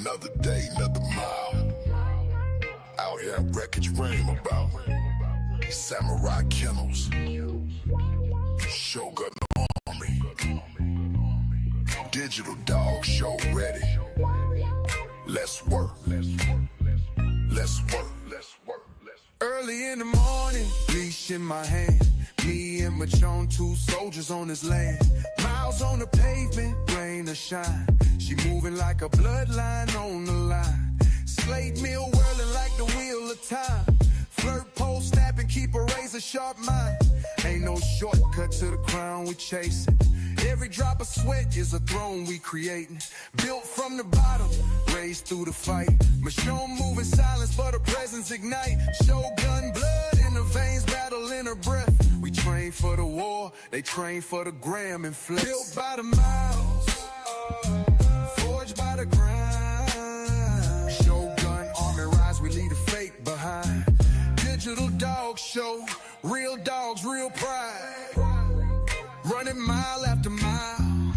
Another day, another mile. Out here in wreckage dream about Samurai Kennels, Shogun Army, Digital Dog Show ready. Let's work. Let's work. Early in the morning, leash in my hand. Me and Michonne, two soldiers on this land. Miles on the pavement, rain or shine. She moving like a bloodline on the line. Slate meal whirling like the wheel of time. Flirt pole snapping, keep a razor sharp mind. Ain't no shortcut to the crown we chasing. Every drop of sweat is a throne we creating. Built from the bottom, raised through the fight. Michonne moving silence, but her presence ignite. Shogun blood in her veins, battle in her breath. We train for the war, they train for the gram and flex. Built by the miles, forged by the grind. Shogun army rise, we leave the fake behind. Digital Dog Show, real dogs, real pride. Running mile after mile,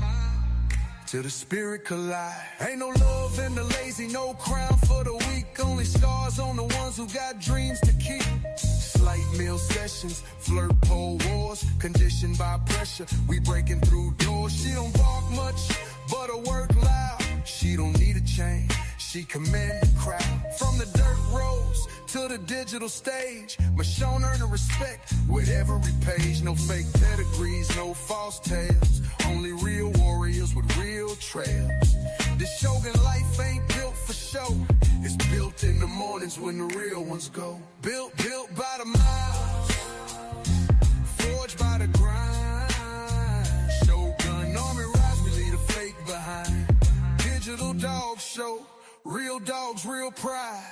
till the spirit collide. Ain't no love in the lazy, no crown for the weak. Only scars on the ones who got dreams to keep. Slight meal sessions, flirt pole wars. Conditioned by pressure, we breaking through doors. She don't bark much, but her work loud. She don't need a chain, she command the crowd. From the dirt roads to the digital stage, Michonne earn her respect with every page. No fake pedigrees, no false tales. Only real warriors with real trails. This Shogun life ain't built for show. It's built in the mornings when the real ones go. Built by the miles, forged by the grind. Shogun army rise, we leave the fake behind. Digital Dog Show, real dogs, real pride.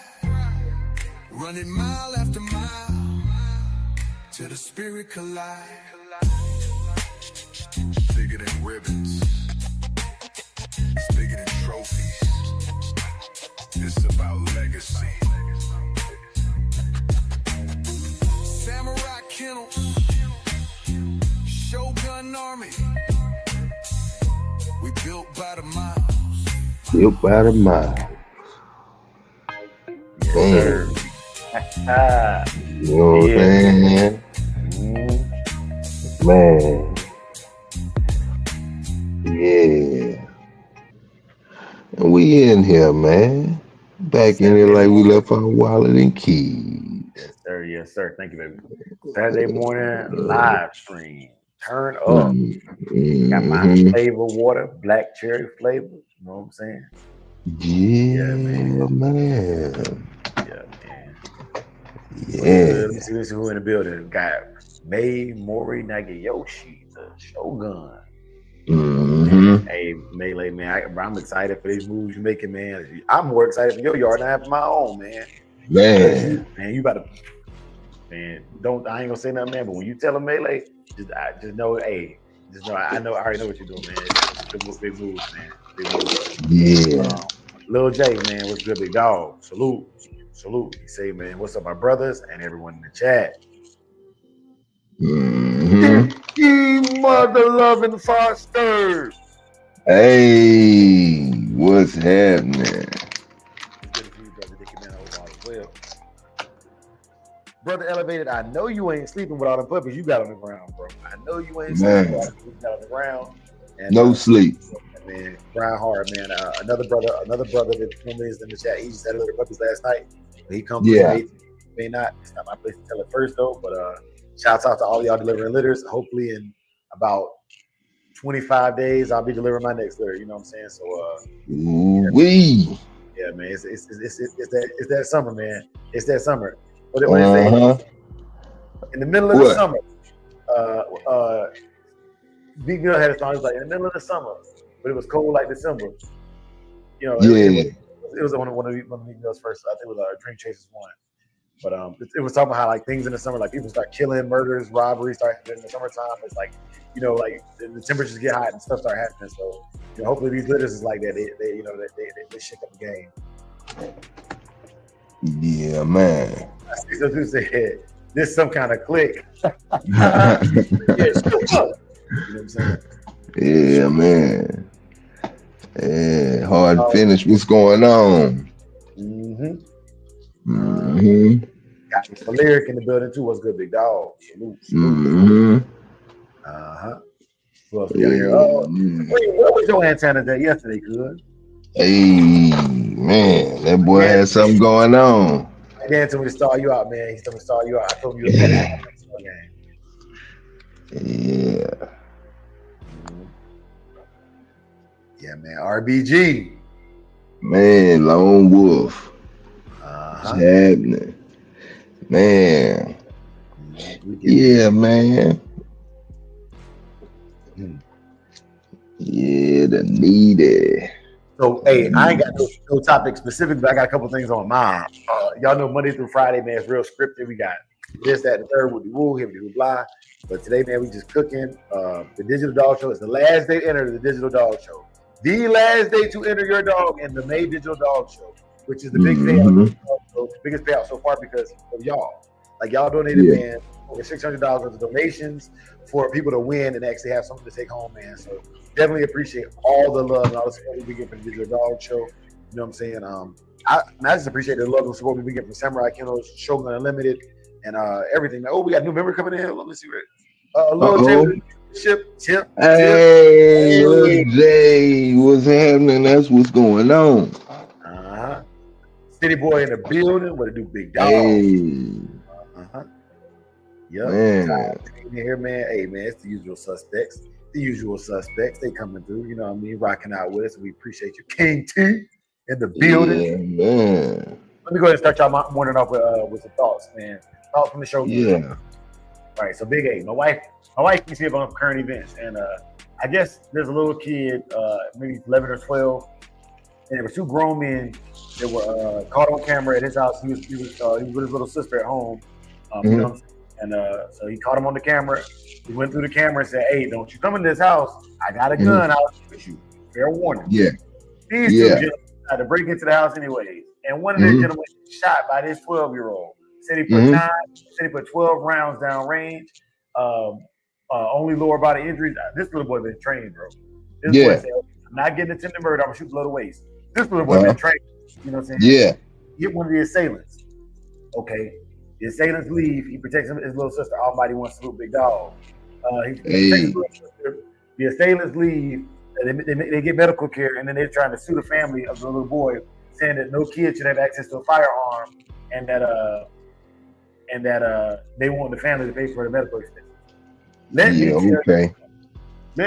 Running mile after mile, till the spirit collide. Bigger than ribbons, it's bigger than trophies. It's about legacy. Samurai Kennels, Shogun Army. We built by the miles. Built by the miles. Man. You know what I'm saying? Man. Yeah. And we in here, man. Back in here like we left our wallet and keys. Yes, sir. Thank you, baby. Saturday morning live stream. Turn up. Got my flavor water, black cherry flavor. You know what I'm saying? Yeah, man. Yeah, man. Yeah. Let me see who in the building. Got May Mori Nagayoshi, the Shogun. Hey, Melee, man, I'm excited for these moves you're making, man. I'm more excited for your yard than I have for my own, man. Man, you about to, man. I ain't gonna say nothing, man. But when you tell them Melee, just know, hey, I already know what you're doing, man. It's big moves, man. Big moves. Yeah. Lil J, man, what's good, big dog? Salute. He say, man, what's up, my brothers and everyone in the chat. Mother loving Foster. Hey, what's happening? Brother Elevated, I know you ain't sleeping with all the puppies you got on the ground, bro. I know you ain't sleeping with all the puppies you got on the ground. And, no sleep. Man, Brian Hard, man. Another brother that is in the chat. He just had a little puppies last night. He comes may not. It's not my place to tell it first though. But shouts out to all y'all delivering litters. Hopefully in about 25 days, I'll be delivering my next litter. You know what I'm saying? So yeah, man. It's that summer, man. It's that summer. What did I say? In the middle of the summer, Big Girl had a song. It was like in the middle of the summer, but it was cold like December. You know, it was one of Big Girl's first. I think it was Dream Chasers one. But it was talking about how like things in the summer, like people start killing, murders, robberies start in the summertime. It's like, you know, like the temperatures get hot and stuff start happening. So you know, hopefully these litters is like that. They shake up the game. Yeah, man. So who said this some kind of click? You know what I'm saying? Yeah, man. Yeah, Hard finish. What's going on? Mm-hmm. Mm-hmm. Got Mr. Lyric in the building too. What's good, big dog? Salute. Mm-hmm. Uh-huh. Who else we got here? Oh, wait, where was your antenna there yesterday, good? Hey, man, that boy had something going on. My dad told me to start you out, man. He told me to start you out. I told him you were better than Yeah. Yeah, man. RBG. Man, Lone Wolf. Uh-huh. What's happening? Man. Yeah, man. Yeah, the needy. So, hey, I ain't got no topic specific, but I got a couple things on mine. Y'all know Monday through Friday, man, it's real scripted. We got this, that, and the third with the woo, here, blah. But today, man, we just cooking. The Digital Dog Show is the last day to enter the Digital Dog Show. The last day to enter your dog in the May Digital Dog Show, which is the big payout, the biggest payout so far because of y'all. Like, y'all donated, man, over $600 worth of donations for people to win and actually have something to take home, man. So definitely appreciate all the love and all the support we get from the Digital Dog Show. You know what I'm saying? I just appreciate the love and support we get from Samurai Kennels, Shogun Unlimited, and everything. Oh, we got a new member coming in. Let me see what. Little Chip. Hey, Lil J, what's happening? That's what's going on. City Boy in the building. What to do, big dog? Hey. Yep. Man. Here, man. Hey, man, it's the usual suspects. They coming through. You know what I mean? Rocking out with us. We appreciate you. King T in the building. Yeah, man. Let me go ahead and start y'all morning off with some thoughts, man. Thoughts from the show. Yeah. All right. So, Big A, my wife keeps me up on current events, and I guess there's a little kid, maybe 11 or 12, and there were two grown men that were caught on camera at his house. He was with his little sister at home. You know what I'm saying? And so he caught him on the camera. He went through the camera and said, "Hey, don't you come in this house. I got a gun out with you. Fair warning." Yeah. These two gentlemen had to break into the house anyways. And one of the gentlemen shot by this 12-year-old. Said he put 12 rounds down range. Only lower body injuries. This little boy been trained, bro. This boy said, "I'm not getting attempted murder. I'm gonna shoot below the waist." This little boy been trained. You know what I'm saying? Yeah. Get one of the assailants. Okay. The assailants leave. He protects his little sister. Almighty wants to salute big dog. He protects his little sister. The assailants leave. They get medical care, and then they're trying to sue the family of the little boy, saying that no kid should have access to a firearm, and that they want the family to pay for the medical expenses. Let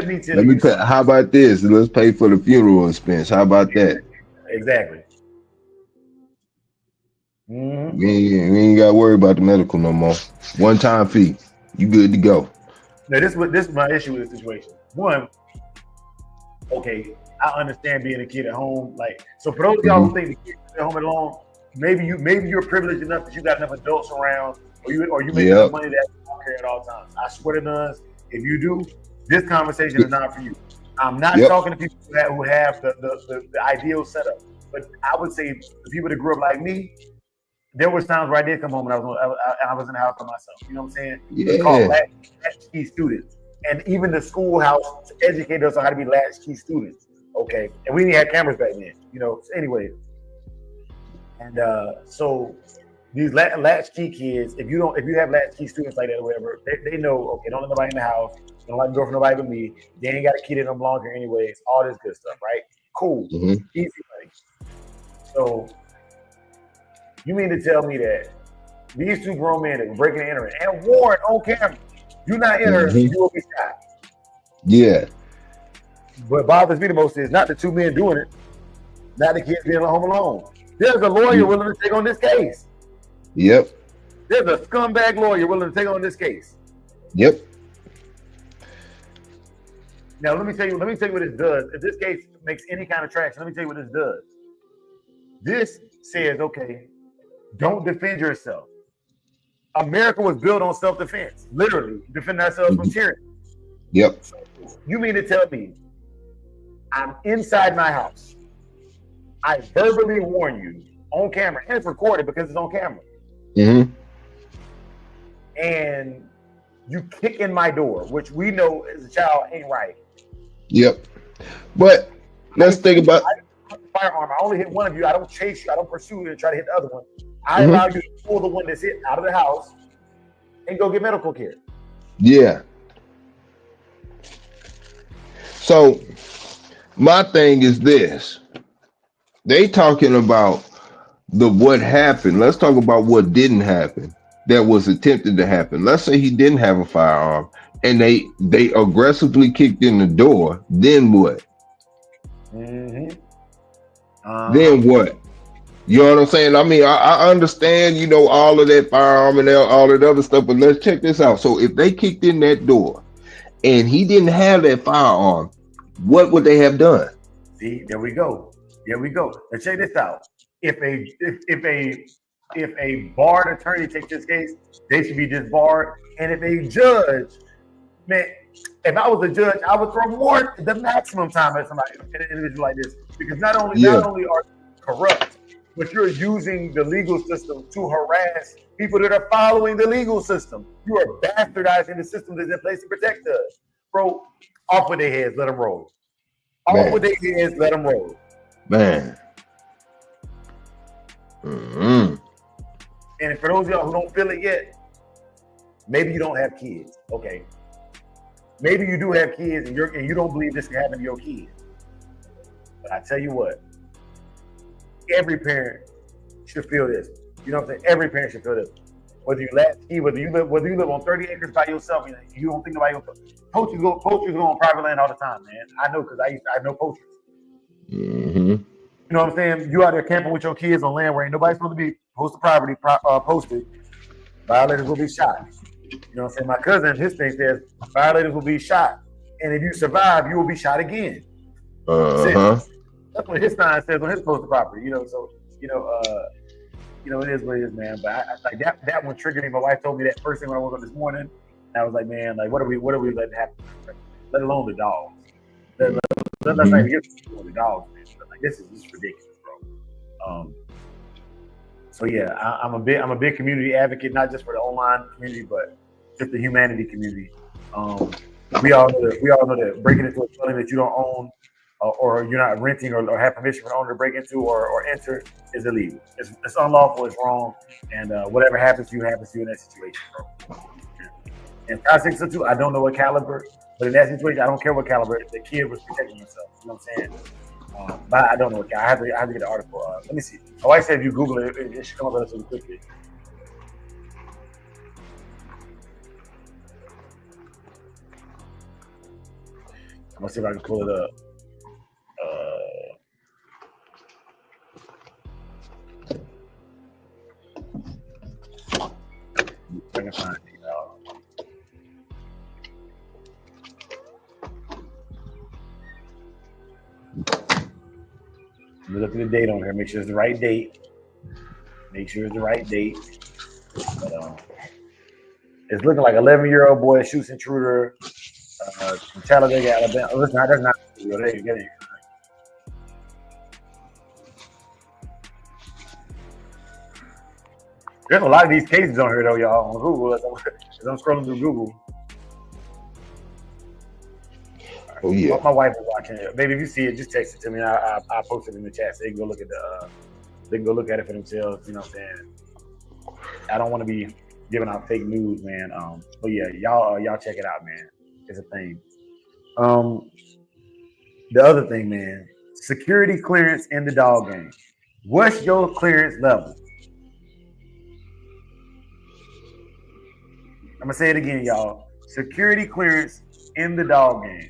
me tell you. How about this? Let's pay for the funeral expense. How about that? Exactly. Mm-hmm. We ain't got to worry about the medical no more. One-time fee. You good to go. Now, this is my issue with this situation. One, okay, I understand being a kid at home. Like, so for those of y'all who think the kids at home alone, maybe you're privileged enough that you got enough adults around, or you make enough money that you don't care at all times. I swear to none, if you do, this conversation is not for you. I'm not talking to people who have the ideal setup, but I would say the people that grew up like me. There was times where I did come home and I was in the house by myself. You know what I'm saying? Yeah. It's called latchkey students. And even the schoolhouse educated us on how to be latchkey students. Okay. And we didn't have cameras back then. You know, so anyway. And so these latchkey kids, if you have latchkey students like that or whatever, they know, okay, don't let nobody in the house, don't let them go for nobody but me. They ain't got a kid in them longer anyways, all this good stuff, right? Cool. Easy money. So you mean to tell me that these two grown men that were breaking and entering and warned on camera, do not enter, you will be shot. Yeah. What bothers me the most is not the two men doing it, not the kids being home alone. There's a lawyer willing to take on this case. Yep. There's a scumbag lawyer willing to take on this case. Yep. Now let me tell you what this does. If this case makes any kind of traction, let me tell you what this does. This says, okay, don't defend yourself. America was built on self-defense, literally defending ourselves from tyranny. Yep. So you mean to tell me I'm inside my house? I verbally warn you on camera, and it's recorded because it's on camera. And you kick in my door, which we know as a child ain't right. Yep. But let's think about. firearm. I only hit one of you. I don't chase you. I don't pursue you and try to hit the other one. I allow you to pull the one that's hit out of the house and go get medical care. Yeah. So my thing is this. They talking about what happened. Let's talk about what didn't happen that was attempted to happen. Let's say he didn't have a firearm and they aggressively kicked in the door. Then what? Mm-hmm. Then what? You know what I'm saying? I mean, I understand, you know, all of that firearm and all that other stuff, but let's check this out. So if they kicked in that door and he didn't have that firearm, what would they have done? See, there we go. There we go. Now check this out. If a barred attorney takes this case, they should be disbarred. And if a judge, man, if I was a judge, I would throw the maximum time at somebody, an individual like this, because not only are you corrupt, but you're using the legal system to harass people that are following the legal system. You are bastardizing the system that's in place to protect us, bro. Off with their heads, let them roll. Off with their heads, let them roll. Man. Mm-hmm. And for those of y'all who don't feel it yet, maybe you don't have kids. Okay. Maybe you do have kids and you don't believe this can happen to your kids. But I tell you what, every parent should feel this. You know what I'm saying? Every parent should feel this. Whether you latchkey, whether you live on 30 acres by yourself, you don't think about yourself. Poachers go on private land all the time, man. I know because I know poachers. Mm-hmm. You know what I'm saying? You out there camping with your kids on land where ain't nobody supposed to be posted. Violators will be shot. You know what I'm saying? My cousin, his thing says violators will be shot, and if you survive, you will be shot again. That's what his sign says on his posted property. It is what it is, man. But I like that one triggered me. My wife told me that first thing when I woke up this morning. And I was like, man, like what are we letting happen? Let alone the dogs. Let's not even get to the dogs, man. Like this is ridiculous, bro. So yeah, I'm a big community advocate, not just for the online community, but just the humanity community. We all know that breaking into a building that you don't own or you're not renting or have permission from the owner to break into or enter is illegal. It's unlawful. It's wrong, and whatever happens to you in that situation, bro. And 5.62, I don't know what caliber, but in that situation, I don't care what caliber. The kid was protecting himself. You know what I'm saying? But I don't know what caliber. I have to get the article. Let me see. My wife said if you Google it, it should come up relatively quickly. I'm gonna see if I can pull it up. I can find it. Let me look at the date on here. Make sure it's the right date. But, it's looking like 11-year-old boy shoots intruder from Talladega, Alabama. Listen, that's not. There's a lot of these cases on here, though, y'all, on Google. As I'm scrolling through Google. Oh yeah. My wife is watching it. Maybe if you see it, just text it to me. I'll post it in the chat so they can go look at they can go look at it for themselves. You know what I'm saying? I don't want to be giving out fake news, man. But yeah, y'all check it out, man. It's a thing. The other thing, man, security clearance in the dog game. What's your clearance level? I'm gonna say it again, y'all. Security clearance in the dog game.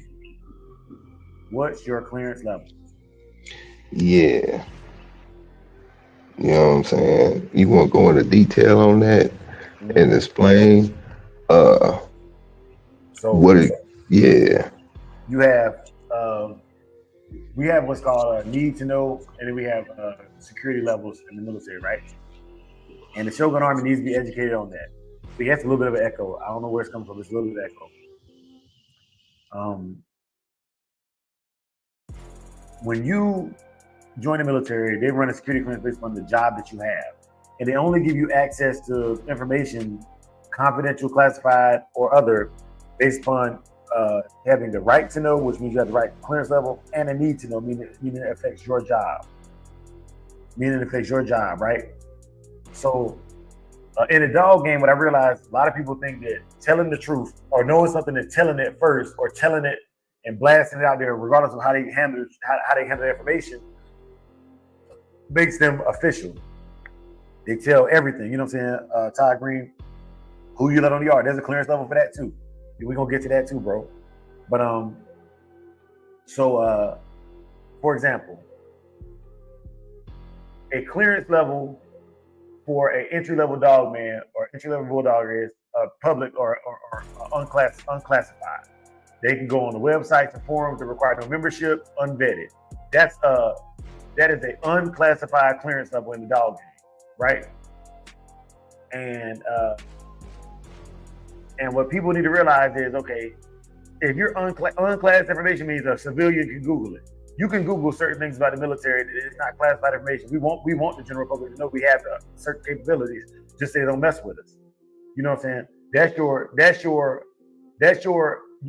What's your clearance level? Yeah. You know what I'm saying? You want to go into detail on that and explain yeah. You have we have what's called need to know, and then we have security levels in the military, right? And the Shogun Army needs to be educated on that. But that's a little bit of an echo. I don't know where it's coming from. It's a little bit of echo. When you join the military, they run a security clearance based on the job that you have. And they only give you access to information, confidential, classified, or other, based upon having the right to know, which means you have the right clearance level, and a need to know, meaning it affects your job. Right? So in a dog game, what I realized, a lot of people think that telling the truth or knowing something and telling it first, or telling it and blasting it out there, regardless of how they handle the information, makes them official. They tell everything. You know what I'm saying? Todd Green, who you let on the yard, there's a clearance level for that too. We're gonna get to that too, bro. But for example, a clearance level for an entry-level dog man or entry-level bulldog is public or unclassified. They can go on the websites and forums that require no membership, unvetted. That is an unclassified clearance level in the dog game, right? And what people need to realize is, okay, if you're unclassified information means a civilian can Google it. You can Google certain things about the military. It's not classified information. We want the general public to know we have certain capabilities. Just say they don't mess with us. You know what I'm saying? That's your.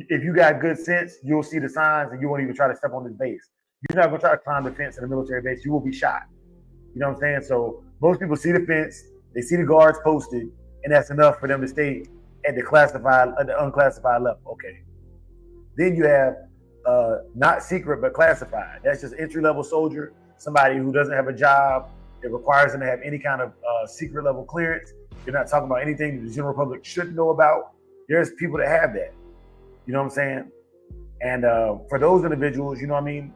If you got good sense, you'll see the signs and you won't even try to step on this base. You're not gonna try to climb the fence in a military base. You will be shot. You know what I'm saying? So most people see the fence, they see the guards posted, and that's enough for them to stay at the unclassified level. Okay. Then you have not secret but classified. That's just entry-level soldier, somebody who doesn't have a job. It requires them to have any kind of secret level clearance. You're not talking about anything the general public shouldn't know about. There's people that have that. You know what I'm saying? And for those individuals, you know what I mean?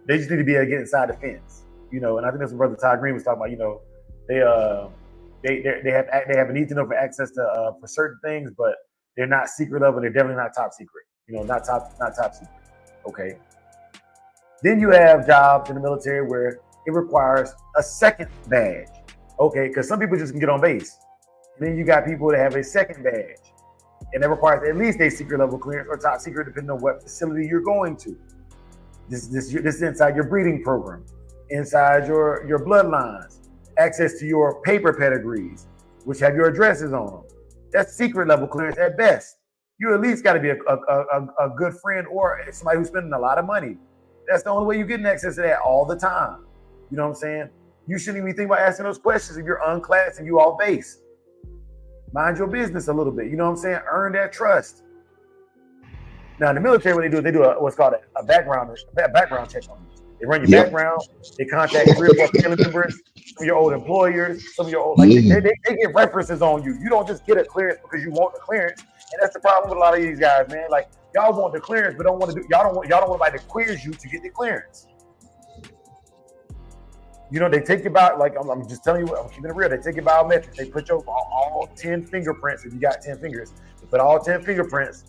They just need to be able to get inside the fence. You know, and I think that's what Brother Todd Green was talking about. You know, they have a need to know for access to for certain things, but they're not secret level. They're definitely not top secret. You know, not top secret. Okay. Then you have jobs in the military where it requires a second badge. Okay, because some people just can get on base. And then you got people that have a second badge, and that requires at least a secret level clearance or top secret, depending on what facility you're going to. This is inside your breeding program, inside your bloodlines, access to your paper pedigrees, which have your addresses on them. That's secret level clearance at best. You at least got to be a good friend or somebody who's spending a lot of money. That's the only way you're getting access to that all the time. You know what I'm saying? You shouldn't even think about asking those questions if you're unclassed and you off base. Mind your business a little bit. You know what I'm saying? Earn that trust. Now, in the military, what they do is they do what's called a background check on you. They run your background. They contact 3 or 4 family members, some of your old employers, some of your old, they get references on you. You don't just get a clearance because you want the clearance. And that's the problem with a lot of these guys, man. Like, y'all want the clearance, but y'all don't want anybody to clears you to get the clearance. You know, they take your I'm just telling you, I'm keeping it real. They take your biometrics. They put your all 10 fingerprints. If you got 10 fingers, they put all 10 fingerprints,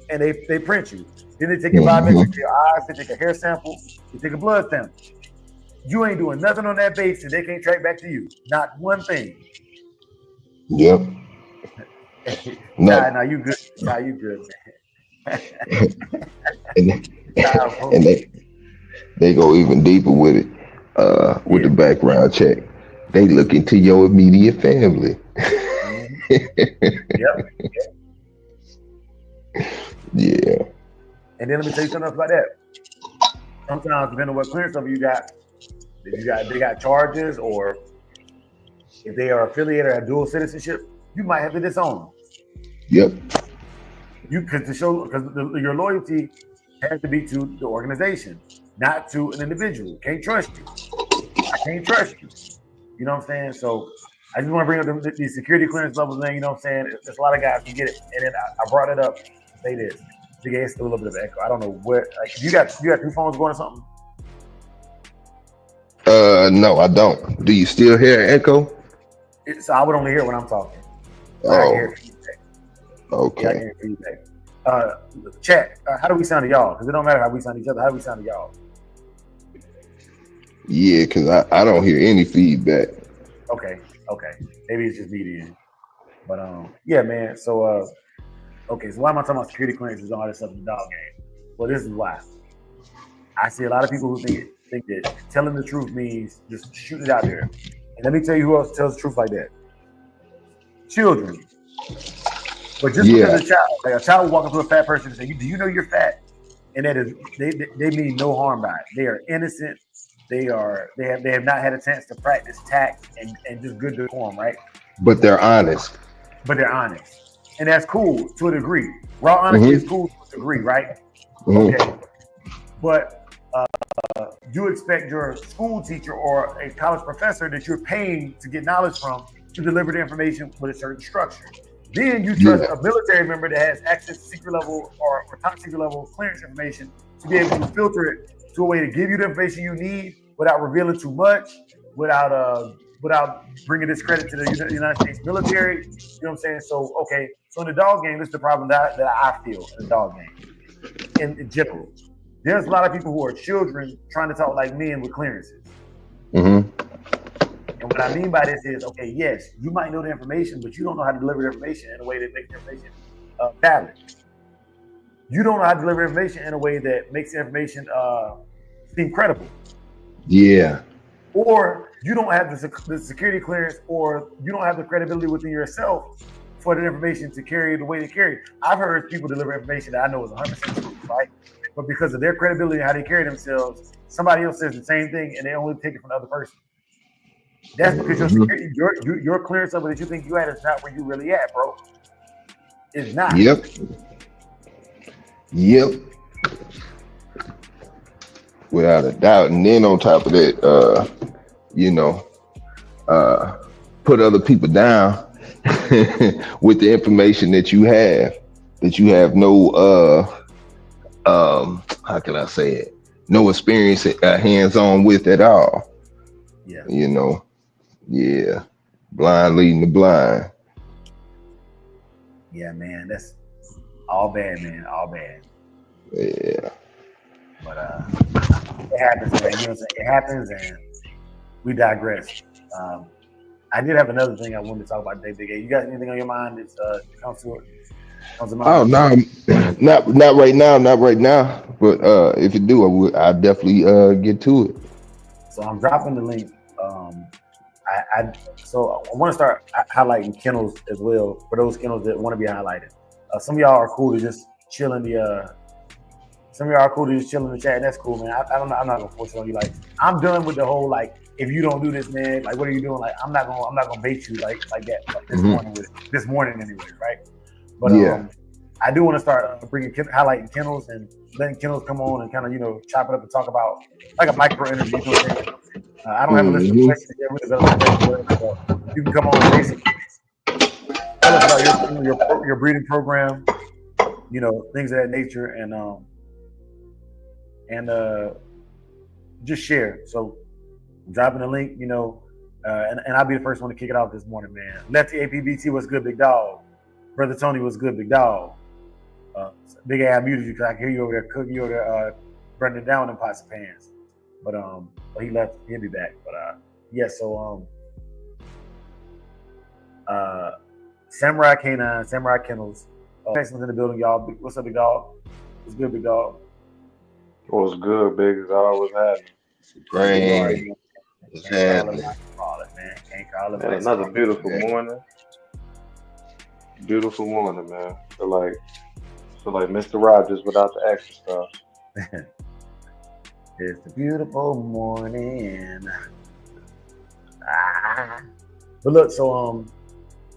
and they print you. Then they take your biometrics, your eyes. They take a hair sample. They take a blood sample. You ain't doing nothing on that base, and they can't track back to you. Not one thing. Yep. Nah, you good. Nah, you good, man. and they go even deeper with it. With the background check, they look into your immediate family. Yep. Yeah. And then let me tell you something else about that. Sometimes, depending on what clearance level you got, they got charges, or if they are affiliated or have dual citizenship, you might have to disown them. Yep. Because your loyalty has to be to the organization, not to an individual. Can't trust you. I can't trust you. You know what I'm saying? So I just want to bring up the security clearance levels thing. You know what I'm saying? There's a lot of guys who get it, and then I brought it up to say this. It's still a little bit of echo. I don't know what. Like, you got 2 phones going or something? No, I don't. Do you still hear echo? So I would only hear when I'm talking. Oh. I hear feedback. Okay. Yeah, I hear feedback. Chat. How do we sound to y'all? Because it don't matter how we sound to each other. How do we sound to y'all? Yeah, because I don't hear any feedback. Okay. Maybe it's just me then. But yeah, man. So okay. So why am I talking about security clearances and all this stuff in the dog game? Well, this is why. I see a lot of people who think that telling the truth means just shooting it out there. And let me tell you who else tells the truth like that. Children. But just because a child will walk up to a fat person and say, "Do you know you're fat?" And that is they mean no harm by it. They are innocent. They have not had a chance to practice tact and just good decorum, right? But they're honest. But they're honest, and that's cool to a degree. Raw honesty is cool to a degree, right? Okay, but you expect your school teacher or a college professor that you're paying to get knowledge from to deliver the information with a certain structure. Then you trust a military member that has access to secret level or top secret level clearance information to be able to filter it to a way to give you the information you need without revealing too much, without bringing discredit to the United States military. You know what I'm saying? So, okay. So in the dog game, this is the problem that I feel in the dog game in general. There's a lot of people who are children trying to talk like men with clearances. And what I mean by this is, okay, yes, you might know the information, but you don't know how to deliver the information in a way that makes the information valid. You don't know how to deliver information in a way that makes the information seem credible. Yeah. Or you don't have the security clearance, or you don't have the credibility within yourself for the information to carry the way they carry. I've heard people deliver information that I know is 100% true, right? But because of their credibility and how they carry themselves, somebody else says the same thing and they only take it from the other person. That's because your clearance of it that you think you had is not where you really at, bro. It's not. Yep. Without a doubt. And then on top of that, put other people down with the information that you have no how can I say it? No experience hands-on with at all. Yeah. Yeah. Blind leading the blind. Yeah, man. That's all bad, man. All bad. Yeah. But it happens, man. You know what I'm saying? It happens, and we digress. I did have another thing I wanted to talk about today, Big A. You got anything on your mind that comes to mind? Oh no, not right now. But if you do, I'll definitely get to it. So I'm dropping the link. I want to start highlighting kennels as well for those kennels that want to be highlighted. Some of y'all are cool to just chill in the. Some of y'all are cool to just chill in the chat, and that's cool, man. I'm not gonna force it on you. Like, I'm done with the whole like, if you don't do this, man, like, what are you doing? Like, I'm not gonna bait you like that. Like this morning anyway, right? But I do want to start highlighting kennels and letting kennels come on and kind of chop it up and talk about like a micro interview. I don't have a list of questions yet, but you can come on and basically tell us about your breeding program, things of that nature, and just share. So I'm dropping the link, and I'll be the first one to kick it off this morning, man. Lefty APBT, what's good, big dog? Brother Tony, what's good, big dog? Big A, I muted you because I can hear you over there cooking, you over there burning it down in pots and pans. But he left. He'll be back. But so Samurai Canine, Samurai Kennels. Texans in the building, y'all. What's up, big dog? What's good, big dog? What's good, big? It's always happening. Great. Another beautiful morning. Beautiful morning, man. Feel like Mr. Rogers without the extra stuff. It's a beautiful morning. But look, so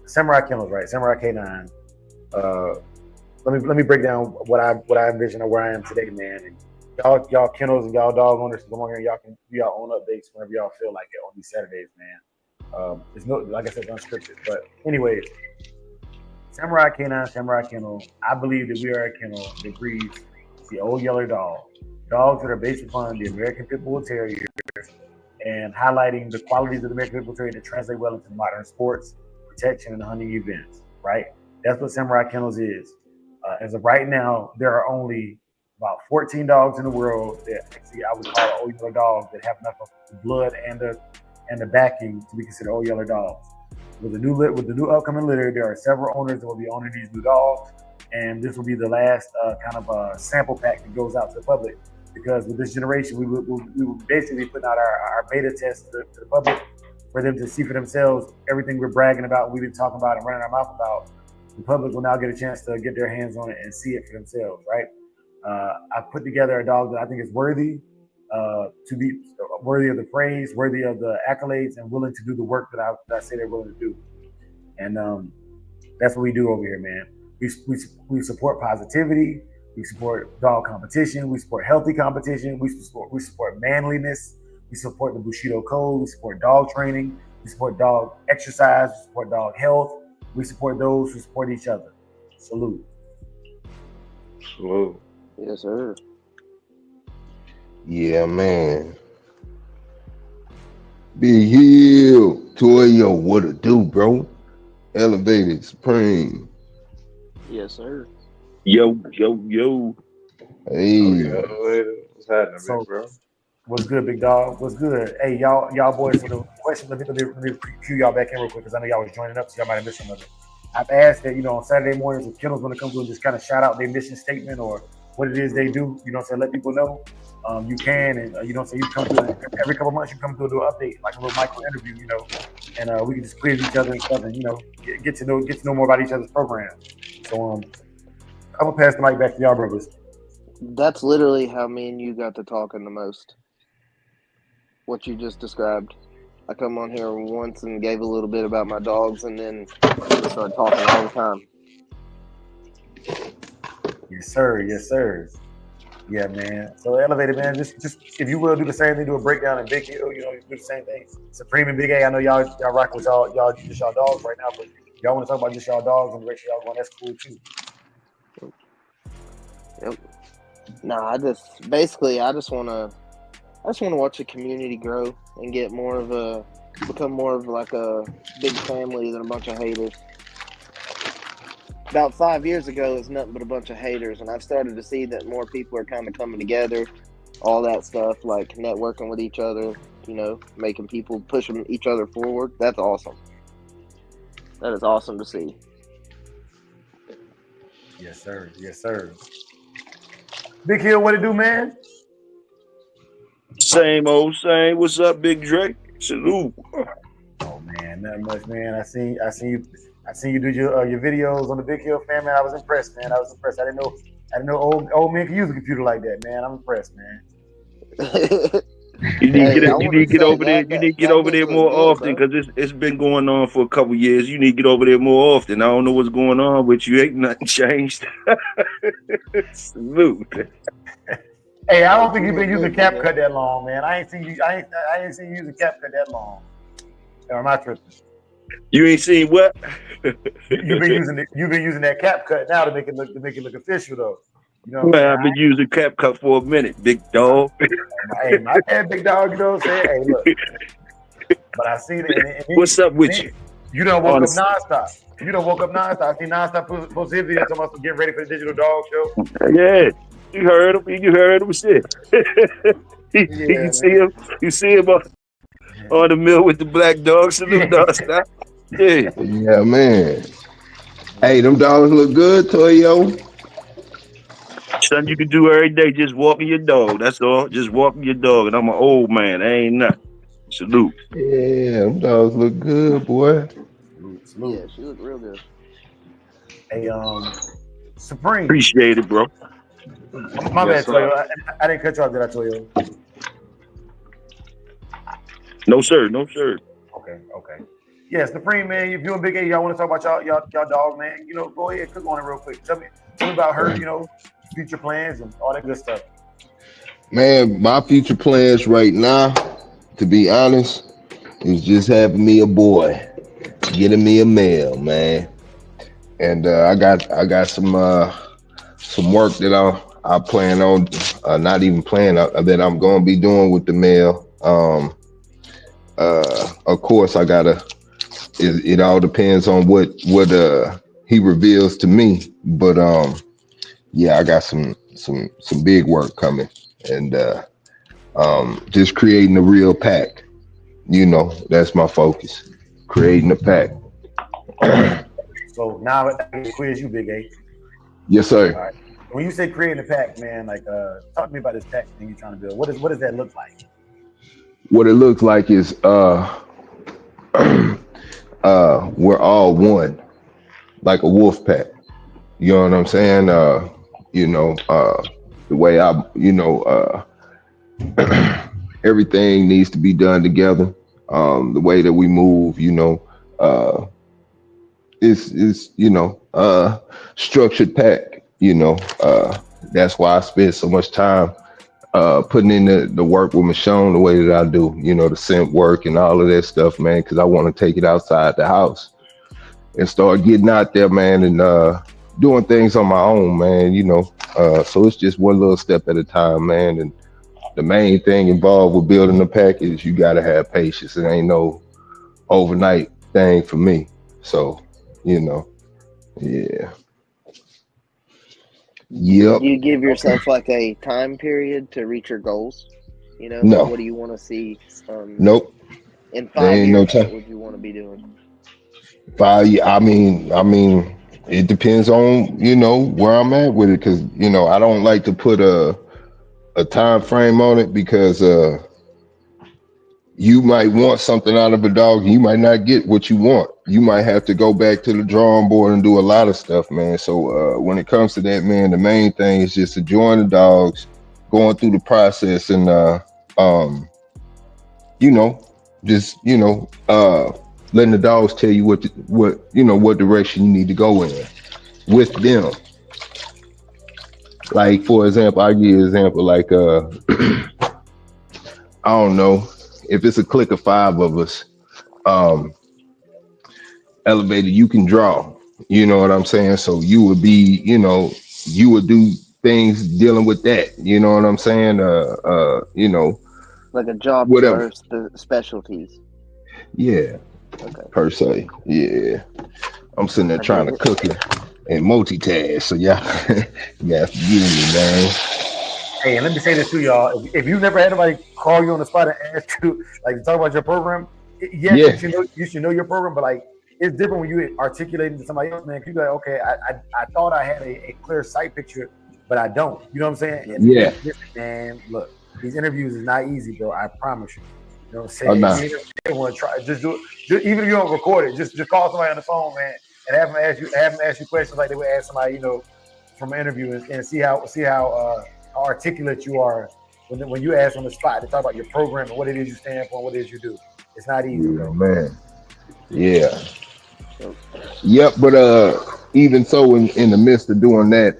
Samurai Kennels, right? Samurai K9. Let me break down what I envision or where I am today, man. And y'all kennels and y'all dog owners come on here and y'all can do y'all own updates whenever y'all feel like it on these Saturdays, man. It's no, like I said, it's unscripted. But anyways, Samurai K9, Samurai Kennel. I believe that we are a kennel that breeds the old yeller dog. Dogs that are based upon the American Pit Bull Terrier and highlighting the qualities of the American Pit Bull Terrier that translate well into modern sports, protection, and hunting events, right? That's what Samurai Kennels is. As of right now, there are only about 14 dogs in the world that actually I would call an old yeller dog that have enough of the blood and the backing to be considered old yeller dogs. With the new upcoming litter, there are several owners that will be owning these new dogs, and this will be the last sample pack that goes out to the public. Because with this generation, we will basically put out our beta test to the public for them to see for themselves everything we're bragging about, we've been talking about and running our mouth about the public will now get a chance to get their hands on it and see it for themselves, right? I put together a dog that I think is worthy to be worthy of the praise, worthy of the accolades, and willing to do the work that I say they're willing to do. And that's what we do over here, man. We support positivity. We support dog competition. We support healthy competition. We support manliness. We support the Bushido Code. We support dog training. We support dog exercise. We support dog health. We support those who support each other. Salute. Salute. Yes, sir. Yeah, man. Big Hill, Toyo, what it do, bro? Elevated Supreme. Yes, sir. Yo. Hey. What's happening, So- big bro? What's good, big dog? What's good? Hey, y'all boys, for the question, let me cue y'all back in real quick because I know y'all was joining up, so y'all might have missed some of it. I've asked that, on Saturday mornings, if kennels want to come through and just kind of shout out their mission statement or what it is they do, let people know. You can, and you come through every couple months, you come through and do an update, like a little micro interview, and we can just quiz each other and stuff, and get to know more about each other's program. So I'm gonna pass the mic back to y'all, brothers. That's literally how me and you got to talking the most. What you just described. I come on here once and gave a little bit about my dogs, and then we started talking all the time. Yes, sir. Yes, sir. Yeah, man. So elevated, man. Just if you will do the same thing, do a breakdown in Big Hill. You do the same thing. Supreme and Big A. I know y'all rocking with y'all just y'all dogs right now, but y'all want to talk about just y'all dogs and the rest of y'all going. That's cool too. Yep. Nah, I just want to watch the community grow and become more of like a big family than a bunch of haters. About 5 years ago, it's nothing but a bunch of haters, and I've started to see that more people are kind of coming together, all that stuff, like networking with each other, making people pushing each other forward. That's awesome. That is awesome to see. Yes, sir. Yes, sir. Big Hill, what it do, man? Same old same. What's up, Big Drake? Salute. Oh man, nothing much, man. I seen you do your videos on the Big Hill fan, man. I was impressed, man. I didn't know old men can use a computer like that, man. I'm impressed, man. You need Hey, I to wanna get say over there. that- You need to get that over there bitch was more good, often bro. because it's been going on for a couple years. You need to get over there more often. I don't know what's going on with you. Ain't nothing changed. Salute. Hey, I don't think you've been using CapCut that long, man. I ain't seen you using CapCut that long. Or am I tripping? You ain't seen what? You've been using that CapCut now to make it look official though. Man, I've been using CapCut for a minute, big dog. Hey, my bad, big dog. You know what I'm saying? Hey, look. But I seen it. And What's up with you? You done woke Honestly. up nonstop. I seen nonstop post his video talking about getting ready for the digital dog show. Yeah, you heard him. Shit. You see him on the mill with the black dog. Salute, dog. Stop. Yeah. Yeah, man. Hey, them dogs look good, Toyo. Something you can do every day, just walking your dog. That's all. Just walking your dog. And I'm an old man. I ain't nothing. Salute. Yeah, them dogs look good, boy. Salute. Yeah, she looked real good. Hey, Supreme. Appreciate it, bro. My Yes, bad, Toyo. I didn't cut you off, did I, Toyo? No, sir. Okay. Yeah, Supreme, man. If you and Big A, y'all want to talk about y'all dog, man, go ahead, click on it real quick. Tell me about her, future plans and all that good stuff. Man, my future plans right now, to be honest, is just having me a boy, getting me a male, man. And I got some work that I plan on, not even plan that I'm gonna be doing with the male. Of course, it all depends on what he reveals to me, but yeah, I got some big work coming, and just creating a real pack. That's my focus, creating a pack. So now I can quiz you, Big A. Yes, sir. All right. When you say creating a pack, man, like talk to me about this pack thing you're trying to build. What does that look like? What it looks like is we're all one. like a wolf pack. You know what I'm saying? You know, the way I, you know, everything needs to be done together. The way that we move, you know, is you know, structured pack. You know, that's why I spend so much time putting in the work with Michonne the way that I do. You know, the scent work and all of that stuff, man, because I want to take it outside the house and start getting out there, man, and doing things on my own, man. You know, so it's just one little step at a time, man. And the main thing involved with building a package, you got to have patience. It ain't no overnight thing for me. So, you know, yeah. Yep. Do you give yourself like a time period to reach your goals? You know, No. what do you want to see? Nope. In There 5 ain't years, no what time. would you want to be doing? 5 years. I mean, it depends on, you know, where I'm at with it, because, you know, I don't like to put a time frame on it, because you might want something out of a dog and you might not get what you want. You might have to go back to the drawing board and do a lot of stuff, man. So when it comes to that, man, the main thing is just enjoying the dogs, going through the process, and you know, just, you know, letting the dogs tell you what you know, what direction you need to go in with them. Like, for example, I give you an example, like I don't know, if it's a clique of 5 of us, elevated, you can draw. You know what I'm saying? So you would be, you know, you would do things dealing with that. You know what I'm saying? You know, Like a job whatever. for specialties. Yeah, Okay. per se. Yeah. I'm sitting there trying to cook it and multitask. So yeah, yeah, forgive me, man. Hey, and let me say this to y'all: if you've never had anybody call you on the spot and ask you, like, to talk about your program, yes, Yeah. you should know your program, but like, it's different when you articulate it to somebody else, man. You be like, okay, I thought I had a clear sight picture, but I don't. You know what I'm saying? And Yeah. man, look, these interviews is not easy, bro. I promise you. You know what I'm Oh, saying? nah. You want to try, just do it. Just, even if you don't record it, just call somebody on the phone, man, and have them ask you questions like they would ask somebody, you know, from an interview, and see how articulate you are when you ask on the spot to talk about your program and what it is you stand for and what it is you do. It's not easy, Yeah, bro. man. Yeah. Yep, but even so, in the midst of doing that,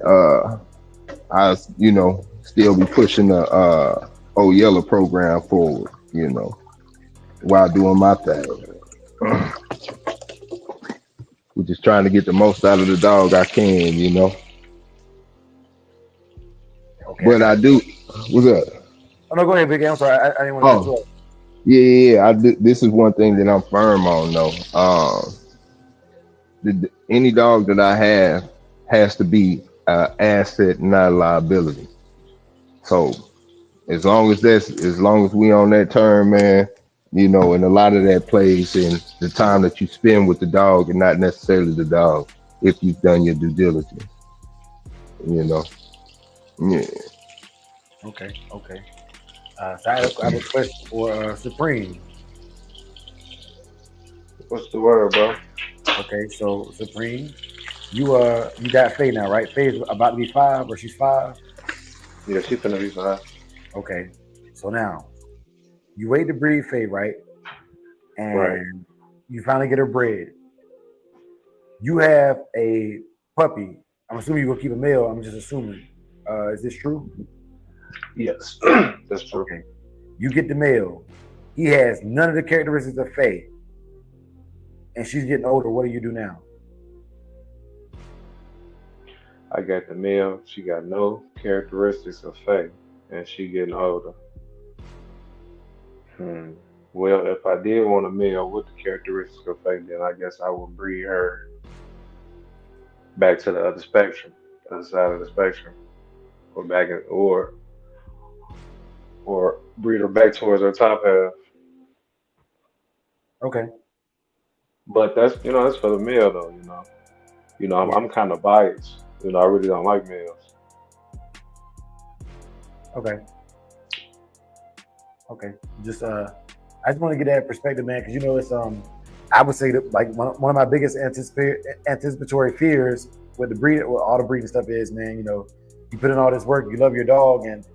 I, you know, still be pushing the Old Yeller program forward, you know, while doing my thing. We're just trying to get the most out of the dog I can, you know. Okay. But I do. What's up? Oh no, go ahead, Big A. I'm sorry, I didn't want to cut you Oh, off. yeah. This is one thing that I'm firm on, though. Any dog that I have has to be an asset, not a liability. So as long as we on that term, man, you know, and a lot of that plays in the time that you spend with the dog and not necessarily the dog, if you've done your due diligence, you know. Yeah. Okay. So I have a question for Supreme. What's the word, bro? Okay, so Supreme, you got Faye now, right? Faye's about to be 5, or she's 5. Yeah, she's gonna be fine. Okay, so now you wait to breed Faye, right? And Right. you finally get her bred. You have a puppy. I'm assuming you're gonna keep a male. I'm just assuming. Is this true? Yes, that's true. Okay. You get the male. He has none of the characteristics of Faye. And she's getting older. What do you do now? I got the male. She got no characteristics of Faye, and she getting older. Well, if I did want a male with the characteristics of Faye, then I guess I would breed her back to the other spectrum, other side of the spectrum, or or breed her back towards her top half. Okay. But that's for the male though. I'm kind of biased. I really don't like males. Okay. Just I just want to get that perspective, man, because it's I would say that like one of my biggest anticipatory fears with the breed, with all the breeding stuff is, man, you know, you put in all this work, you love your dog, and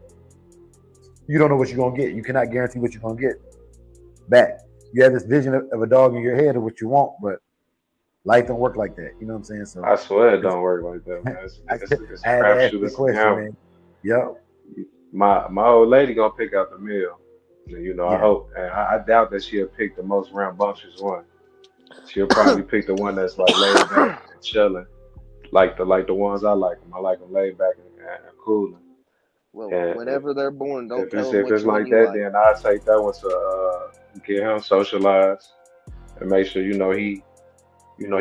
you don't know what you're gonna get. You cannot guarantee what you're gonna get back. You have this vision of a dog in your head of what you want, but life don't work like that. You know what I'm saying? So I swear it don't work like that, man. It's a I had to ask crapshoot. the It's a question, gamble. man. Yep. My old lady gonna pick out the meal. You know, I Yeah. hope. And I doubt that she'll pick the most rambunctious one. She'll probably pick the one that's like laid back and chilling, like the ones I like them. I like them laid back and cooling. Well, And whenever they're born, don't tell them if which it's one like you that, like. then I take that one to get him socialized and make sure he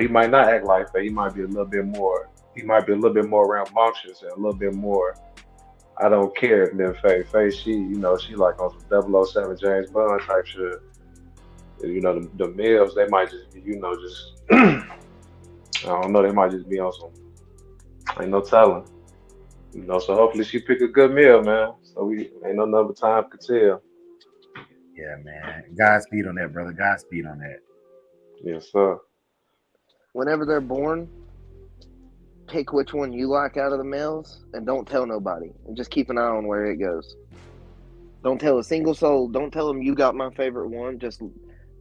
might not act like that. He might be a little bit more. He might be a little bit more rambunctious and a little bit more. I don't care. Then Faye, she like on some 007 James Bond type shit. You know, the males, they might just be, just I don't know, they might just be on some, ain't no telling. So hopefully she pick a good meal, man. So we ain't no number time could tell. Yeah, man. Godspeed on that, brother. Godspeed on that. Yes, sir. Whenever they're born, pick which one you like out of the males and don't tell nobody. And just keep an eye on where it goes. Don't tell a single soul. Don't tell them you got my favorite one. Just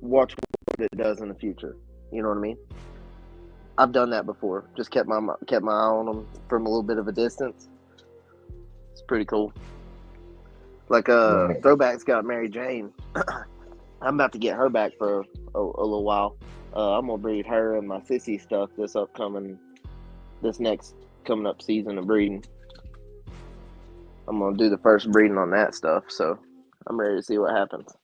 watch what it does in the future. You know what I mean? I've done that before. Just kept my eye on them from a little bit of a distance. It's pretty cool. Like Right. Throwback's got Mary Jane. I'm about to get her back for a little while. I'm gonna breed her and my sissy stuff this next coming up season of breeding. I'm gonna do the first breeding on that stuff, so I'm ready to see what happens.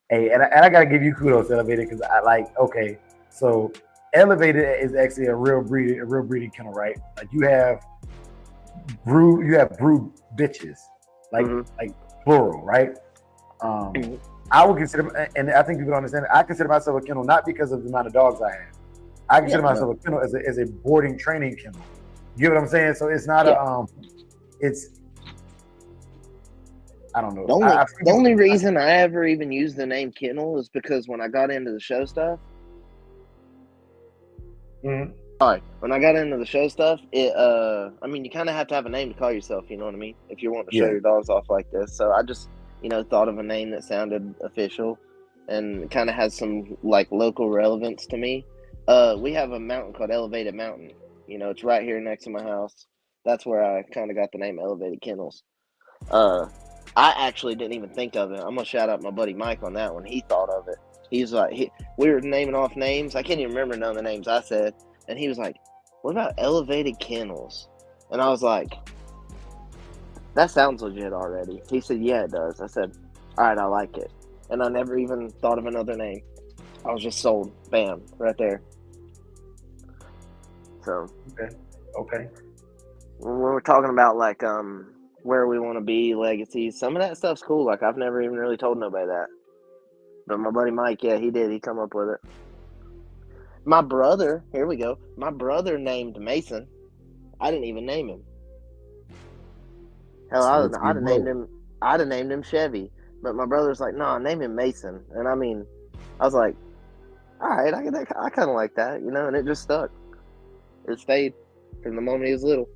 Hey, and I gotta give you kudos, Elevated, because I like. Okay, so Elevated is actually a real breeding kennel, right? Like you have brood bitches, like plural, right? I would consider, and I think people don't understand it, I consider myself a kennel not because of the amount of dogs I have. I consider myself a kennel as a boarding training kennel. You get what I'm saying? So it's not it's. I don't know. The only reason I ever even used the name kennel is because when I got into the show stuff. Mm-hmm. Sorry, when I got into the show stuff, I mean, you kind of have to have a name to call yourself. You know what I mean? If you want to show your dogs off like this, so I just thought of a name that sounded official and kind of has some like local relevance to me. We have a mountain called Elevated Mountain. It's right here next to my house. That's where I kind of got the name Elevated Kennels. I actually didn't even think of it. I'm gonna shout out my buddy Mike on that one. He thought of it. He's like, we were naming off names. I can't even remember none of the names I said. And he was like, what about Elevated Kennels? And I was like, that sounds legit already. He said, yeah, it does. I said, all right, I like it. And I never even thought of another name. I was just sold. Bam, right there. So. Okay. When we're talking about like where we want to be, legacies, some of that stuff's cool. Like I've never even really told nobody that. But my buddy Mike, yeah, he did. He come up with it. My brother, here we go. My brother named Mason. I didn't even name him. Hell, I'd have named him Chevy. But my brother's like, no, name him Mason. And I mean, I was like, all right, I kind of like that, and it just stuck. It stayed from the moment he was little.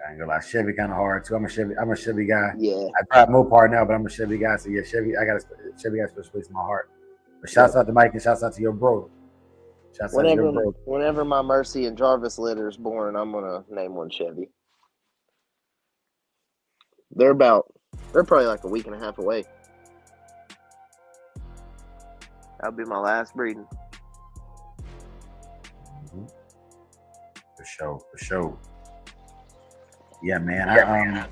I ain't gonna lie, Chevy kind of hard too. I'm a Chevy guy. Yeah. I drive Mopar now, but I'm a Chevy guy. So yeah, Chevy got a special place in my heart. But shouts out to Mike and shouts out to your bro. Whenever my Mercy and Jarvis litter is born, I'm gonna name one Chevy. They're probably like a week and a half away. That'll be my last breeding. Mm-hmm. For sure. Yeah, man.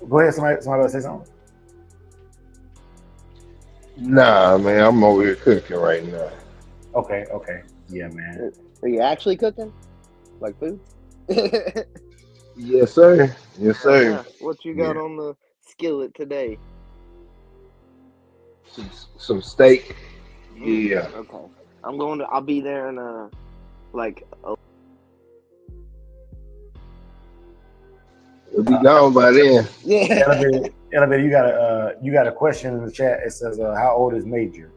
Go ahead. Somebody else say something. Nah, man, I'm over here cooking right now. Okay. Yeah, man. Are you actually cooking? Like food? Yes, sir. Yeah. What you got on the skillet today? Some steak. Yeah. Okay. I'll be there in It'll be gone by then. Yeah. Elevator, you got a question in the chat. It says, how old is Major?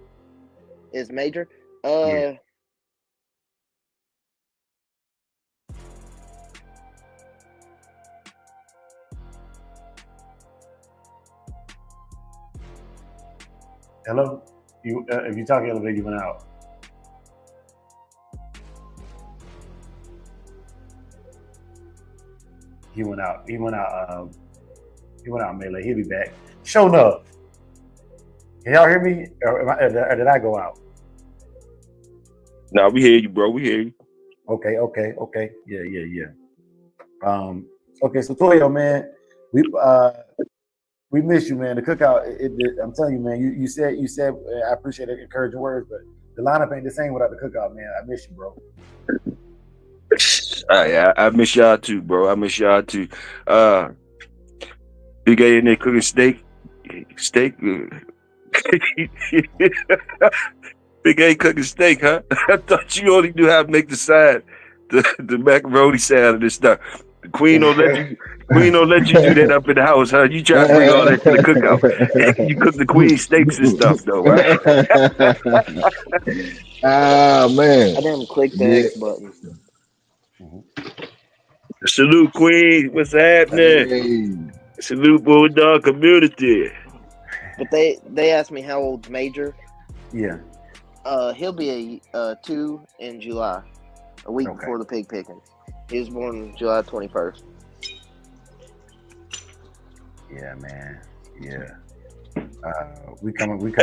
Is Major? Yeah. Hello? You if you talk elevator, you went out. He went out. He went out. He went out, Melee. He'll be back. Show enough. Can y'all hear me? Or did I go out? Nah, we hear you, bro. We hear you. Okay. Yeah. Okay, so Toyo, man, we miss you, man. The cookout, I'm telling you, man. You said I appreciate the encouraging words, but the lineup ain't the same without the cookout, man. I miss you, bro. I miss y'all too, bro. I miss y'all too. Big A in there cooking steak. Big A cooking steak, huh? I thought you only knew how to make the side, the macaroni salad and stuff. The queen don't let you. Queen don't let you do that up in the house, huh? You try to bring all that to the cookout. You cook the queen steaks and stuff, though, right? Ah, man. I didn't click the Yeah. X button. Salute, Queen. What's happening? Hey. Salute, Bulldog community. But they asked me how old's Major. Yeah. He'll be a 2 in July, a week Okay. before the pig picking. He was born July 21st. Yeah, man. Yeah. We coming.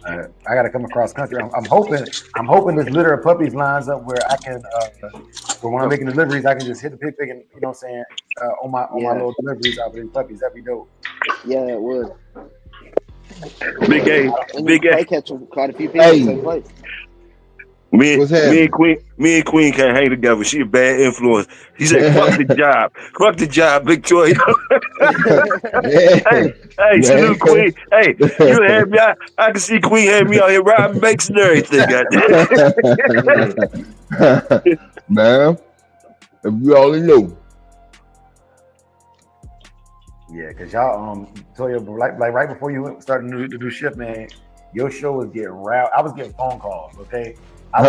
I gotta come across country. I'm hoping this litter of puppies lines up where I can, where when I'm making deliveries, I can just hit the pig picking. You know what I'm saying? On my little deliveries out of these puppies. That'd be dope. Yeah, it would. Big A. And Big you A. play catch quite a few people in the same place. Me and What's happening? Queen can't hang together. She a bad influence. He said, "Fuck the job, fuck the job, Victoria." hey, salute Queen. Hey, you had me. I can see Queen had me out here robbing banks and everything. Man, if you only knew. Yeah, cause y'all Toya, like right before you started to do shift, man, your show was getting round. I was getting phone calls. Okay, I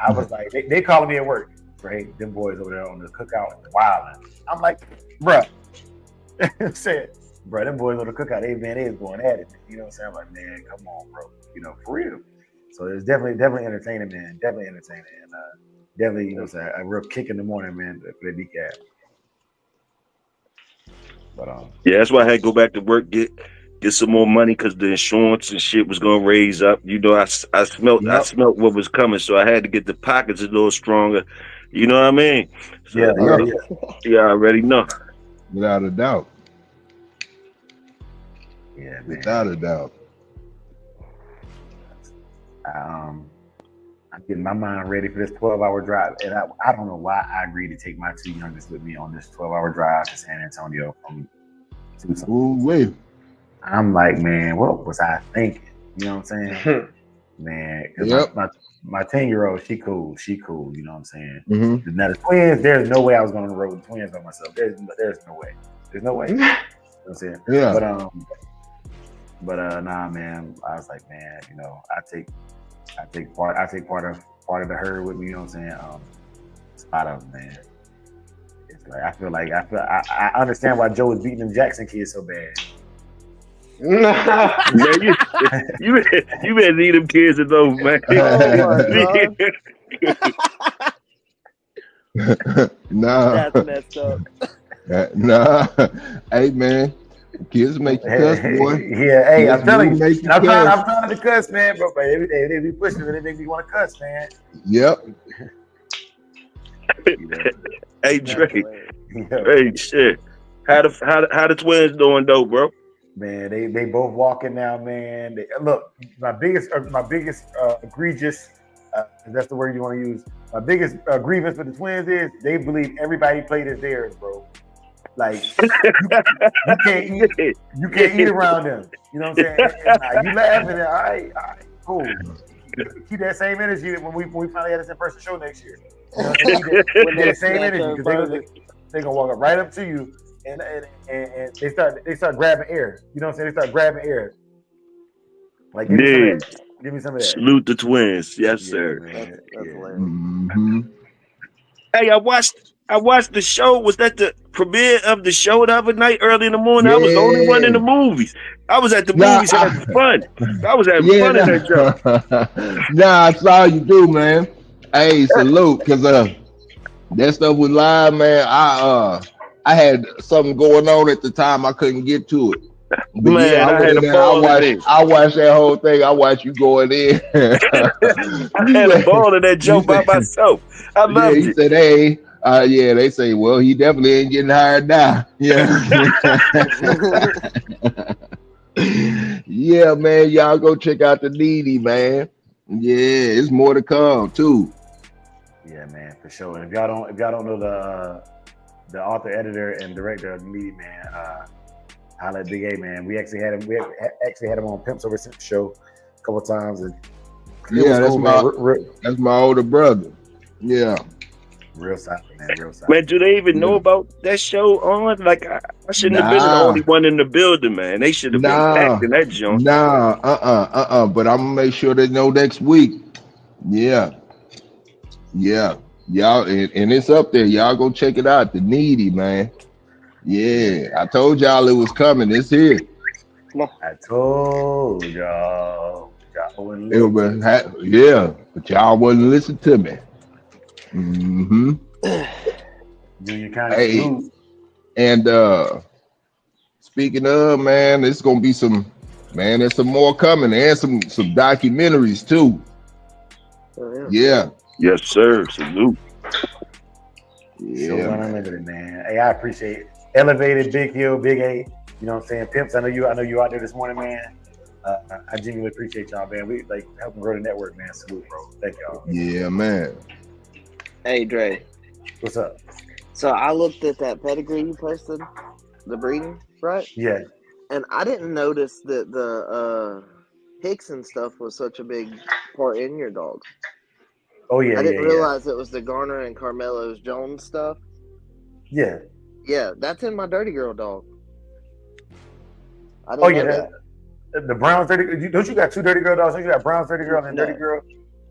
was like, they calling me at work. Right, them boys over there on the cookout wilding. I'm like, bruh, said, bruh, them boys on the cookout, they was going at it. You know what I'm saying? I'm like, man, come on, bro. You know, for real. So it's definitely entertaining, man. Definitely entertaining, and definitely, you know, what I'm saying, a real kick in the morning, man, for the decaf. But yeah, that's why I had to go back to work, get some more money because the insurance and shit was gonna raise up. You know, I smelt what was coming, so I had to get the pockets a little stronger. You know what I mean? So, yeah, I already know. Without a doubt. Yeah, man. Without a doubt. I'm getting my mind ready for this 12-hour drive, and I don't know why I agreed to take my two youngest with me on this 12-hour drive to San Antonio from Tucson. Ooh, wait. I'm like, man, what was I thinking? You know what I'm saying? Man, because my 10-year-old, she cool, you know what I'm saying? Mm-hmm. Now the twins, there's no way I was going on the road with twins by myself. There's no way. You know what I'm saying? Yeah. But nah, man, I was like, man, you know, I take part of the herd with me, you know what I'm saying? Spot of man. It's like I understand why Joe was beating them Jackson kids so bad. Man, you better leave them kids alone, man. Nah. That's messed up. Nah. Hey, man. Kids make you cuss, boy. Yeah, hey, Kids I'm telling you. make you I'm cuss. trying to cuss, man, but every day they be pushing me, they make me want to cuss, man. Yep. Hey, Drake. Hey, shit. How the twins doing though, bro? Man, they both walking now, man. Look, my biggest egregious, if that's the word you want to use. My biggest grievance with the twins is they believe everybody played as theirs, bro. Like you can't eat around them. You know what I'm saying? You laughing at all right, cool. Keep that same energy when we finally had this in-person show next year. You know what I'm saying? That same energy because they're gonna walk up right up to you and they start grabbing air. You know what I'm saying? They start grabbing air. Like give me Give me some of that. Salute the twins. Yes, Yeah, sir. man. That's Yeah. hilarious. Mm-hmm. Hey, I watched the show. Was that the premiere of the show the other night, early in the morning? I was the only one in the Yeah. movies. I was at the Nah, movies having fun. I was having yeah, fun in that show. nah, I saw you do, man. Hey, salute, cause that stuff was live, man. I had something going on at the time. I couldn't get to it. But yeah, Man, I I went had in a there. ball in there. I watched that whole thing. I watched you going in. I had a ball in that joke by myself. I Yeah, loved he it. said, hey, yeah, they say, well, he definitely ain't getting hired now. Yeah. Yeah, man. Y'all go check out the Needy, man. Yeah, it's more to come too. Yeah, man, for sure. And if y'all don't know the author, editor, and director of the Needy, man, holla at Big A, man. We actually had him. On Pimps Over Simp show a couple times, and Yeah, that's cool, my man. that's my older brother. Yeah. Real solid, man. Real solid. Man, do they even know about that show on? Like, I shouldn't have been the only one in the building, man. They should have been packed in that joint. But I'm gonna make sure they know next week. Yeah. Y'all, and it's up there. Y'all go check it out. The Needy, man. Yeah, I told y'all it was coming. It's here. I told y'all. Y'all wouldn't It listen. was, yeah, but y'all wouldn't listen to me. Mm-hmm. Junior County Hey, salute. and speaking of, man, it's gonna be there's some more coming, and some documentaries too. Oh, Yeah. Yes, sir. Salute. Yeah, Show's man. unlimited, man. Hey, I appreciate it. Elevated, Big Hill, Big A. You know what I'm saying? Pimps, I know you out there this morning, man. I genuinely appreciate y'all, man. We like helping grow the network, man. Salute, bro. Thank y'all. Yeah, man. Hey, Dre. What's up? So I looked at that pedigree you posted, the breeding, right? Yeah. And I didn't notice that the Hickson stuff was such a big part in your dogs. Oh yeah. I didn't yeah. realize it was the Garner and Carmelo's Jones stuff. Yeah. Yeah, that's in my Dirty Girl dog. I Oh didn't yeah. know that. The Brown 30. Don't you got two Dirty Girl dogs? Don't you got Brown 30 Girl and No. Dirty Girl?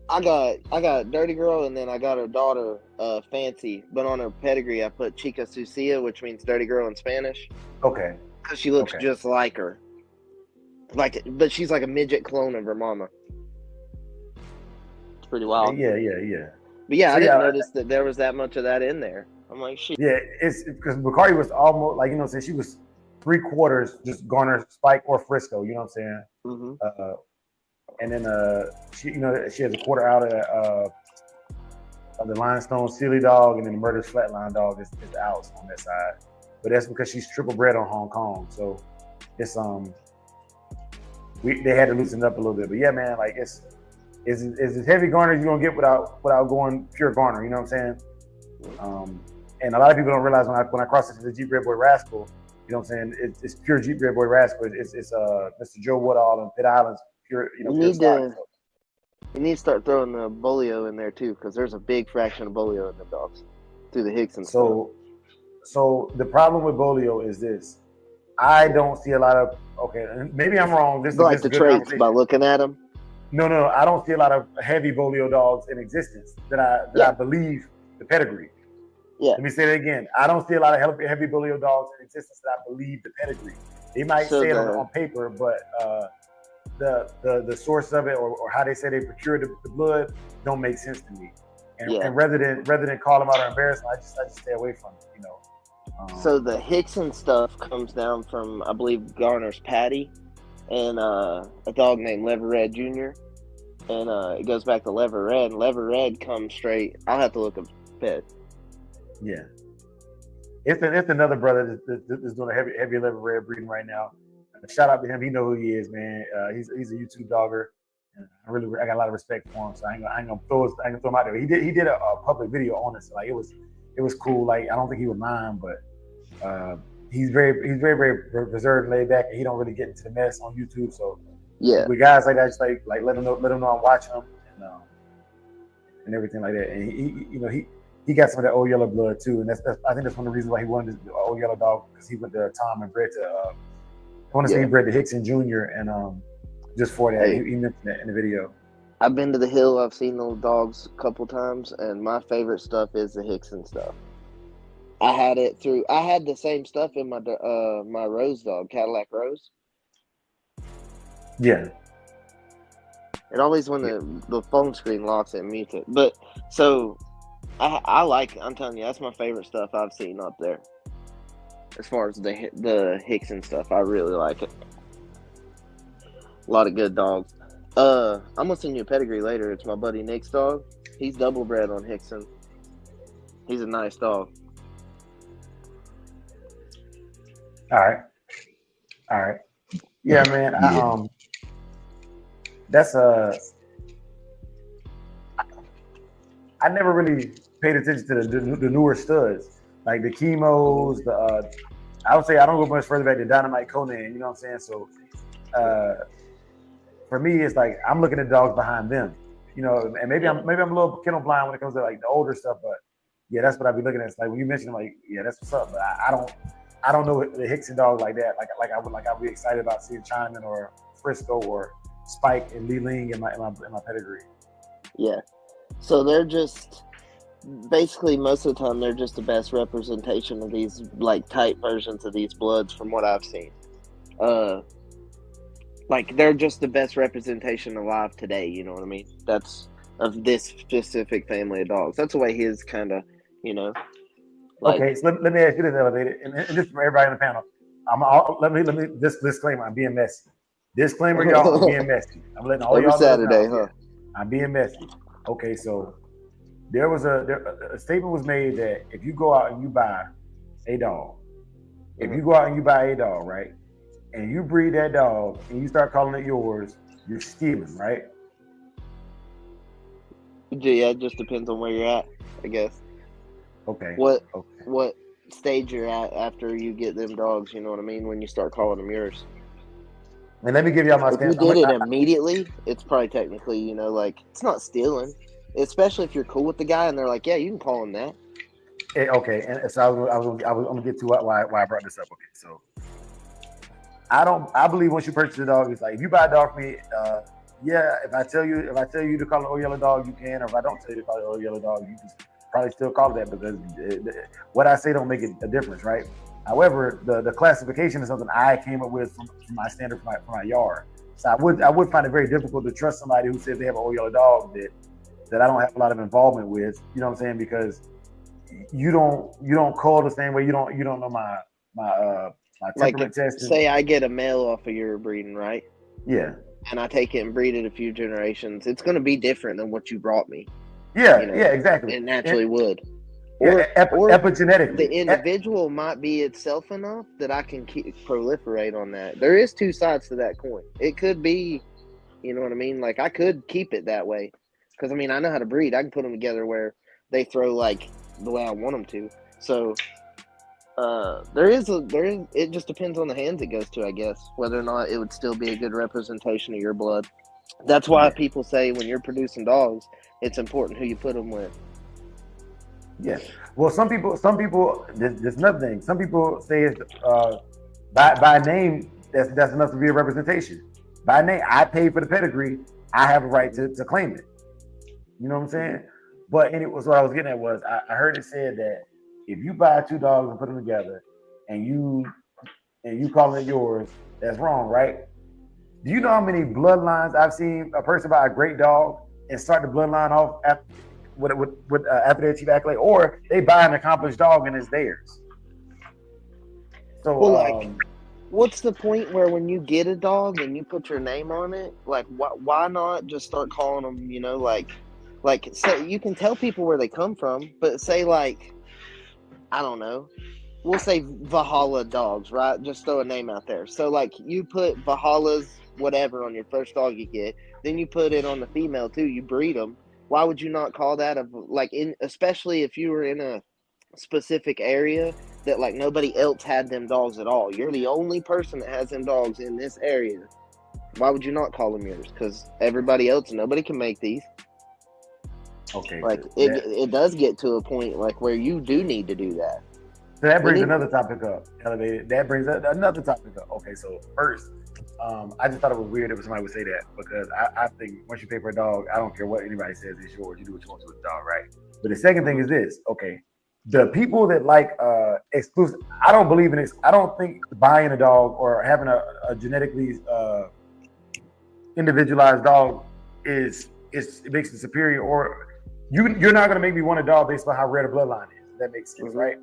I got Dirty Girl, and then I got her daughter, Fancy. But on her pedigree, I put Chica Sucia, which means Dirty Girl in Spanish, Okay. because she looks Okay. just like her. But she's like a midget clone of her mama. It's pretty wild. Yeah. But yeah, So, I didn't yeah, notice that there was that much of that in there. I'm like, shit. Yeah, it's because Bacardi was almost like, you know what I'm saying, she was 3/4 just Garner, Spike, or Frisco, you know what I'm saying? Mm-hmm. And then she, you know, she has a quarter out of the Limestone Sealy dog, and then the Murder's Flatline dog is the outs on that side. But that's because she's triple bred on Hong Kong, so it's they had to loosen it up a little bit. But yeah, man, like it's as heavy Garner as you're gonna get without going pure Garner, you know what I'm saying? And a lot of people don't realize when I cross into the Jeep Red Boy Rascal, you know what I'm saying? It's pure Jeep Red Boy Rascal. It's Mr. Joe Woodall and Pitt Island's pure, you know, You pure need stock. You need to start throwing the Bolio in there too, because there's a big fraction of Bolio in the dogs through the Hickson stuff. So the problem with Bolio is this: I don't see a lot of maybe I'm wrong. This Like is the a good traits conversation. by looking at them. No, I don't see a lot of heavy Bolio dogs in existence that I believe the pedigree. Yeah. Let me say that again. I don't see a lot of heavy Bolio dogs in existence that I believe the pedigree. They might say it on paper, but the source of it or how they say they procure the blood don't make sense to me. And rather than call them out or embarrass them, I just stay away from it, you know. So the Hickson stuff comes down from, I believe, Garner's Patty and a dog named Lever Red Jr. And it goes back to Lever Red. And Lever Red comes straight. I'll have to look up Pet. Yeah. It's another brother that's doing a heavy Lever Red breeding right now. Shout out to him. He know who he is, man. He's a YouTube dogger. I got a lot of respect for him. So I ain't gonna throw him out there. He did a public video on it. So like it was cool. Like I don't think he would mind, but he's very reserved and laid back, and he don't really get into the mess on YouTube. So yeah, with guys like that, just like let him know I'm watching him and everything like that. And he got some of that old yellow blood too, and I think that's one of the reasons why he wanted the old yellow dog, because he went to Tom and bred to I want to say he bred to Hickson Jr. and just for that. Hey. He mentioned that in the video. I've been to the hill. I've seen those dogs a couple times, and my favorite stuff is the Hickson stuff. I had the same stuff in my my Rose dog, Cadillac Rose. Yeah. It always when the phone screen locks it mutes it. But so I like. I'm telling you, that's my favorite stuff I've seen up there. As far as the Hickson stuff, I really like it. A lot of good dogs. I'm gonna send you a pedigree later. It's my buddy Nick's dog. He's double bred on Hickson. He's a nice dog. All right. Yeah, man. Yeah. That's I never really paid attention to the newer studs, like the chemos. I would say I don't go much further back than Dynamite Conan. You know what I'm saying? So, for me, it's like I'm looking at dogs behind them. You know, and maybe I'm a little kennel blind when it comes to like the older stuff, but yeah, that's what I'd be looking at. It's like when you mentioned, like, yeah, that's what's up. But I don't know the Hickson dog like that. I'd be excited about seeing Chinaman or Frisco or Spike and Lee Ling in my pedigree. Yeah. So they're just basically most of the time they're just the best representation of these like type versions of these bloods from what I've seen. Like they're just the best representation alive today. You know what I mean? That's of this specific family of dogs. That's the way his kind of, you know. Like, okay, so let me ask you this, Elevated, and this is for everybody on the panel. Let me this disclaimer. I'm being messy. Disclaimer, y'all. I'm being messy. I'm letting all every y'all Saturday, know. huh? I'm being messy. Okay, so there was a statement was made that if you go out and you buy a dog, right, and you breed that dog and you start calling it yours, you're stealing, right? Yeah, it just depends on where you're at, I guess. Okay. What stage you're at after you get them dogs, you know what I mean? When you start calling them yours. And let me give y'all my If you stance. did it immediately, it's probably technically, you know, like it's not stealing. Especially if you're cool with the guy and they're like, yeah, you can call him that. Okay, and so I was gonna get to why I brought this up. Okay, so I believe once you purchase a dog, it's like if you buy a dog from me, yeah, if I tell you to call it old yellow dog, you can, or if I don't tell you to call it old yellow dog, you can probably still call it that because what I say don't make a difference, right? However, the classification is something I came up with from my standard for my yard. So I would find it very difficult to trust somebody who says they have an old yellow dog that I don't have a lot of involvement with. You know what I'm saying? Because you don't call the same way. You don't know my temperament test. Say I get a male off of your breeding, right? Yeah. And I take it and breed it a few generations. It's going to be different than what you brought me. Yeah, you know? Yeah, exactly. It naturally would. Or epigenetically. The individual might be itself enough that I can proliferate on that. There is two sides to that coin. It could be, you know what I mean? Like I could keep it that way. Because, I mean, I know how to breed. I can put them together where they throw, like, the way I want them to. So, it just depends on the hands it goes to, I guess, whether or not it would still be a good representation of your blood. That's why people say when you're producing dogs, it's important who you put them with. Yeah. Well, some people, there's another thing. Some people say it's by name, that's enough to be a representation. By name, I paid for the pedigree. I have a right to claim it. You know what I'm saying? But what I was getting at was I heard it said that if you buy two dogs and put them together and you call it yours, that's wrong, right? Do you know how many bloodlines I've seen a person buy a great dog and start the bloodline off after their chief accolade, or they buy an accomplished dog and it's theirs? So, well, what's the point where when you get a dog and you put your name on it, like why not just start calling them, you know, like say you can tell people where they come from, but say like, I don't know, we'll say Valhalla dogs, right? Just throw a name out there. So like you put Valhalla's whatever on your first dog you get, then you put it on the female too, you breed them. Why would you not call that especially if you were in a specific area that like nobody else had them dogs at all? You're the only person that has them dogs in this area. Why would you not call them yours? Because everybody else, nobody can make these. Okay. Like it does get to a point like where you do need to do that. So that brings another topic up. Elevated. That brings another topic up. Okay, so first, I just thought it was weird if somebody would say that because I think once you pay for a dog, I don't care what anybody says, it's yours. You do what you want to with the dog, right? But the second thing is this, okay. The people that like exclusive, I don't believe in it. I don't think buying a dog or having a genetically individualized dog it makes it superior, or you're not gonna make me want a dog based on how rare the bloodline is. That makes sense, right?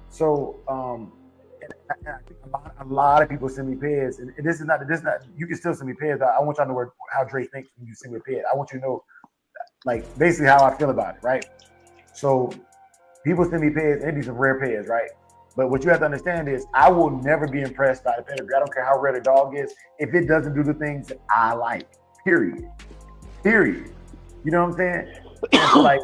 So and I think a lot of people send me pairs, and this is not. You can still send me pairs. I want y'all to know how Dre thinks when you send me a pair. I want you to know, like, basically how I feel about it, right? So people send me pairs, and it be some rare pairs, right? But what you have to understand is I will never be impressed by the pedigree. I don't care how rare the dog is if it doesn't do the things that I like. Period. You know what I'm saying? And so, like,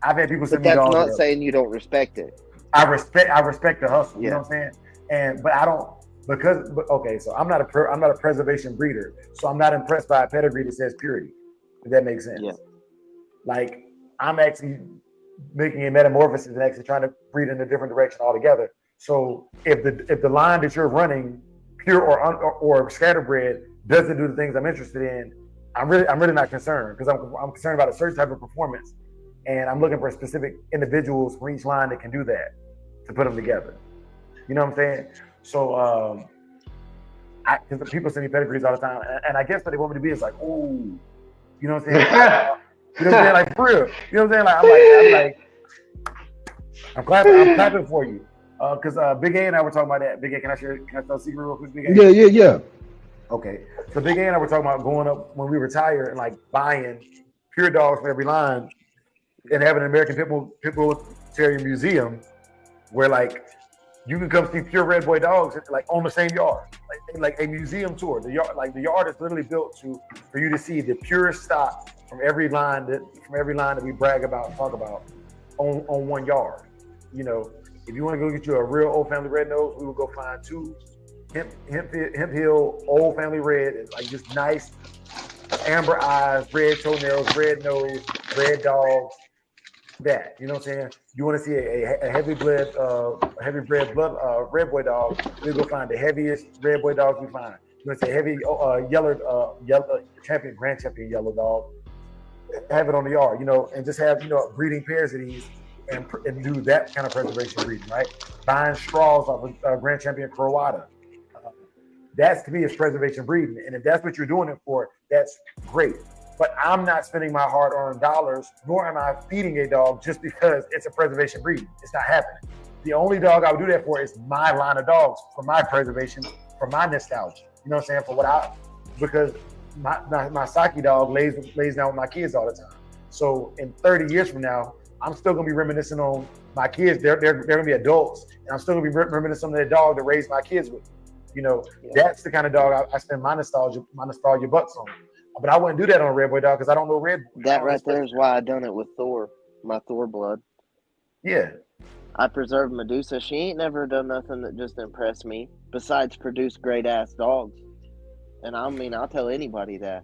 I've had people send But me that's dogs. not saying you don't respect it. I respect the hustle. You Yeah. know what I'm saying? But I don't okay. So I'm not a preservation breeder. So I'm not impressed by a pedigree that says purity. If that makes sense. Yeah. Like I'm actually making a metamorphosis and actually trying to breed in a different direction altogether. So if the line that you're running, pure or scatterbred, doesn't do the things I'm interested in, I'm really not concerned because I'm concerned about a certain type of performance, and I'm looking for specific individuals from each line that can do that to put them together. You know what I'm saying? So because people send me pedigrees all the time, and I guess what they want me to be is like, ooh, you know what I'm saying? You know what I'm saying? Like for real. You know what I'm saying? Like I'm clapping for you. Because Big A and I were talking about that. Big A, can I tell a secret real quick? Big A? Yeah. Okay. So Big A and I were talking about going up when we retire and like buying pure dogs from every line and having an American Pitbull Terrier museum where like you can come see pure red boy dogs like on the same yard, like a museum tour. The yard is literally built for you to see the purest stock from every line that we brag about and talk about on one yard. You know, if you want to go get you a real old family red nose, we will go find two Hemp Hill old family red, like just nice amber eyes, red toenails, red nose, red dogs. That, you know what I'm saying? You want to see a heavy bred red boy dog, we go find the heaviest red boy dogs we find. You want to see a heavy yellow grand champion yellow dog, have it on the yard, you know, and just have, you know, breeding pairs of these and do that kind of preservation breeding, right? Buying straws off of Grand Champion Croata. That's to me is preservation breeding. And if that's what you're doing it for, that's great. But I'm not spending my hard-earned dollars, nor am I feeding a dog just because it's a preservation breed. It's not happening. The only dog I would do that for is my line of dogs, for my preservation, for my nostalgia. You know what I'm saying? Because my Saki dog lays down with my kids all the time. So in 30 years from now, I'm still gonna be reminiscing on my kids. They're gonna be adults, and I'm still gonna be reminiscing on the dog that raised my kids with. You know, that's the kind of dog I spend my nostalgia bucks on. But I wouldn't do that on a red boy dog because I don't know red boy. That right there is why I done it with Thor, my Thor blood. Yeah. I preserved Medusa. She ain't never done nothing that just impressed me besides produce great ass dogs. And I mean, I'll tell anybody that.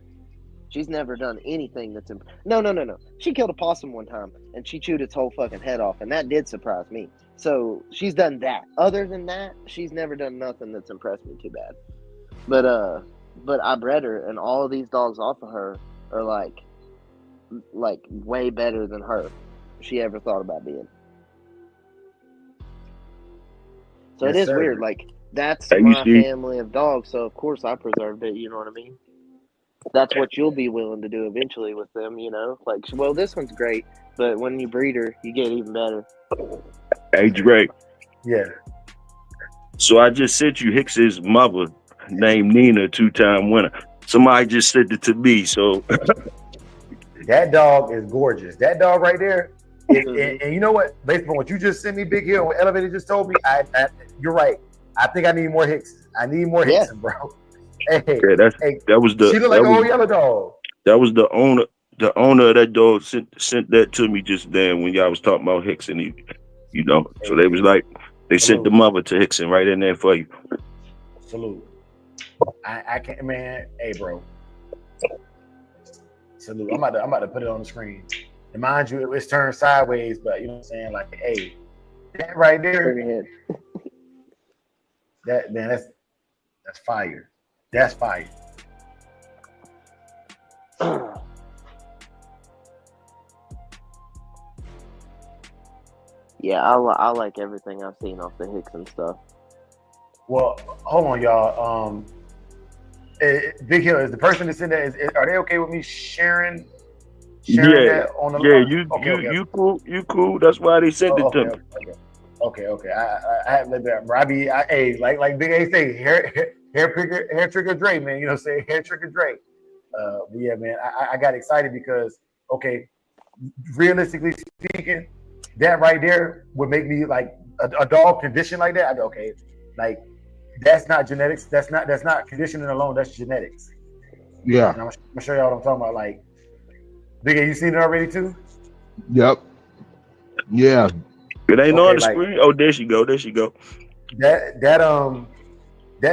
She's never done anything that's No. She killed a possum one time and she chewed its whole fucking head off, and that did surprise me. So she's done that. Other than that, she's never done nothing that's impressed me too bad. But I bred her, and all of these dogs off of her are like way better than her she ever thought about being. So Yes, it is sir. weird. Like, that's Hey, you my see- family of dogs, so of course I preserved it, you know what I mean? That's what you'll be willing to do eventually with them, you know? Like, well, this one's great, but when you breed her, you get even better. Hey, Drake. Yeah. So I just sent you Hicks's mother named Nina, 2-time winner. Somebody just sent it to me, so That dog is gorgeous. That dog right there. And you know what? Based on what you just sent me, Big Hill, what Elevator just told me, you're right. I think I need more Hicks. I need more Hicks, bro. Hey, yeah, that was the she look like an old yellow dog. that was the owner of that dog sent that to me just then when y'all was talking about Hicks, and you know, so they was like they sent the mother to Hickson right in there for you. Salute. I can't, man. Hey, bro. Salute. I'm about to put it on the screen. And mind you, it's turned sideways, but you know what I'm saying? Like, hey, that right there, Turn your head. that man, that's fire. That's fire. Yeah, I like everything I've seen off the Hickson stuff. Well, hold on, y'all. Big Hill is the person that's in there. Are they okay with me sharing Yeah, that on the? yeah. Okay. You cool. You cool. That's why they sent it to me. Okay. I have lived there. Hey, like Big A say, hair trigger Dre, man. You know what I'm saying? Hair trigger Dre. But yeah, man, I got excited because realistically speaking, that right there would make me like a dog condition like that. I'd be okay, like that's not genetics. That's not conditioning alone. That's genetics. Yeah. And I'm gonna show y'all what I'm talking about. Like, Big A, you seen it already too? Yep. Yeah. It ain't on the like, screen. Oh, there she go. There she go. That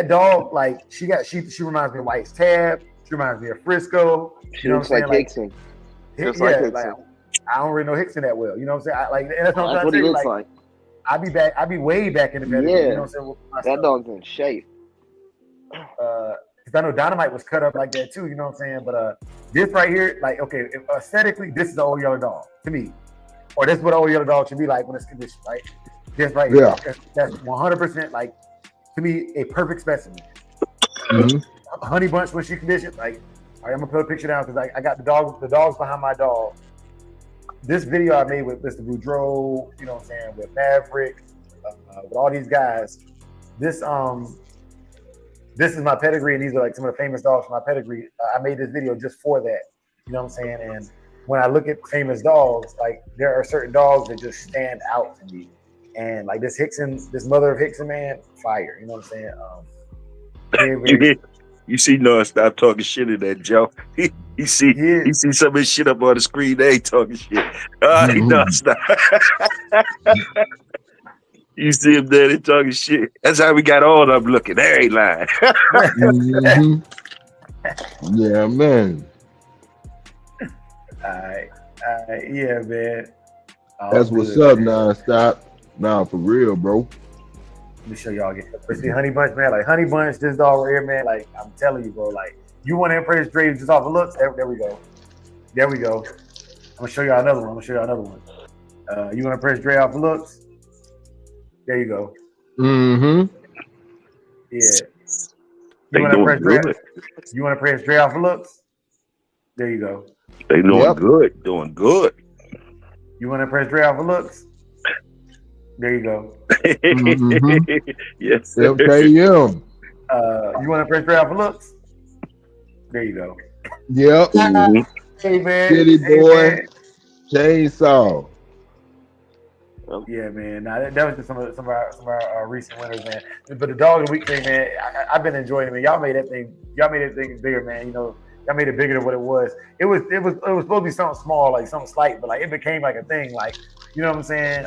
dog, like she reminds me of White's Tab. She reminds me of Frisco. She looks like Hickson. Just like Hickson. I don't really know Hickson that well. You know what I'm saying? And that's what he looks like. I'd be way back in the pedigree. Yeah. You know what I'm saying? That dog's in shape. Because I know Dynamite was cut up like that too. You know what I'm saying? But this right here, like, okay, aesthetically, this is the old yellow dog to me. Or this is what an old yellow dog should be like when it's conditioned, right? This right here, that's 100% like, to me, a perfect specimen. Mm-hmm. Honey Bunch when she conditioned, like, all right, I'm gonna put a picture down because I got the dogs behind my dog. This video I made with Mr. Boudreaux, you know what I'm saying, with Maverick, with all these guys. This is my pedigree, and these are like some of the famous dogs from my pedigree. I made this video just for that, you know what I'm saying? And when I look at famous dogs, like there are certain dogs that just stand out to me. And like this Hickson, this mother of Hickson, man, fire. You know what I'm saying? You see, no, stop talking shit in that, Joe. He see some of his shit up on the screen. They ain't talking shit. He does stop. You see him there, they talking shit. That's how we got all of them looking. They ain't lying. Yeah, man. All right. Yeah, man. That's what's up, non-stop. Nah, for real, bro. Let me show y'all again. But see, Honey Bunch, man, like Honey Bunch, this dog right here, man, like I'm telling you, bro, like you want to impress Dre just off the looks? There we go. I'm gonna show y'all another one. You want to impress Dre off the looks? There you go. Mm-hmm. Yeah. You want to impress Dre off the looks? There you go. They doing good. Doing good. You want to impress Dre off the looks? There you go. Mm-hmm. Yes. Okay, you want to impress Dre off the looks? There you go. Yep. Mm-hmm. Hey, man. City boy. Chainsaw. Yeah, man. Nah, that was just some of our recent winners, man. But the dog of the week thing, man, I've been enjoying it, man. Y'all made that thing bigger, man. You know, y'all made it bigger than what it was. It was supposed to be something small, like something slight, but like it became like a thing, like, you know what I'm saying?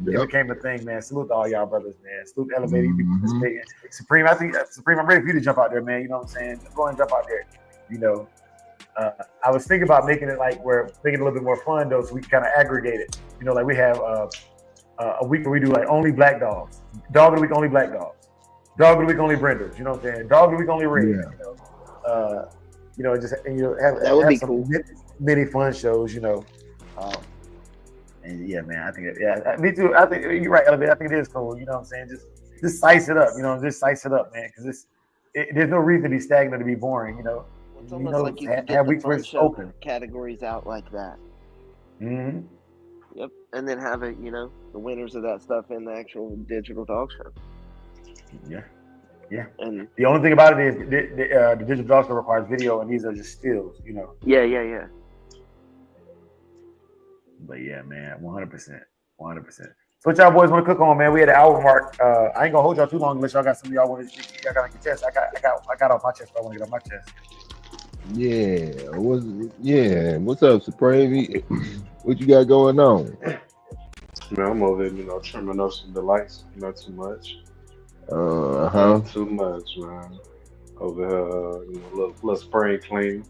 It became a thing, man. Salute to all y'all brothers, man. Salute to Elevated, you participating. Supreme, Supreme, I'm ready for you to jump out there, man. You know what I'm saying? Go and jump out there. You know, I was thinking about making it a little bit more fun though, so we can kind of aggregate it. You know, like we have a week where we do like only black dogs. Dog of the week, only black dogs. Dog of the week, only Brenders. You know what I'm saying? Dog of the week, only Red. Yeah. You know, just have some cool. Many fun shows. You know, and yeah, man, I think me too. I think you're right, Elevate. I think it is cool. You know what I'm saying? Just size it up. You know, just size it up, man. Because there's no reason to be stagnant, to be boring. You know, it's almost like you can get the fun show categories out like that. Mm-hmm. Yep, and then have it, you know, the winners of that stuff in the actual digital dog show. Yeah. And the only thing about it is the digital dog show requires video, and these are just stills, you know. Yeah. But yeah, man, 100%. So what y'all boys want to cook on, man? We had an hour mark. I ain't gonna hold y'all too long unless y'all got something y'all want to. Y'all got on your chest. I got off my chest, but I want to get off my chest. Yeah. What's up, Supreme? What you got going on? Man, I'm over here, you know, trimming up some delights. Not too much. Not too much, man. Over here, you know, little spring clean.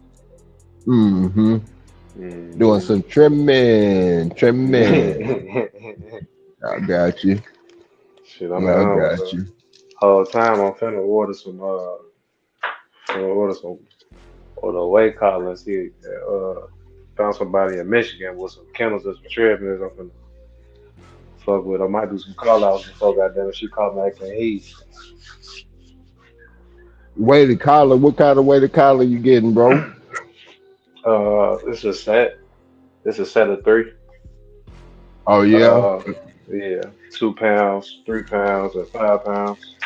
Mm-hmm. Doing some trimming. I got you. Shit, I got you. Whole time I'm finna order some or the weight collars. He found somebody in Michigan with some kennels and some treadmills. I'm finna fuck with. I might do some call outs before goddamn she called me acting heat. Weighted collar. What kind of weighted collar you getting, bro? It's a set. It's a set of three. Oh yeah. Uh, yeah, 2 pounds, 3 pounds, and 5 pounds.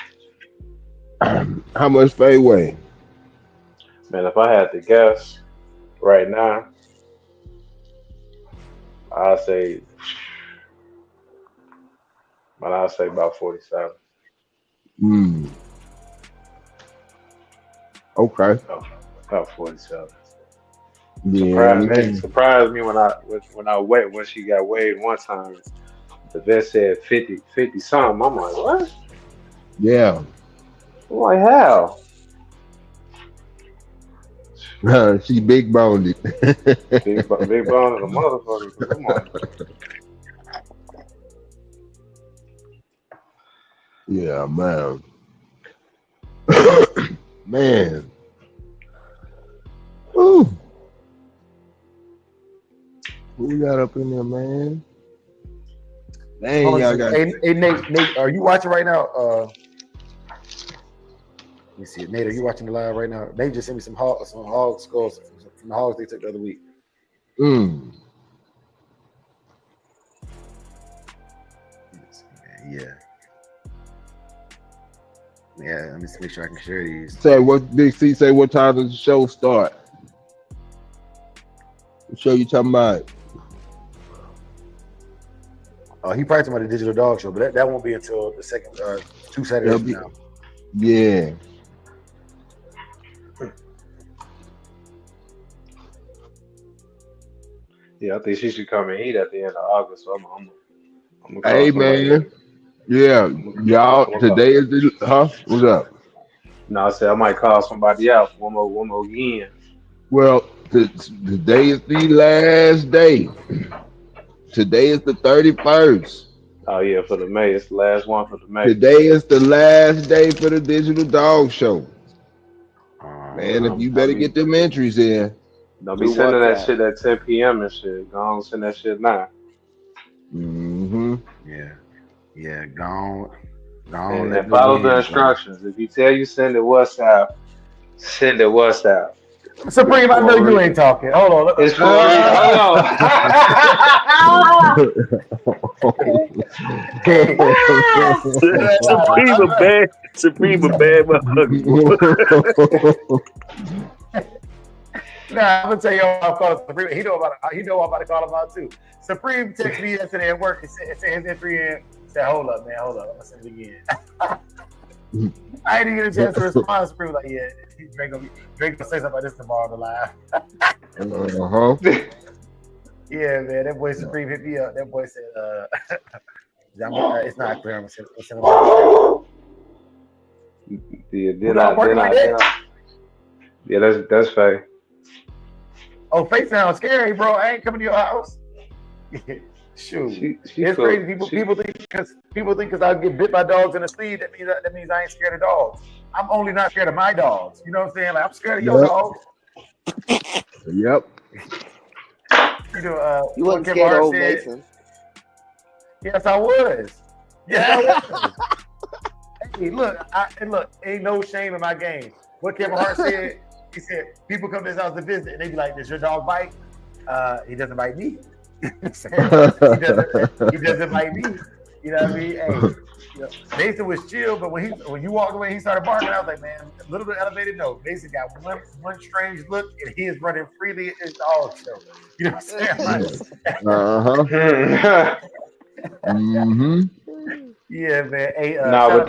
How much Faye weigh? Man, if I had to guess right now, I'd say, I'd say about 47. Hmm. Okay. About 47. Yeah. Man. Surprised me when she got weighed one time. The vet said 50 something. I'm like, what? Yeah. I'm like, how? She big boned. Big bone of the motherfucker. Come on. Yeah, man. Man. Ooh. Who we got up in there, man? Dang, y'all got. Hey, Nate, are you watching right now? Let me see it. Nate, are you watching the live right now? Nate just sent me some hog skulls from the hogs they took the other week. Yeah. Yeah, let me make sure I can share these. Say what Big C say, what time does the show start? What show you talking about? He probably talking about the Digital Dog Show, but that won't be until the second 2 Saturdays from now. Yeah. Yeah, I think she should come and eat at the end of August. So I'm gonna call Hey somebody. man. Yeah. Y'all today is the What's up? No, I said I might call somebody else one more again. Well, today is the last day. Today is the 31st. Oh yeah, for the May. It's the last one for the May. Today is the last day for the Digital Dog Show. Man, if you better get them entries in. Don't be sending that shit at 10 p.m. and shit. Go on, send that shit now. Mm-hmm. Yeah, gone. And follow the instructions. If you tell you send it WhatsApp, send it WhatsApp. Supreme, I know you ain't talking. Hold on. It's for Supreme a bad motherfucker. Nah, I'm gonna tell you what I'm calling Supreme. He know what I'm about to call him out too. Supreme texted me yesterday at work and said his entry in. Said, hold up, I'm gonna send it again. I didn't get a chance to respond. Supreme was like, yeah, Drake gonna say something about this tomorrow on the live. Yeah, man, that boy Supreme hit me up. That boy said, it's not clear. I'm gonna send him. Yeah, that's fake. Oh, Faith sounds scary, bro. I ain't coming to your house. Shoot, it's crazy. People think because I get bit by dogs in the sleeve, that means I ain't scared of dogs. I'm only not scared of my dogs. You know what I'm saying? Like I'm scared of your dog. Yep. You wasn't scared of old Mason. Yes, I was. Yes, I was. Hey, look, ain't no shame in my game. What Kevin Hart said, he said, people come to his house to visit and they be like, does your dog bite? He doesn't bite me. He doesn't bite me. You know what I mean? Hey, Mason was chill, but when you walked away, he started barking. I was like, man, a little bit elevated. No, Mason got one strange look, and he is running freely in his dog show. You know what I'm saying? Mm-hmm. Yeah, man. Hey, but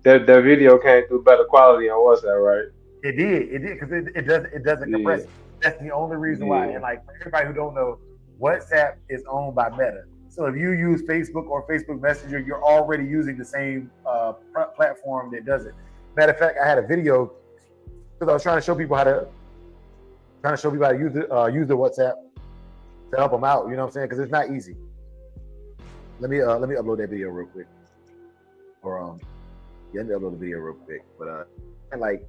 that video came through better quality on WhatsApp, right? It did because it doesn't compress. Yeah. That's the only reason why. And like for everybody who don't know, WhatsApp is owned by Meta. So if you use Facebook or Facebook Messenger, you're already using the same platform that does it. Matter of fact, I had a video because I was trying to show people how to use the WhatsApp to help them out. You know what I'm saying? Because it's not easy. Let me upload that video real quick. Or let me upload the video real quick. But and like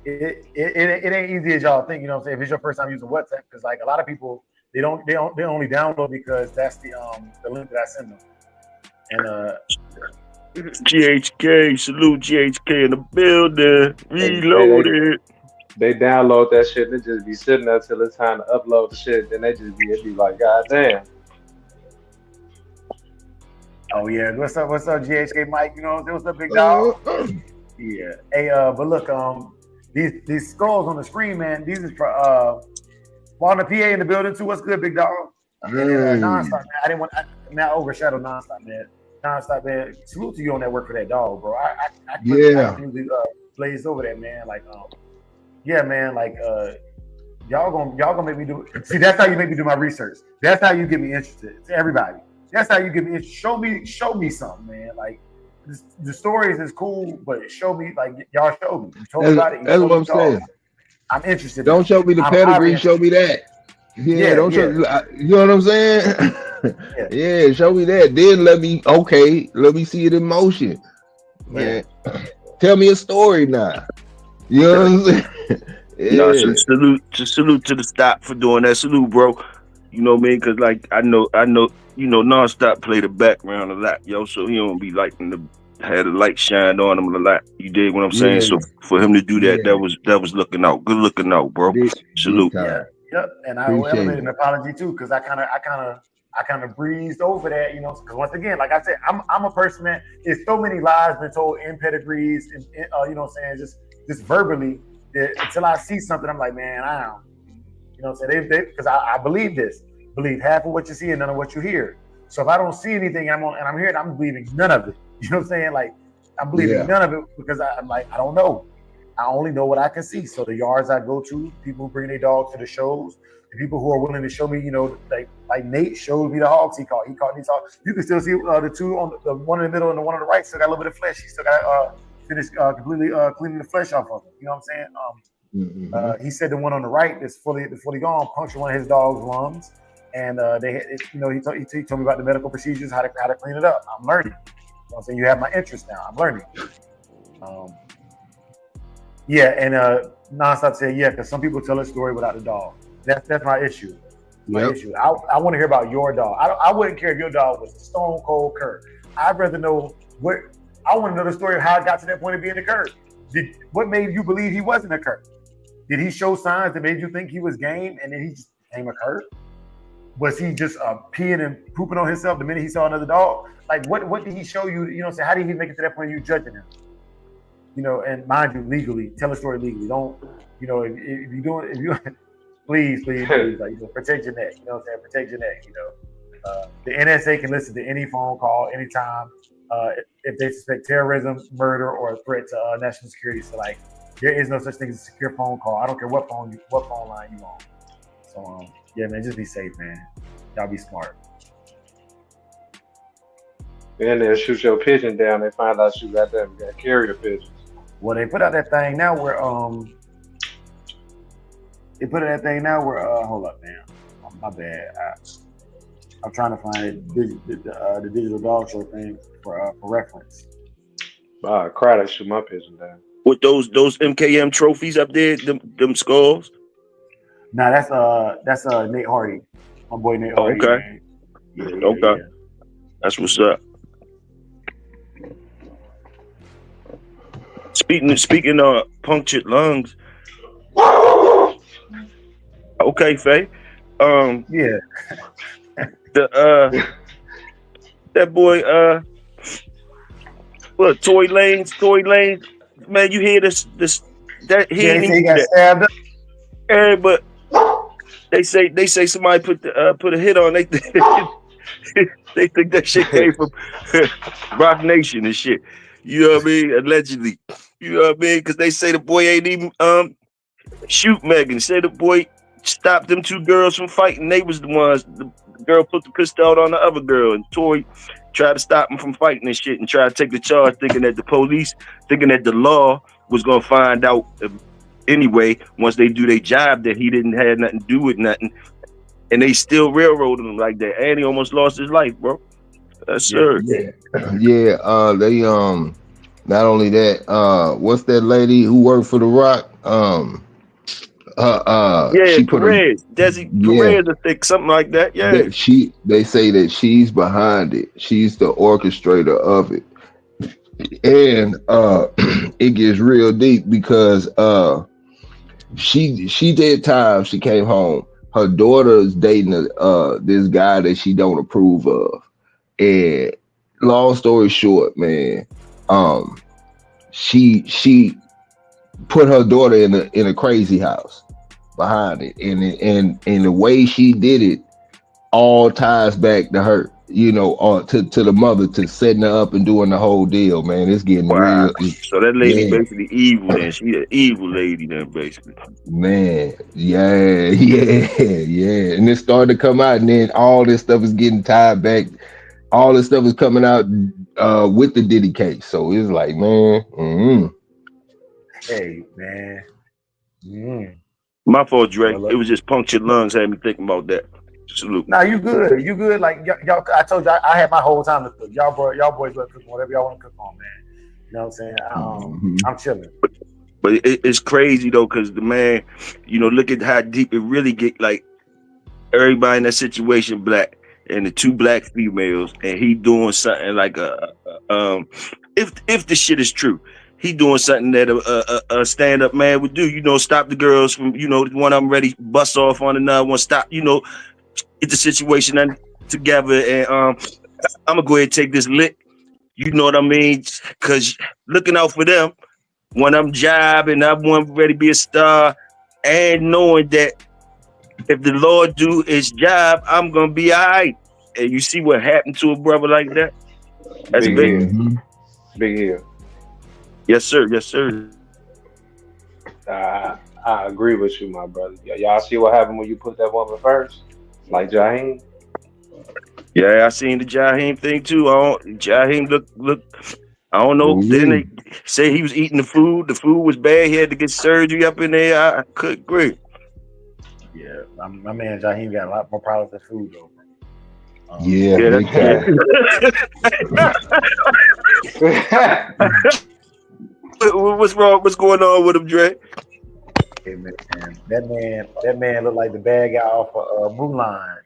it ain't easy as y'all think. You know what I'm saying? If it's your first time using WhatsApp, because like a lot of people they only download because that's the link that I send them. And GHK, salute GHK in the building. Reloaded. They download that shit. They just be sitting there till it's time to upload the shit. Then it be like, God damn. Oh yeah, what's up, GHK Mike? You know what's up, big dog? Yeah. Hey, but look, these skulls on the screen, man. These is for Walnut PA in the building too. What's good, big dog? And Nonstop, man. I didn't want to overshadow Nonstop, man. Nonstop, man. Salute to you on that work for that dog, bro. I usually blaze over that, man. Like, yeah, man. Like, y'all gonna make me do. See, that's how you make me do my research. That's how you get me interested. To everybody, that's how you get me interested. Show me something, man. Like, the stories is cool, but show me, like, y'all show me. You told me about it. That's what I'm saying. I'm interested. Don't show me the pedigree. Show me that. Yeah, don't show. You know what I'm saying? Yeah, show me that. Then let me see it in motion. Man, tell me a story now. You know what I'm saying? Yeah. No, salute to the stop for doing that. Salute, bro. You know what I mean? Because like I know, Nonstop play the background a lot, yo. So he don't be liking to have the light shined on him a lot. You dig what I'm saying? So for him to do that, that was looking out. Good looking out, bro. Salute. Yeah. Yep. And I will make an apology too, because I kind of breezed over that, you know. Because once again, like I said, I'm a person, man. There's so many lies been told in pedigrees, and you know what I'm saying, just verbally. That until I see something, I'm like, man, I don't. You know what I'm saying? Because I believe this. Believe half of what you see and none of what you hear. So if I don't see anything and I'm hearing, I'm believing none of it. You know what I'm saying? Like, I'm believing none of it because I'm like, I don't know. I only know what I can see. So the yards I go to, people who bring their dogs to the shows, the people who are willing to show me, you know, like Nate showed me the hogs he caught. He caught these hogs. You can still see the two on the one in the middle and the one on the right still got a little bit of flesh. He still got finished completely cleaning the flesh off of him. You know what I'm saying? He said the one on the right is fully gone, punctured one of his dog's lungs, and he told me about the medical procedures, how to clean it up. I'm learning. You know what I'm saying? You have my interest now. I'm learning. Nonstop said, because some people tell a story without a dog. That's my issue. I want to hear about your dog. I wouldn't care if your dog was Stone Cold Kurt. I'd rather know I want to know the story of how it got to that point of being a Kurt. What made you believe he wasn't a Kurt? Did he show signs that made you think he was game and then he just became a Kurt? Was he just peeing and pooping on himself the minute he saw another dog? Like, what did he show you? You know what I'm saying? How did he make it to that point of you judging him? You know, and mind you, legally, tell a story legally. Don't, you know, if you please, like, you know, protect your neck. You know what I'm saying? Protect your neck. You know, the NSA can listen to any phone call anytime if they suspect terrorism, murder, or a threat to national security. So, like, there is no such thing as a secure phone call. I don't care what phone line you on. So, yeah, man, just be safe, man. Y'all be smart. Then they'll shoot your pigeon down. They find out you got carrier pigeons. Well, they put out that thing now where hold up, man. My bad. I'm trying to find the digital dog show thing for reference. I cried. I shoot my pigeon down. With those MKM trophies up there, them skulls. Nah, that's Nate Hardy, my boy Nate Hardy. Okay. Yeah. That's what's up. Speaking of punctured lungs. Okay, Faye. Yeah. That boy Tory Lanez, man, you hear this that he got stabbed up. Hey, but they say somebody put a hit on. They think that shit came from Rock Nation and shit. You know what I mean? Allegedly. You know what I mean? Because they say the boy ain't even shoot Megan. Say the boy stopped them two girls from fighting. They was the ones. The girl put the pistol out on the other girl, and Tory tried to stop him from fighting and shit, and tried to take the charge, thinking that the law was gonna find out anyway once they do their job that he didn't have nothing to do with nothing, and they still railroaded him like that, and he almost lost his life, bro. That's sir. Yeah. They not only that. What's that lady who worked for The Rock? Yeah, she put her, Perez, Desi yeah, Perez, I think something like that. Yeah. they say that she's behind it. She's the orchestrator of it. And it gets real deep because she did time she came home. Her daughter's dating this guy that she don't approve of. And long story short, man, um, she put her daughter in a crazy house behind it, and the way she did it all ties back to her, or to the mother, to setting her up and doing the whole deal. Man, it's getting Wow. real. So that lady Yeah, basically evil then. She an evil lady then basically. man, yeah, yeah, and it started to come out, and then all this stuff is getting tied back. All this stuff is coming out with the Diddy case. So it's like, man, Hey, man. Mm. My fault, Dre. Well, It was just punctured lungs had me thinking about that. Salute. nah, you good. You good. Like y'all, I told you, I had my whole time to cook. Y'all boys better cook whatever y'all want to cook on, man. You know what I'm saying? I'm chilling. But it's crazy though, because the man, look at how deep it really get. Like everybody in that situation black, and the two black females, and he doing something like if the shit is true, he doing something that a stand up man would do. Stop the girls from one of them ready bust off on another one. Stop. Get the situation together, and I'm gonna go ahead and take this lick. You know what I mean? Because looking out for them when I'm jobbing, I'm ready to be a star, and knowing that if the Lord do his job, I'm gonna be all right. And you see what happened to a brother like that? That's Big big. Hill. Big Hill. Yes, sir. Yes, sir. I agree with you, my brother. Y'all see what happened when you put that woman first? Like Jaheim? Yeah, I seen the Jaheim thing too. Jaheim look. I don't know. Ooh, Then they say he was eating the food. The food was bad. He had to get surgery up in there. I couldn't agree. Yeah, my man Jaheim got a lot more problems than food though. yeah, big time. What's wrong? What's going on with him, Dre? Hey, man, that man looked like the bad guy off of Mulan,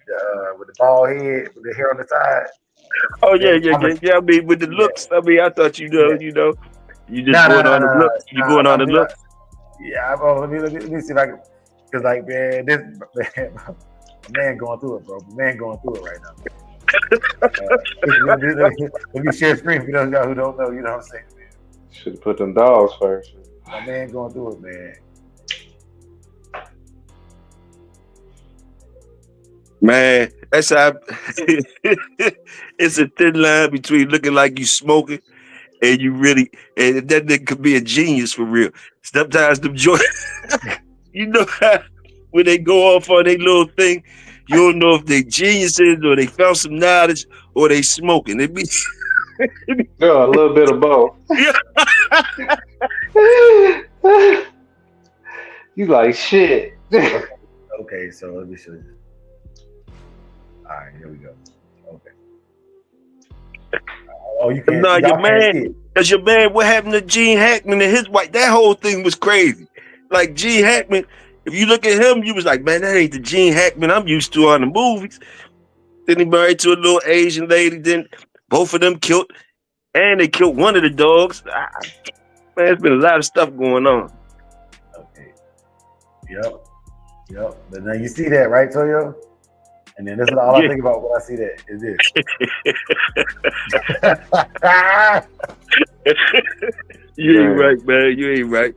with the bald head, with the hair on the side. Oh yeah. I mean, with the looks. I mean, I thought you just going on the looks. You going on the looks? Yeah, let me see if I can. Cause like man, this man going through it, bro. Man going through it right now. Let me share screen for those guys who don't know. You know what I'm saying? Should have put them dogs first. My man going through it, man. Man, that's how it's a thin line between looking like you smoking and you really, and that nigga could be a genius for real. Sometimes them joints, when they go off on their little thing, you don't know if they geniuses or they found some knowledge or they smoking. It be a little bit of both. You like shit. Okay, so let me show you. All right, here we go. Okay. Oh, you can't. No, your man. Because your man, what happened to Gene Hackman and his wife? That whole thing was crazy. Like Gene Hackman, if you look at him, you was like, man, that ain't the Gene Hackman I'm used to on the movies. Then he married to a little Asian lady. Then both of them killed, and they killed one of the dogs. Man, there's been a lot of stuff going on. Okay. Yep. But now you see that, right, Toyo? And then this is all I think about when I see that is this. You ain't right, man. You ain't right.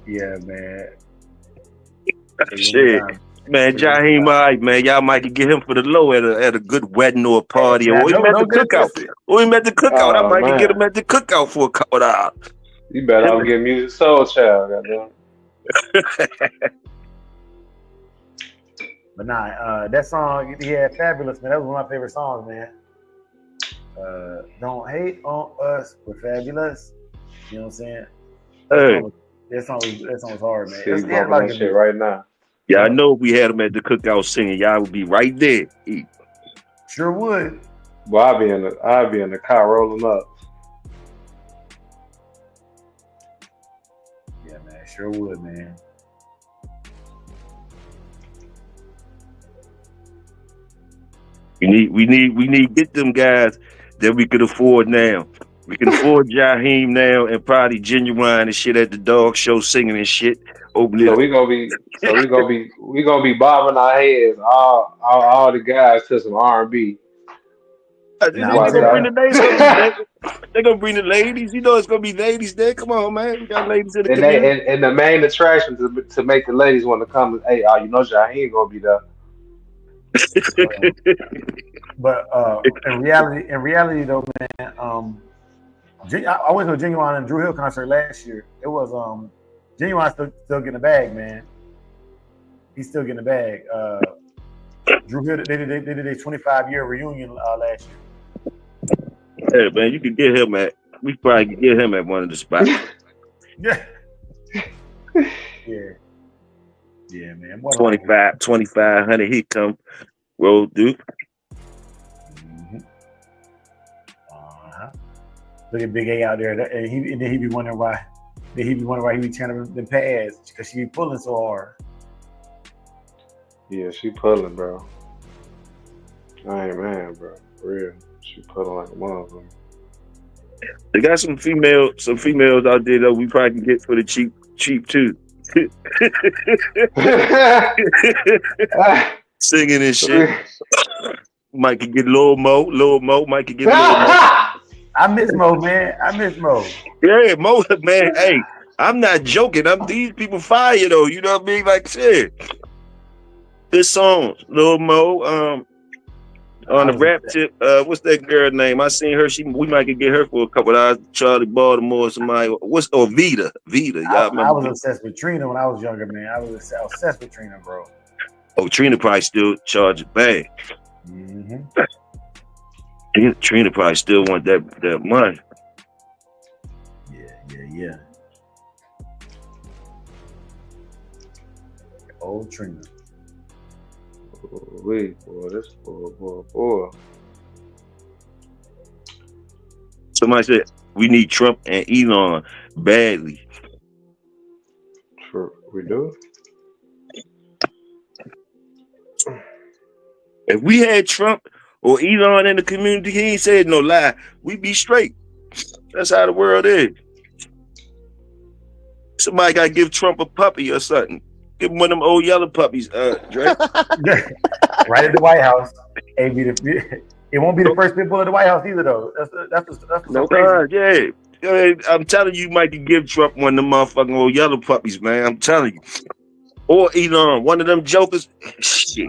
Yeah, man. Shit. Man, Jaheim, all right, man. Y'all might get him for the low at a good wedding or a party. Or him at the cookout. Or him at the cookout. I might get him at the cookout for a couple of hours. You better all get Music Soul Child, goddamn. But nah, that song he had Fabulous, man. That was one of my favorite songs, man. Don't hate on us, we're fabulous. You know what I'm saying? That song was hard, man. He's bumping that shit right now. Yeah, I know if we had him at the cookout singing, y'all would be right there. Sure would. Well, I'd be in the car rolling up. man. Sure would, man. We need get them guys that we could afford now. We can afford Jaheim now and probably Genuine and shit at the dog show singing and shit. Opening So up. we gonna be bobbing our heads all the guys to some R&B. They Nah, Watch gonna bring the out. ladies. They gonna bring the ladies. You know it's gonna be ladies there. Come on, man. We got ladies in the And community. and the main attraction to make the ladies want to come is, hey, you know Jaheim gonna be there. But in reality though, man, I went to a Genuine and Drew Hill concert last year. It was Genuine still getting the bag, man. He's still getting the bag. Drew Hill, they did a 25-year reunion last year. Hey, man, you could get him at. We probably could get him at one of the spots. Yeah. Yeah, man. 2,500. He come. Roll Duke. Mm-hmm. Look at Big A out there, and then he be wondering why. Then he be wondering why he be turning them pads because she be pulling so hard. Yeah, she pulling, bro. I ain't mad, bro. For real. She pulling like a motherfucker. They got some females out there that we probably can get for the cheap too. Singing and shit. Might could get Lil Mo. Might could get Lil Mo. I miss Mo, man. Yeah, Mo, man. Hey, I'm not joking. These people fire though. You know what I mean? Like shit. Good songs. Lil Mo. On the rap tip, what's that girl name? I seen her. We might could get her for a couple of hours. Charlie Baltimore, somebody. Vita? Y'all I was obsessed with Trina when I was younger, man. I was obsessed with Trina, bro. Oh, Trina probably still charge a bag. Mm-hmm. Trina probably still want that money. Yeah. Old Trina. Wait, boy, this boy. Somebody said we need Trump and Elon badly. We do. If we had Trump or Elon in the community, he ain't said no lie. We be straight. That's how the world is. Somebody got to give Trump a puppy or something. Give him one of them old yellow puppies, Drake. Right at the White House. It won't be the first pit bull at the White House either, though. That's so crazy. Yeah. I'm telling you, Mike, can give Trump one of them motherfucking old yellow puppies, man. I'm telling you. Or Elon, one of them jokers. Shit.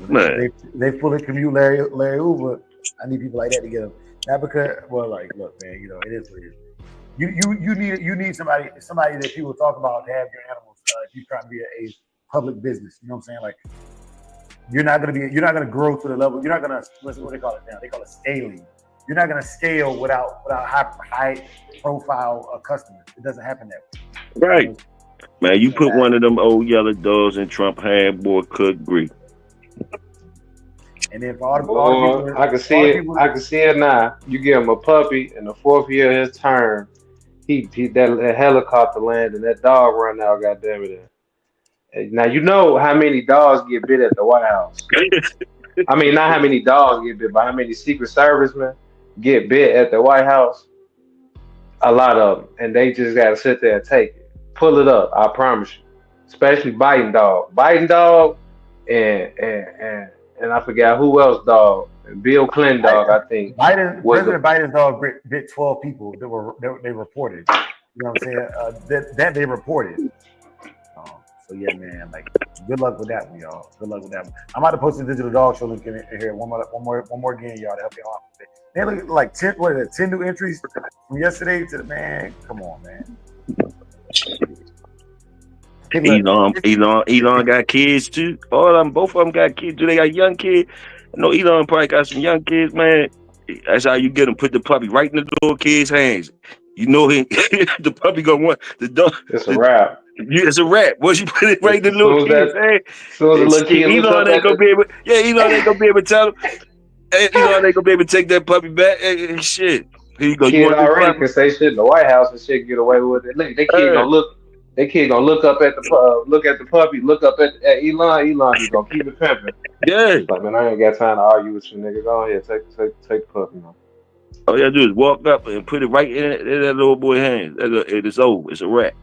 Man. They fully commute Larry Hoover. I need people like that to get him. Not because, look, man, it is what it is. You need somebody that people talk about to have your animals. If you're trying to be a public business, you know what I'm saying? Like, you're not gonna grow to the level. You're not gonna what they call it now? They call it scaling. You're not gonna scale without high profile customers. It doesn't happen that way. Right, man. You put one of them old yellow dogs in Trump hand, boy, could agree. And then for all the people, I can see it now. You give him a puppy, in the 4th year of his term, that helicopter land and that dog run out. Goddamn it! Now you know how many dogs get bit at the White House. I mean, not how many dogs get bit, but how many Secret Servicemen get bit at the White House. A lot of them, and they just gotta sit there and take it. Pull it up, I promise you. Especially Biden dog, and I forgot who else dog. Bill Clinton dog, I think. President Biden's dog bit 12 people that they reported. You know what I'm saying? That they reported. So yeah, man. Like, good luck with that one, y'all. Good luck with that one. I'm about to post the digital dog show link in here. One more again, y'all, to help y'all out. They look like 10 new entries from yesterday to the man. Come on, man. Elon got kids too. Both of them got kids. Do they got young kids? No, Elon probably got some young kids, man. That's how you get them. Put the puppy right in the little kid's hands. You know the puppy gonna want the dog. It's a wrap. It's a wrap. Once you put it right in the little kid's hands, Elon ain't gonna be able. Yeah, Elon ain't gonna be able to tell him. Elon ain't gonna be able to take that puppy back. Shit. Here you go. Kid already can say shit in the White House and shit, get away with it. Look, they kid gonna look. that kid gonna look up at the puppy, look up at Elon. Elon just gonna keep it pimping. Yeah. It's like, man, I ain't got time to argue with you, nigga. Go ahead, take the puppy, man. All you gotta do is walk up and put it right in that little boy's hands. It's over. It's a wrap.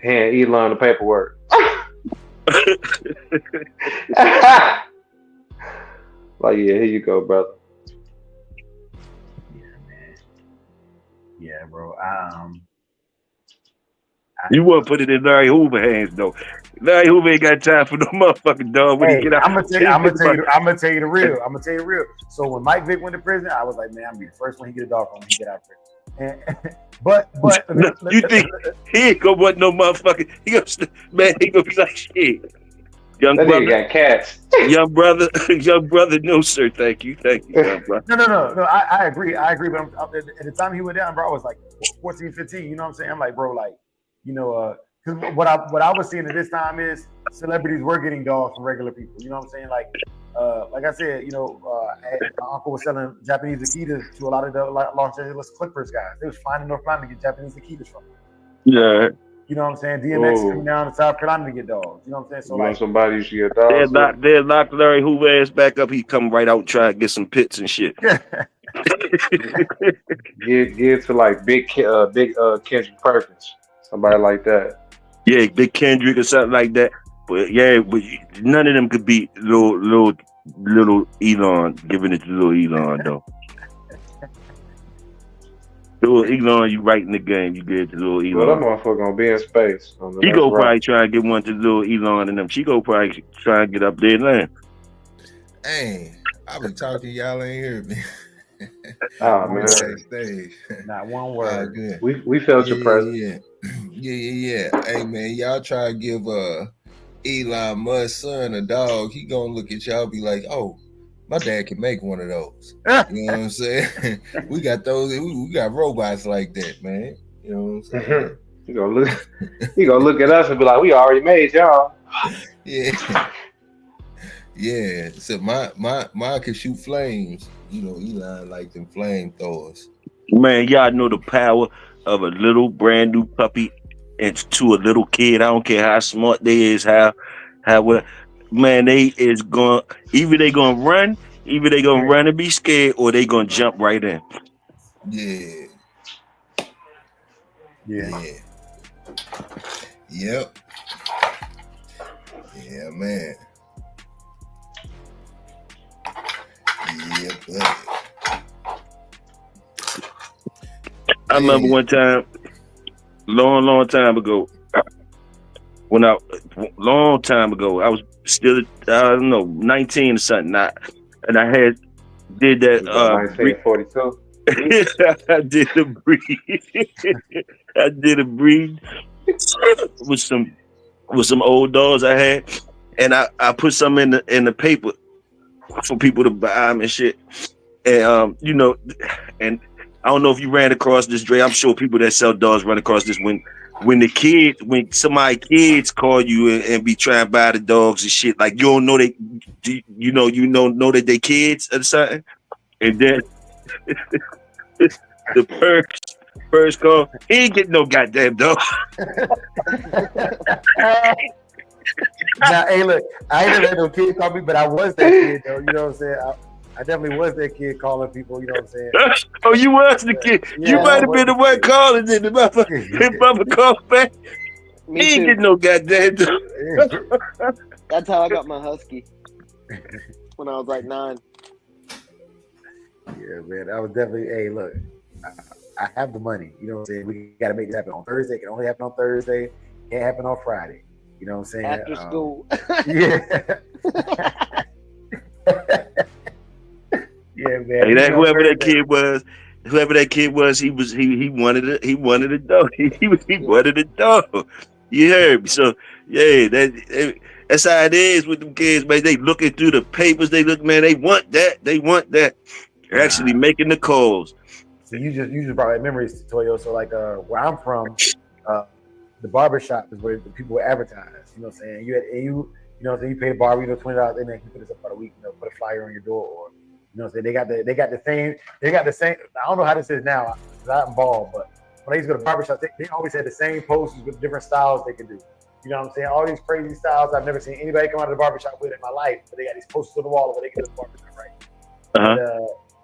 Hand Elon the paperwork. Like, yeah, here you go, brother. Yeah, man. Yeah, bro. You want to put it in Larry Hoover hands though. Larry Hoover ain't got time for no motherfucking dog when he get out. I'm gonna tell you the real. I'm gonna tell you the real. So when Mike Vick went to prison, I was like, man, I'm gonna be the first one he get a dog from when he get out of prison. And, but you think he ain't gonna want no motherfucking? He gonna be like shit. Young that brother nigga got cats. young brother. No sir, thank you, young brother. No. I agree. But at the time he went down, bro, I was like 14, 15. You know what I'm saying? I'm like, bro, like, you know, because what I was seeing at this time is celebrities were getting dogs from regular people. You know what I'm saying? Like I said, you know, my uncle was selling Japanese Akitas to a lot of the Los Angeles Clippers guys. They was flying to North Carolina to get Japanese Akitas from them. Yeah. You know what I'm saying? DMX coming down to South Carolina to get dogs. You know what I'm saying? So like somebody should get dogs. They'll knock Larry Hoover ass back up. He come right out and try to get some pits and shit. Get to like big Kendrick Perkins, somebody like that. Yeah, Big Kendrick or something like that. But yeah, but none of them could beat little Elon. Giving it to little Elon though. Little Elon, you right in the game. You get it to little Elon. Well, that motherfucker gonna be in space. He go probably try and get one to little Elon and them. She go probably try and get up there and land. Hey, I been talking, y'all ain't hear me. Oh man, stage. Not one word. Good. We felt your presence. Yeah. Hey man, y'all try to give Elon Musk's son a dog. He gonna look at y'all, be like, oh, my dad can make one of those. You know what I'm saying? We got those. We got robots like that, man. You know what I'm saying? He gonna look at us and be like, we already made y'all. Yeah. Yeah. So my can shoot flames. You know, Elon like them flamethrowers. Man, y'all know the power of a little brand new puppy and to a little kid. I don't care how smart they is, how man, they is going either they gonna run and be scared, or they gonna jump right in. Yeah. Yep. Yeah, man. Yep. I remember one time, long time ago, I was still, I don't know, 19 or something. And I did that. 1942. I did a breed with some old dogs I had, and I put some in the paper for people to buy them and shit. And you know, and I don't know if you ran across this, Dre. I'm sure people that sell dogs run across this when somebody kids call you and be trying to buy the dogs and shit, like you don't know know that they kids or something, and then the first call, he ain't getting no goddamn dog. Now, hey, look, I ain't let no kid call me, but I was that kid though. You know what I'm saying? I definitely was that kid calling people. You know what I'm saying? Oh, you was the kid. Yeah, you might have been the one calling it. The motherfucker called back. He ain't getting no goddamn dog. That's how I got my husky when I was like 9. Yeah, man, I was definitely. Hey, look, I have the money. You know what I'm saying? We got to make it happen on Thursday. It can only happen on Thursday. Can't happen on Friday. You know what I'm saying? After school. Yeah. Yeah, man. Hey, whoever that kid was, he wanted a dog. He wanted a dog. You heard me? So yeah, that's how it is with them kids, man. They looking through the papers. They look, man. They want that. They're actually making the calls. So you just brought back memories, Toyo. So like where I'm from, the barbershop is where the people advertise. You know what I'm saying? You know, so you pay the barber, $20, and then you put this up about a week, put a flyer on your door, or you know what I'm saying? They got the same. I don't know how this is now because I'm bald, but when I used to go to barbershop, they always had the same posters with different styles they could do. You know what I'm saying? All these crazy styles I've never seen anybody come out of the barbershop with in my life, but they got these posters on the wall of what they can do in the barbershop, right?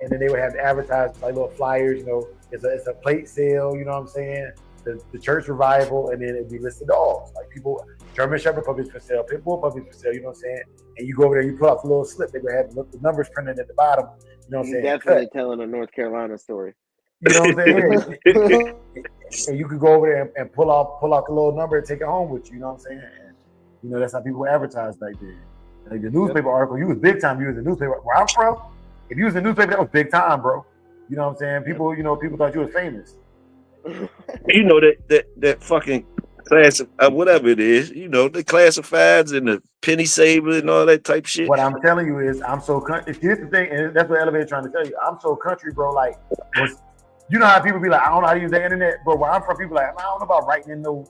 And then they would have advertised like little flyers, you know, it's a plate sale, you know what I'm saying? The church revival, and then it'd be listed dogs. Like people, German Shepherd puppies for sale, Pit Bull puppies for sale, you know what I'm saying? And you go over there, you pull out the little slip, they would have the numbers printed at the bottom, you know what I'm saying? Definitely telling a North Carolina story. You know what I'm saying? And you could go over there and pull out the little number and take it home with you, you know what I'm saying? And, you know, that's how people advertise back then. Like the newspaper article, you was big time, you was a newspaper. Where I'm from, if you was a newspaper, that was big time, bro. You know what I'm saying? People, you know, people thought you was famous. You know that fucking class, whatever it is, you know, the classifieds and the penny saver and all that type shit. What I'm telling you is, I'm so country. Here's the thing, and that's what Elevator's trying to tell you. I'm so country, bro. Like, you know how people be like, I don't know how to use the internet, but where I'm from, people like, I don't know about writing in no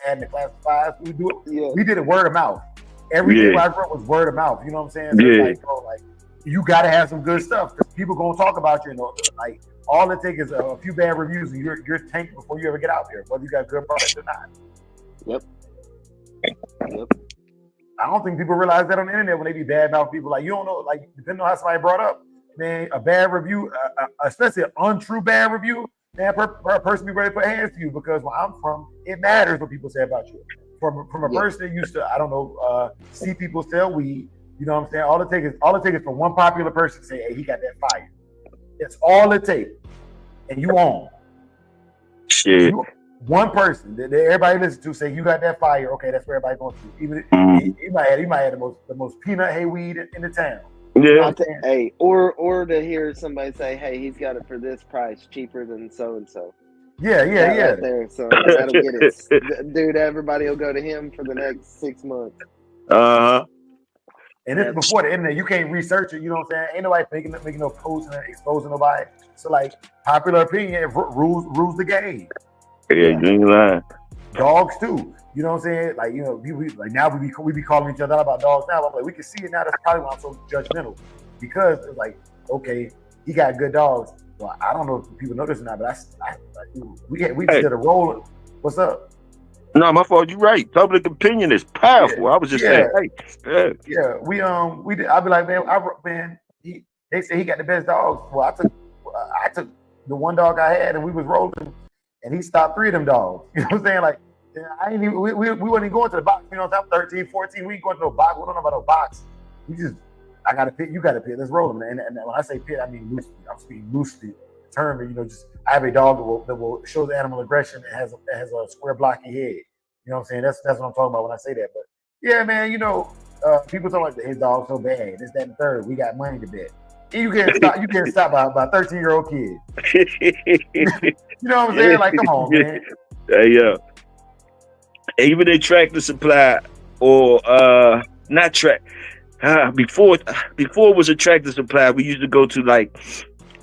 adding the classifieds. We did it word of mouth. Everything I wrote was word of mouth. You know what I'm saying? So it's like, bro, like, you gotta have some good stuff because people gonna talk about you. You know, like all it takes is a few bad reviews and you're tanked before you ever get out there, whether you got good products or not. Yep. I don't think people realize that on the internet when they be bad mouth people. Like you don't know, like depending on how somebody brought up, man, a bad review, especially an untrue bad review, man, per person be ready to put hands to you because where I'm from, it matters what people say about you. From a person that used to, I don't know, see people sell weed. You know what I'm saying? All it takes is for one popular person to say, "Hey, he got that fire." That's all it takes, and you own. Shit. One person that everybody listen to say, "You got that fire." Okay, that's where everybody going to. Even he might have the most peanut hay weed in the town. Yeah. Hey, or to hear somebody say, "Hey, he's got it for this price, cheaper than so and so." Yeah. Right there, so that'll get it, dude. Everybody will go to him for the next 6 months. And it's before the internet, you can't research it. You know what I'm saying? Ain't nobody making no posts and exposing nobody. So like popular opinion rules the game. Yeah, you ain't lying. Dogs too. You know what I'm saying? Like, you know, we like now we be calling each other out about dogs now. I'm like, we can see it now. That's probably why I'm so judgmental. Because it's like, okay, he got good dogs. Well, I don't know if people know this or not, but we did a roll. What's up? No, my fault. You're right. Public opinion is powerful. I was just saying, hey. Yeah, we did. I'd be like, man, they say he got the best dogs. Well, I took the one dog I had and we was rolling and he stopped 3 of them dogs. You know what I'm saying? Like, I ain't even, we wasn't even going to the box. You know, I'm 13, 14. We ain't going to no box. We don't know about no box. I got a pit. You got a pit. Let's roll them. And when I say pit, I mean loosely. I'm speaking loosely. Term, you know, just I have a dog that will show the animal aggression and has a square blocky head. You know what I'm saying? That's what I'm talking about when I say that. But yeah, man, you know, people talk like his dog's so bad. This, that, and the third. We got money to bet. You can't stop by a 13-year-old kid. You know what I'm saying? Like, come on, man. Yeah. Even in Tractor Supply or not track. Before it was a Tractor Supply, we used to go to like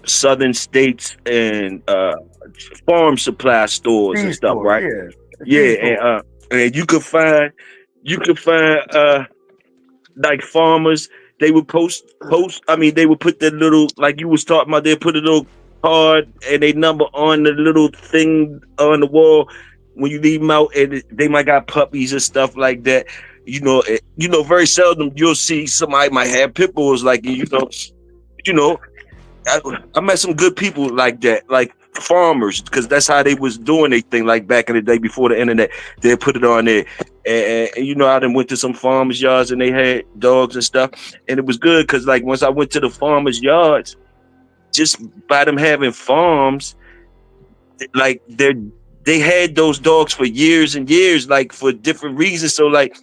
Southern States and farm supply stores and stuff, right? Yeah, and you could find like farmers. They would post. I mean, they would put the little, like you was talking about. They put a little card and a number on the little thing on the wall when you leave them out, and they might got puppies and stuff like that. You know, very seldom you'll see somebody might have pit bulls like you know. I met some good people like that, like farmers, because that's how they was doing their thing. Like back in the day before the internet, they put it on there. And you know, I done went to some farmers' yards and they had dogs and stuff, and it was good because like once I went to the farmers' yards, just by them having farms, like they had those dogs for years and years, like for different reasons. So like,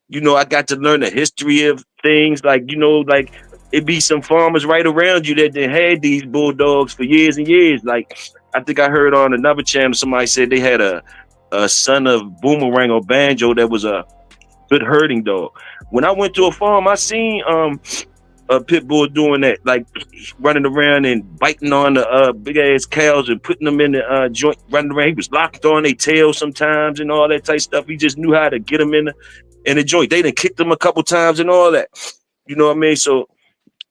you know, I got to learn the history of things, like, you know, like it be some farmers right around you that they had these bulldogs for years and years. Like I think I heard on another channel somebody said they had a son of Boomerang or Banjo that was a good herding dog. When I went to a farm, I seen a pit bull doing that, like running around and biting on the big ass cows and putting them in the joint, running around. He was locked on their tail sometimes and all that type of stuff. He just knew how to get them in the joint. They done kicked them a couple times and all that. You know what I mean? So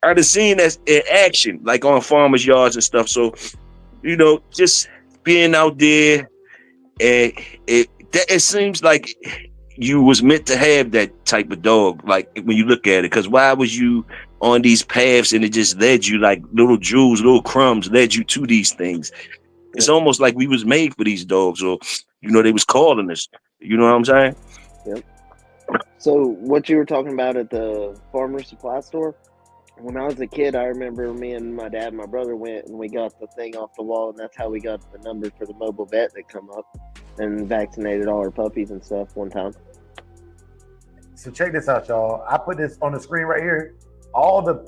I done seen that in action, like on farmers' yards and stuff. So, you know, just being out there, and it seems like you was meant to have that type of dog. Like when you look at it, because why was you on these paths and it just led you like little jewels, little crumbs led you to these things. It's almost like we was made for these dogs, or they was calling us. You know what I'm saying? Yep. So what you were talking about at the farmer's supply store? When I was a kid, I remember me and my dad and my brother went and we got the thing off the wall, and that's how we got the number for the mobile vet that come up and vaccinated all our puppies and stuff one time. So check this out, y'all. I put this on the screen right here. All the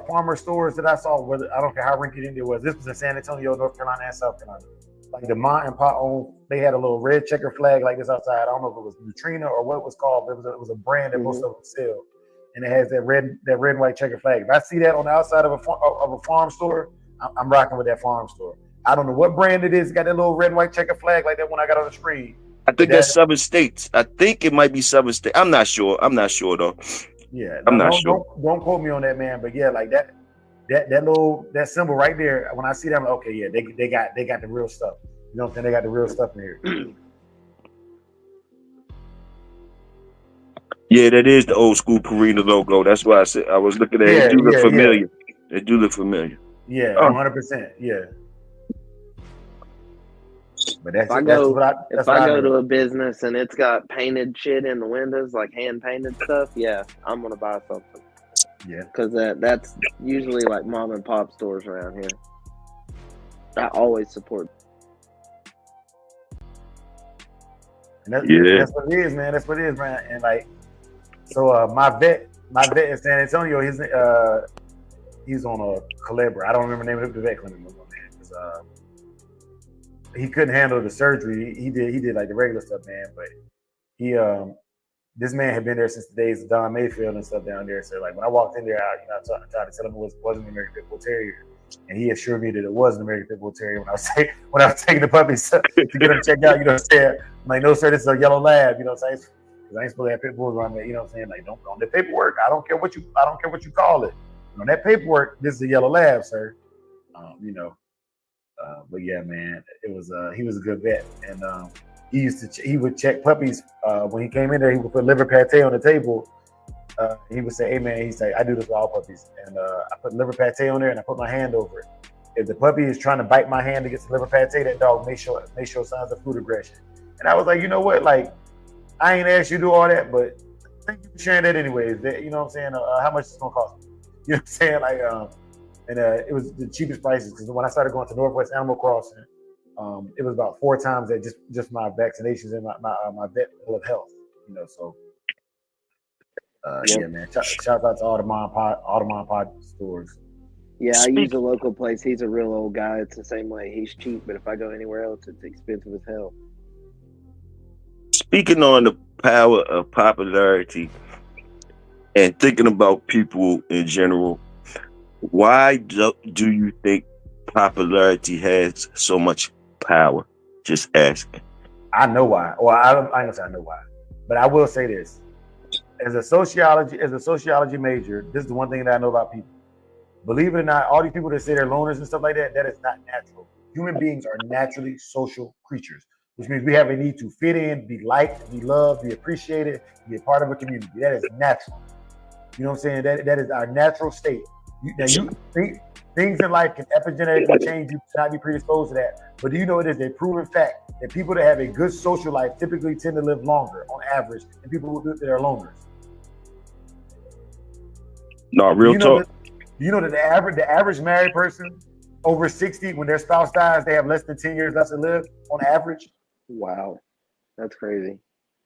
farmer stores that I saw, whether I don't care how rinky-dink it was. This was in San Antonio, North Carolina, and South Carolina. Like the mom and pop owned, they had a little red checker flag like this outside. I don't know if it was Neutrina or what it was called, but it was a brand that most of them sell, and it has that red and white checker flag. If I see that on the outside of a farm store, I'm rocking with that farm store. I don't know what brand it is. Got that little red and white checker flag like that one I got on the screen. I think that's Southern States. I think it might be Southern States. I'm not sure though. Yeah, I'm not sure. Don't quote me on that, man. But yeah, like that symbol right there. When I see that, I'm like, okay, yeah, they got the real stuff. You know what I'm saying? They got the real stuff in here. Yeah, that is the old school Purina logo. That's why I said I was looking at it. It do look familiar. Yeah. It do look familiar. Yeah, 100%. Yeah. But if I go to a business and it's got painted shit in the windows, like hand painted stuff, yeah, I'm gonna buy something. Yeah, because that's usually like mom and pop stores around here. I always support. And that's what it is, man. That's what it is, man. And like, so my vet in San Antonio, he's on a Calabria. I don't remember the name of the vet clinic, man. He couldn't handle the surgery. He did like the regular stuff, man. But this man had been there since the days of Don Mayfield and stuff down there. So like when I walked in there, I tried to tell him it wasn't an American Pit Bull Terrier, and he assured me that it was an American Pit Bull Terrier when I was taking the puppies to get them checked out. You know what I'm saying? I'm like, no sir, this is a yellow lab. You know what I'm saying? Because I ain't supposed to have pit bulls around there. You know what I'm saying? Like, don't on the paperwork. I don't care what you call it. On that paperwork, this is a yellow lab, sir. But yeah, man, it was he was a good vet, and he would check puppies when he came in there. He would put liver pate on the table. He would say, "Hey man," he'd say, "I do this for all puppies," and I put liver pate on there, and I put my hand over it. If the puppy is trying to bite my hand to get some liver pate, that dog may show signs of food aggression. And I was like, you know what, like I ain't asked you to do all that, but thank you for sharing that anyways. You know what I'm saying? How much it's gonna cost me? You know what I'm saying? Like, and it was the cheapest prices because when I started going to Northwest Animal Crossing, it was about 4 times that just my vaccinations and my vet of health. You know, so yeah, man. Shout out to all the mom and pop stores. Yeah, I use a local place. He's a real old guy. It's the same way. He's cheap, but if I go anywhere else, it's expensive as hell. Speaking on the power of popularity and thinking about people in general, why do you think popularity has so much power? Just asking. I know why. Well, I ain't gonna say I know why, but I will say this: as a sociology major, this is the one thing that I know about people. Believe it or not, all these people that say they're loners and stuff like that, that is not natural. Human beings are naturally social creatures, which means we have a need to fit in, be liked, be loved, be appreciated, be a part of a community. That is natural. You know what I'm saying? That is our natural state. Things in life can epigenetically change you to not be predisposed to that. But do you know it is a proven fact that people that have a good social life typically tend to live longer on average than people that are loners? No, real talk. You know that the average married person over 60, when their spouse dies, they have less than 10 years left to live on average. Wow, that's crazy.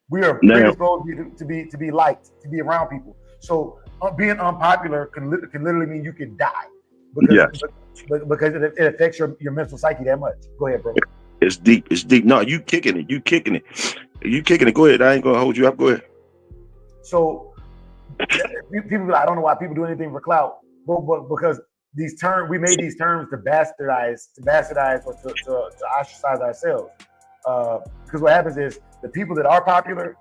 We are predisposed to be liked, to be around people. So being unpopular can literally mean you can die because it affects your mental psyche that much. Go ahead, bro. It's deep. No, you kicking it. Go ahead. I ain't gonna hold you up. Go ahead. So people, I don't know why people do anything for clout. But because we made these terms to bastardize or to ostracize ourselves. Because what happens is the people that are popular,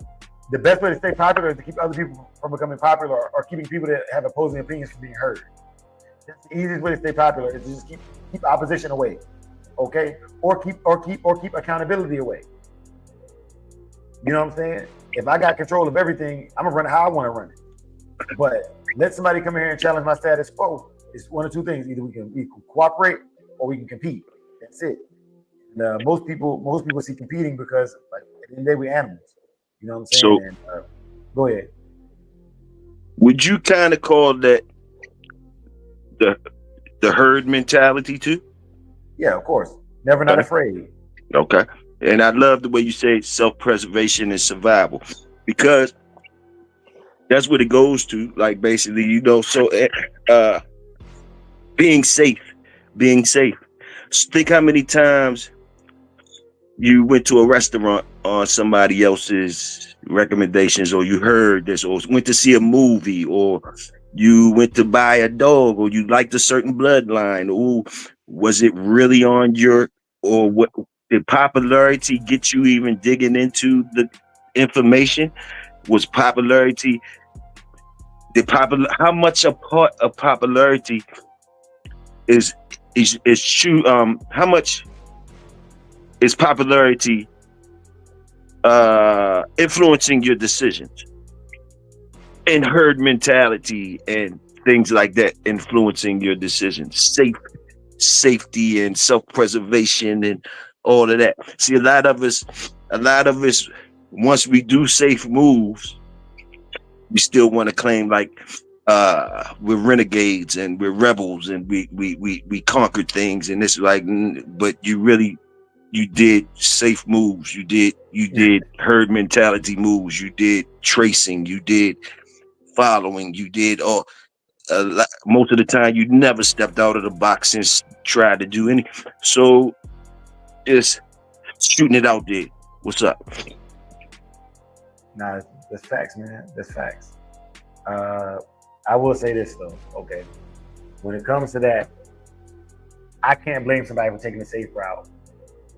the best way to stay popular is to keep other people from becoming popular or keeping people that have opposing opinions from being heard. That's the easiest way to stay popular is to just keep opposition away. okay? Or keep accountability away. You know what I'm saying? If I got control of everything, I'm gonna run it how I want to run it. But let somebody come here and challenge my status quo. It's one of two things: either we can cooperate or we can compete. That's it. And, most people see competing because, like, at the end of the day, we're animals. You know what I'm saying? So, And, go ahead. would you kind of call that the herd mentality too? Yeah, of course. Never not Okay. afraid. Okay. And I love the way you say self-preservation and survival, because that's what it goes to. Like, basically, you know, so being safe. Think how many times you went to a restaurant on somebody else's recommendations, or you heard this, or went to see a movie, or you went to buy a dog, or you liked a certain bloodline. Or was it really on your, or what did popularity get you even digging into the information? Was popularity, how much a part of popularity is true? How much is popularity influencing your decisions, and herd mentality and things like that influencing your decisions, safety and self-preservation and all of that? See, a lot of us, once we do safe moves, we still want to claim like we're renegades and we're rebels and we conquered things, and it's like, but you did safe moves, you did herd mentality moves, you did tracing, you did following, you did all. Most of the time, you never stepped out of the box and tried to do any. So, just shooting it out there. What's up? Nah, that's facts, man. That's facts. I will say this though, okay. When it comes to that, I can't blame somebody for taking the safe route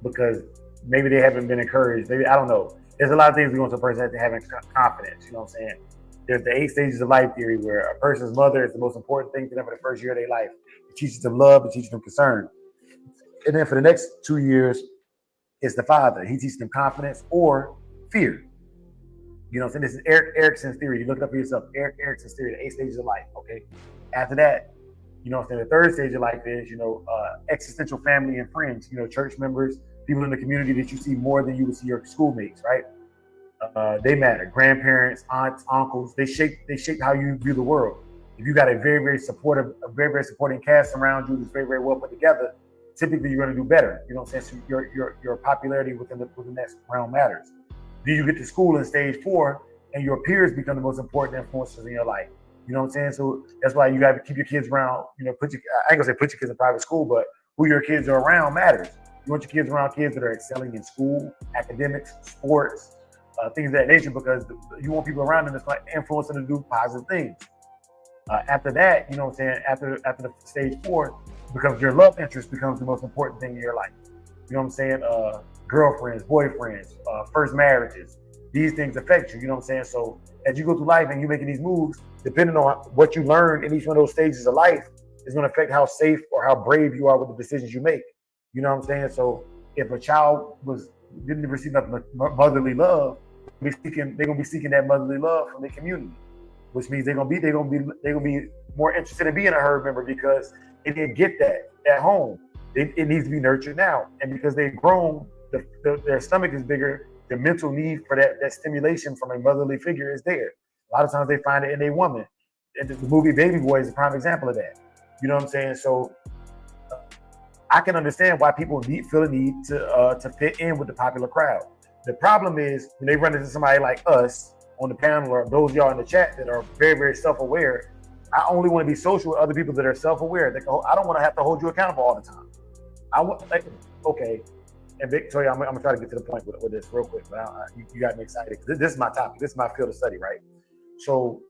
because maybe they haven't been encouraged. Maybe, I don't know. There's a lot of things we want a person to have confidence. You know what I'm saying? There's the 8 stages of life theory where a person's mother is the most important thing to them for the first year of their life. It teaches them love, it teaches them concern. And then for the next 2 years, it's the father. He teaches them confidence or fear. You know what I'm saying? This is Erik Erikson's theory. You look it up for yourself. Erik Erikson's theory, the 8 stages of life, okay? After that, you know what I'm saying, the 3rd stage of life is, existential family and friends, church members, people in the community that you see more than you would see your schoolmates, right? They matter. Grandparents, aunts, uncles, they shape how you view the world. If you got a very, very supportive, supporting cast around you that's very, very well put together, typically you're going to do better. You know what I'm saying? So your popularity within that realm matters. Then you get to school in stage 4, and your peers become the most important influences in your life. You know what I'm saying? So that's why you got to keep your kids around. I ain't gonna say put your kids in private school, but who your kids are around matters. You want your kids around kids that are excelling in school, academics, sports, things of that nature, because you want people around them that's going to influence them to do positive things. After that, you know what I'm saying? After the stage 4, becomes your love interest becomes the most important thing in your life. You know what I'm saying? Girlfriends, boyfriends, first marriages. These things affect you. You know what I'm saying? So as you go through life and you're making these moves, depending on what you learn in each one of those stages of life, is going to affect how safe or how brave you are with the decisions you make. You know what I'm saying? So if a child didn't receive enough motherly love, they're gonna be seeking that motherly love from the community, which means they're gonna be more interested in being a herd member because they didn't get that at home. It needs to be nurtured now, and because they've grown, their stomach is bigger. The mental need for that stimulation from a motherly figure is there. A lot of times they find it in a woman. And the movie Baby Boy is a prime example of that. You know what I'm saying? So I can understand why people feel a need to fit in with the popular crowd. The problem is when they run into somebody like us on the panel, or those of y'all in the chat that are very, very self-aware. I only want to be social with other people that are self-aware. I don't want to have to hold you accountable all the time. Okay. And Victoria, I'm gonna try to get to the point with this real quick, but you got me excited. This is my topic. This is my field of study, right? So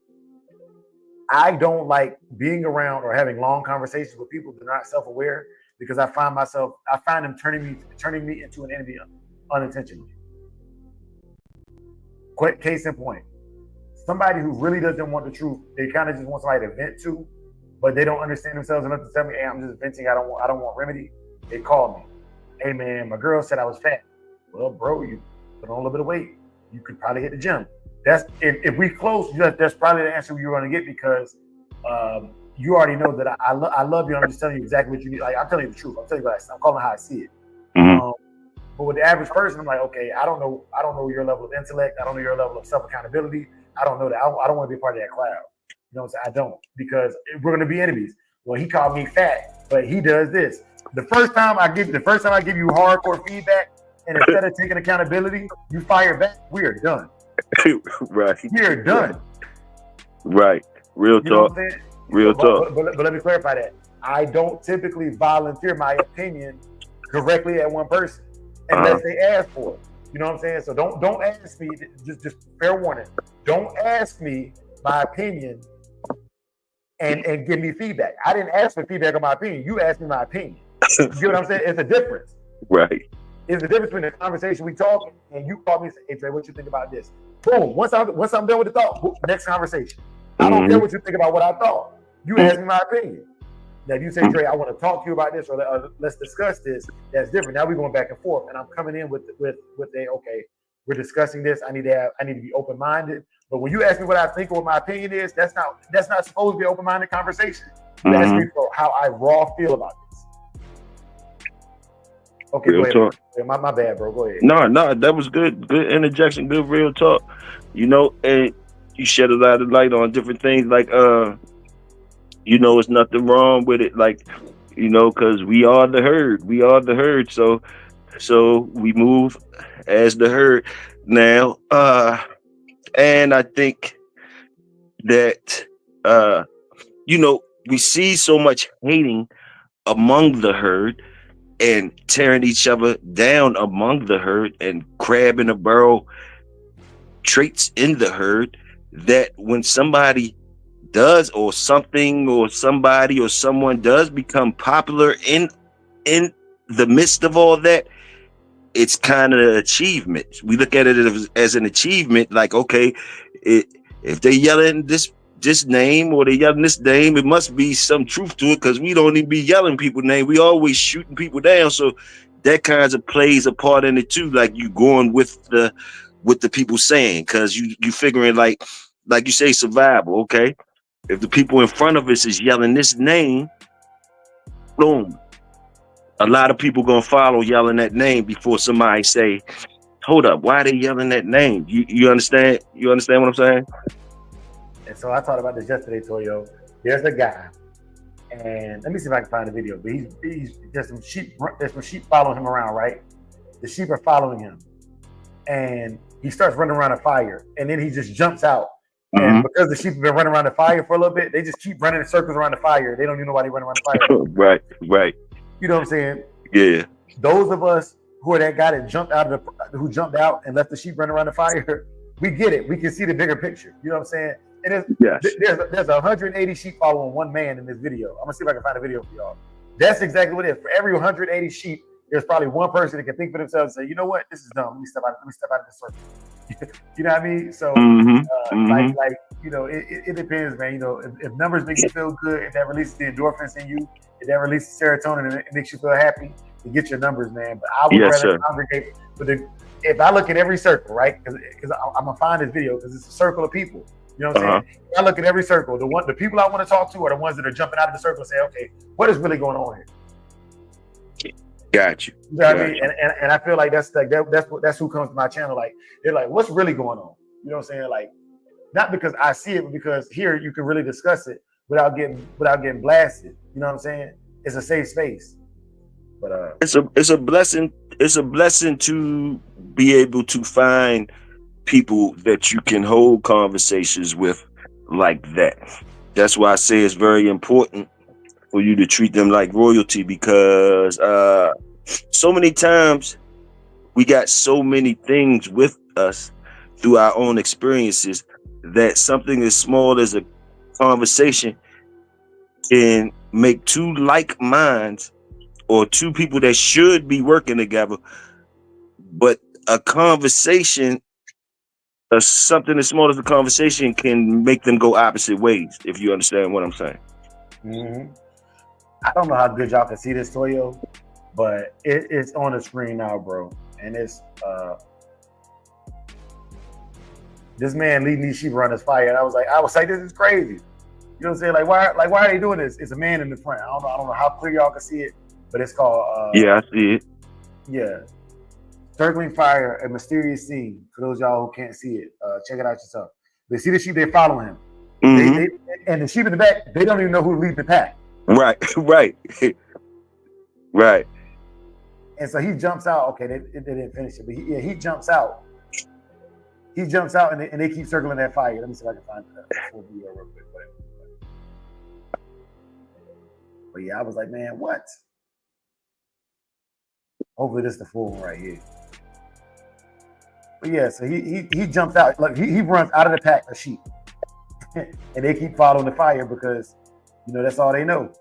I don't like being around or having long conversations with people that are not self-aware, because I find them turning me into an enemy unintentionally. Quick case in point. Somebody who really doesn't want the truth, they kind of just want somebody to vent to, but they don't understand themselves enough to tell me, hey, I'm just venting, I don't want remedy. They call me. hey man, my girl said I was fat. Well, bro, you put on a little bit of weight. You could probably hit the gym. That's if we close, that's probably the answer you're going to get because you already know that I love you. I'm just telling you exactly what you need. Like I'm telling you the truth. I'm telling you I'm calling how I see it. Mhm. But with the average person, I'm like, okay, I don't know your level of intellect. I don't know your level of self accountability. I don't know that. I don't want to be a part of that crowd. You know what I'm saying? I don't because we're going to be enemies. Well, he called me fat, but he does this. The first time I give you hardcore feedback, and instead of taking accountability, you fire back. We are done. Right. We are done. Right. Real You know talk. what I'm saying? Real talk. But let me clarify that. I don't typically volunteer my opinion directly at one person unless they ask for it. You know what I'm saying? So don't ask me. Just fair warning. Don't ask me my opinion and give me feedback. I didn't ask for feedback on my opinion. You asked me my opinion. You get what I'm saying? It's a difference. Right. It's the difference between the conversation we talk and you call me and say, hey Trey, what you think about this? Boom. Once I'm done with the thought, next conversation. I don't care what you think about what I thought. You asked me my opinion. Now, if you say, Trey, I want to talk to you about this or let's discuss this, that's different. Now we're going back and forth, and I'm coming in with okay, we're discussing this. I need to be open minded. But when you ask me what I think or what my opinion is, that's not supposed to be an open minded conversation. You ask me for how I raw feel about this. Okay, real go ahead. talk. My bad, bro. Go ahead. No, that was good. Good interjection. Good real talk. You know, and you shed a lot of light on different things like you know, it's nothing wrong with it, like, you know, because we are the herd. So we move as the herd now. And I think that you know, we see so much hating among the herd and tearing each other down among the herd and grabbing a barrel traits in the herd that when somebody does or something or somebody or someone does become popular in the midst of all that, it's kind of an achievement. We look at it as an achievement, like, okay, if they yelling this name or they yelling this name, it must be some truth to it because we don't even be yelling people's name. We always shooting people down. So that kind of plays a part in it too, like you going with the people saying, because you figuring like you say survival, okay? If the people in front of us is yelling this name, boom, a lot of people gonna follow yelling that name before somebody say, hold up, why are they yelling that name? You understand? You understand what I'm saying? And so I talked about this yesterday, Toyo. There's a guy, and let me see if I can find the video. But there's some sheep following him around, right? The sheep are following him, and he starts running around a fire, and then he just jumps out. And because the sheep have been running around the fire for a little bit, they just keep running in circles around the fire. They don't even know why they run around the Right. fire. You know what I'm saying? Yeah. Those of us who are that guy that jumped out and left the sheep running around the fire, we get it. We can see the bigger picture. You know what I'm saying? And there's 180 sheep following one man in this video. I'm gonna see if I can find a video for y'all. That's exactly what it is. For every 180 sheep, there's probably one person that can think for themselves and say, you know what, this is dumb. Let me step out of this circle. You know what I mean? So, like, you know, it depends, man. You know, if numbers make you feel good, if that releases the endorphins in you, if that releases serotonin and it makes you feel happy, to get your numbers, man. But I would rather congregate. But if I look at every circle, right? Because I'm gonna find this video because it's a circle of people. You know what I'm saying? If I look at every circle, the people I want to talk to are the ones that are jumping out of the circle and say, okay, what is really going on here? Got you. You know what I mean? And I feel like that's who comes to my channel. Like they're like, what's really going on? You know what I'm saying? Like, not because I see it, but because here you can really discuss it without getting blasted. You know what I'm saying? It's a safe space. But it's a blessing. It's a blessing to be able to find people that you can hold conversations with like that. That's why I say it's very important for you to treat them like royalty, because so many times we got so many things with us through our own experiences that something as small as a conversation can make two like minds or two people that should be working together, but a conversation, something as small as a conversation can make them go opposite ways, if you understand what I'm saying. I don't know how good y'all can see this, Toyo, but it's on the screen now, bro. And it's this man leading these sheep around this fire, and I was like, this is crazy. You know what I'm saying? Why are they doing this? It's a man in the front. I don't know how clear y'all can see it, but it's called yeah, I see it. Yeah. Circling Fire, a mysterious scene. For those y'all who can't see it, check it out yourself. They see the sheep, they're following him. Mhm. And the sheep in the back, they don't even know who's leading the pack. Right, right, right. And so he jumps out. Okay, they didn't finish it, but he jumps out. He jumps out, and they keep circling that fire. Let me see if I can find the full video real quick. But yeah, I was like, man, what? Hopefully this is the full one right here. But yeah, so he jumps out. Like he runs out of the pack of sheep. And they keep following the fire because, you know, that's all they know.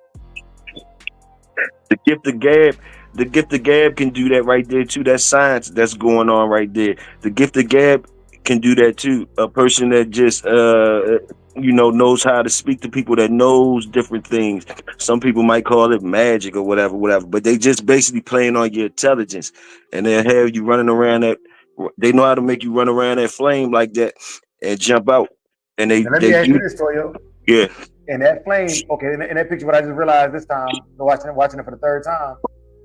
The gift of gab can do that right there too. That's science that's going on right there. The gift of gab can do that too. A person that just knows how to speak to people, that knows different things. Some people might call it magic or whatever, but they just basically playing on your intelligence, and they'll have you running around that. They know how to make you run around that flame like that and jump out. And let me ask you this, Toyo. Yeah. And that flame, okay, in that picture, what I just realized this time, watching it for the third time,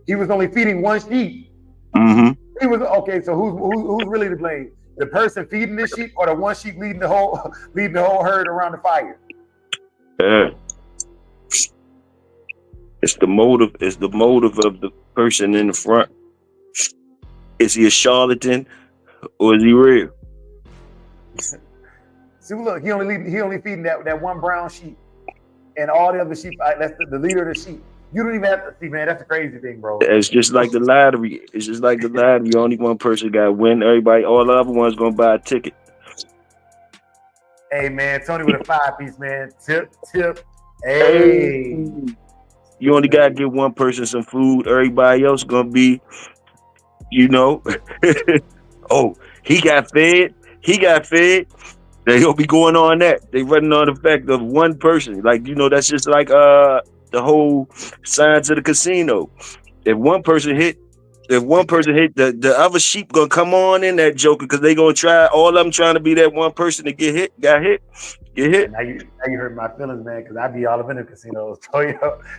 he was only feeding one sheep. Mm-hmm. He was okay. So who's really to blame? The person feeding the sheep, or the one sheep leading the whole herd around the fire? It's the motive. It's the motive of the person in the front. Is he a charlatan or is he real? See, look, he only feeding that one brown sheep, and all the other sheep. That's the leader of the sheep. You don't even have to see, man. That's the crazy thing, bro. It's just like the lottery. It's just like the lottery. Only one person got to win. Everybody, all the other ones gonna buy a ticket. Hey, man, Tony with a 5-piece, man. Tip. Hey. You only gotta give one person some food. Everybody else gonna be, oh, he got fed. They gonna be going on that. They running on the fact of one person. Like, that's just like the whole science of the casino. If one person hit, the other sheep gonna come on in that joker because they gonna try, all of them trying to be that one person to get hit. Now you hurt my feelings, man, because I be all up in the casinos. So,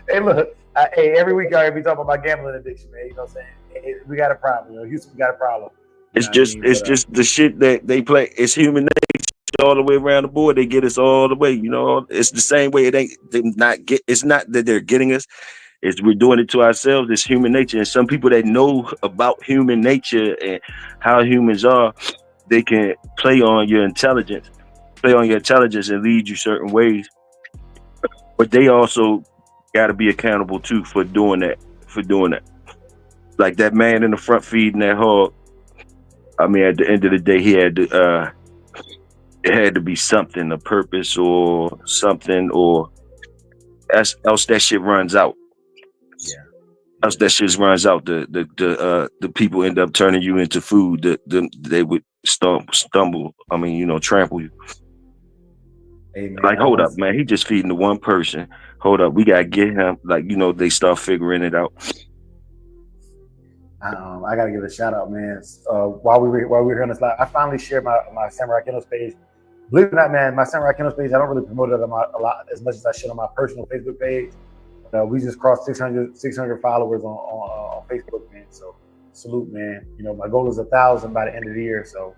hey, look, every week I be talking about gambling addiction, man. You know what I'm saying? Hey, we got a problem. Houston, we got a problem. It's just the shit that they play. It's human nature all the way around the board. They get us all the way. It's the same way. It's not that they're getting us. It's we're doing it to ourselves. It's human nature. And some people that know about human nature and how humans are, they can play on your intelligence and lead you certain ways. But they also got to be accountable too for doing that. Like that man in the front feeding that hog. I mean, at the end of the day, he had to. It had to be something, a purpose or something, or else that shit runs out. Yeah. Else that shit runs out. The people end up turning you into food. They would stumble. I mean, trample you. Hey, man, like, hold up, man. He just feeding the one person. Hold up, we gotta get him. Like, they start figuring it out. I gotta give a shout out, man. While we were here on this live, I finally shared my Samurai Kennels page. Believe it or not, man, my Samurai Kennels page, I don't really promote it a lot as much as I should on my personal Facebook page. We just crossed 600 followers on Facebook, man. So salute, man. My goal is 1,000 by the end of the year. So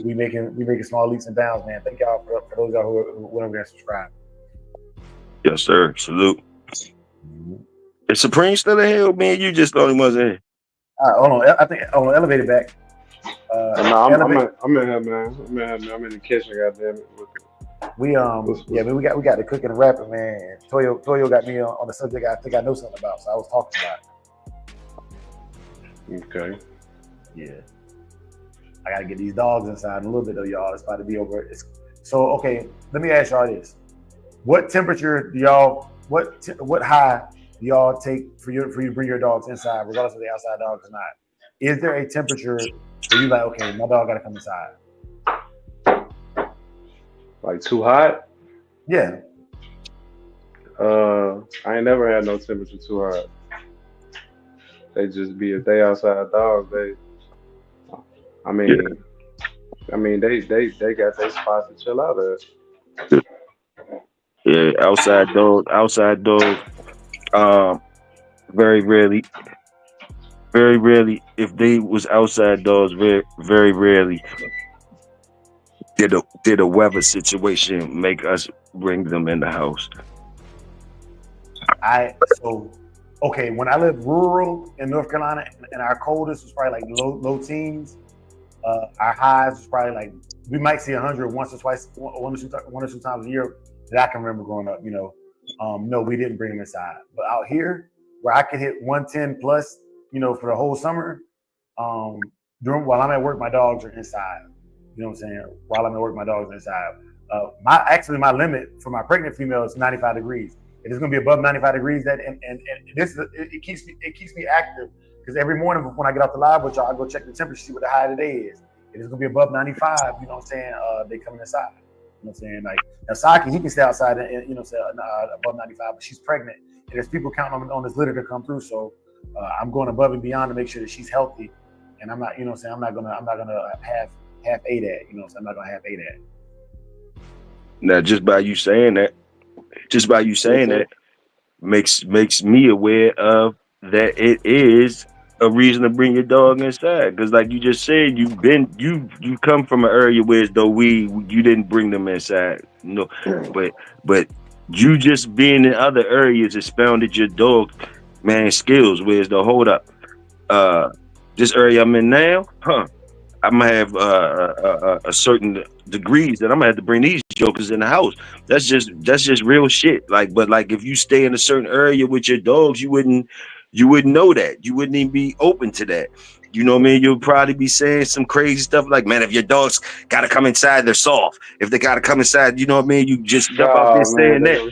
we making small leaps and bounds, man. Thank y'all for those y'all who went over there and subscribed. Yes, sir. Salute. Mm-hmm. Is Supreme still in here, man? You just the only ones in here. Hold on. I think elevated back. I'm in here, man. I'm in the kitchen, goddamn it. We man, we got the cooking and rapping, man. Toyo got me on the subject I think I know something about, so I was talking about it. Okay. Yeah. I gotta get these dogs inside in a little bit though, y'all. It's about to be over. So okay, let me ask y'all this. What temperature do y'all what high do y'all take for you to bring your dogs inside, regardless of the outside dogs or not? Is there a temperature where you like, okay, my dog gotta come inside? Like too hot? Yeah. I ain't never had no temperature too hot. They just be if they outside dogs. I Yeah, mean, they got their spots to chill out at. yeah. Outside dogs. Um, very rarely, very rarely. If they was outside dogs, very rarely did a weather situation make us bring them in the house. So okay, when I lived rural in North Carolina, and our coldest was probably like low teens. Our highs was probably like we might see 100 once or twice, one or two times a year that I can remember growing up. No, we didn't bring them inside. But out here, where I could hit 110 plus, for the whole summer, while I'm at work, my dogs are inside. You know what I'm saying? While I'm at work, my dogs are inside. My limit for my pregnant female is 95 degrees. It is going to be above 95 degrees. It keeps me active because every morning when I get off the live with y'all, I go check the temperature, see what the high today is. It is going to be above 95. You know what I'm saying? They coming inside. You know what I'm saying? Like now, Saki, he can stay outside and above 95, but she's pregnant, and there's people counting on this litter to come through. So I'm going above and beyond to make sure that she's healthy, and I'm not, I'm not gonna half a that. I'm not gonna half a that. Now, just by you saying that, makes me aware of that it is a reason to bring your dog inside. Because like you just said, you come from an area where as though you didn't bring them inside. But you just being in other areas expounded your dog skills. Whereas the hold up, this area I'm in now, I'm gonna have a certain degrees that I'm gonna have to bring these jokers in the house. That's just real shit. But if you stay in a certain area with your dogs, you wouldn't know that. You wouldn't even be open to that. You know what I mean? You'll probably be saying some crazy stuff like, man, if your dogs gotta come inside, they're soft. If they gotta come inside, you know what I mean? You just jump out there saying that.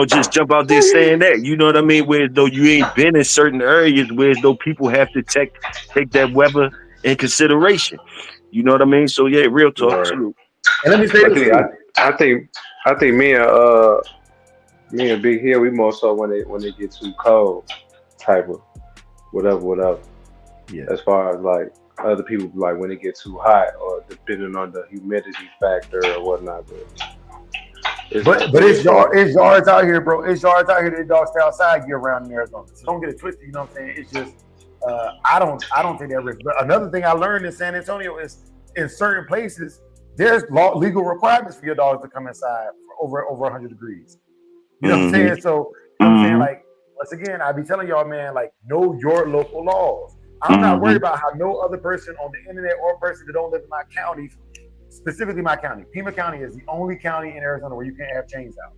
Just jump out there saying that. You know what I mean? Whereas though you ain't been in certain areas, whereas though people have to take that weather in consideration. You know what I mean? So yeah, real talk. Right. True. And let me say this. I think me and Big Hill, we more so when it gets too cold, type of whatever. Yeah. As far as like other people, like when it gets too hot or depending on the humidity factor or whatnot. But it's yards out here, bro. It's yards out here. The dogs stay outside year round in Arizona. So don't get it twisted. You know what I'm saying? It's just I don't take that risk. But another thing I learned in San Antonio is in certain places there's legal requirements for your dogs to come inside for over 100 degrees. You know what I'm saying? So I'm saying, like, once again, I be telling y'all, man, like, know your local laws. I'm not worried about how no other person on the internet or person that don't live in my county, specifically my county. Pima County is the only county in Arizona where you can't have chains out.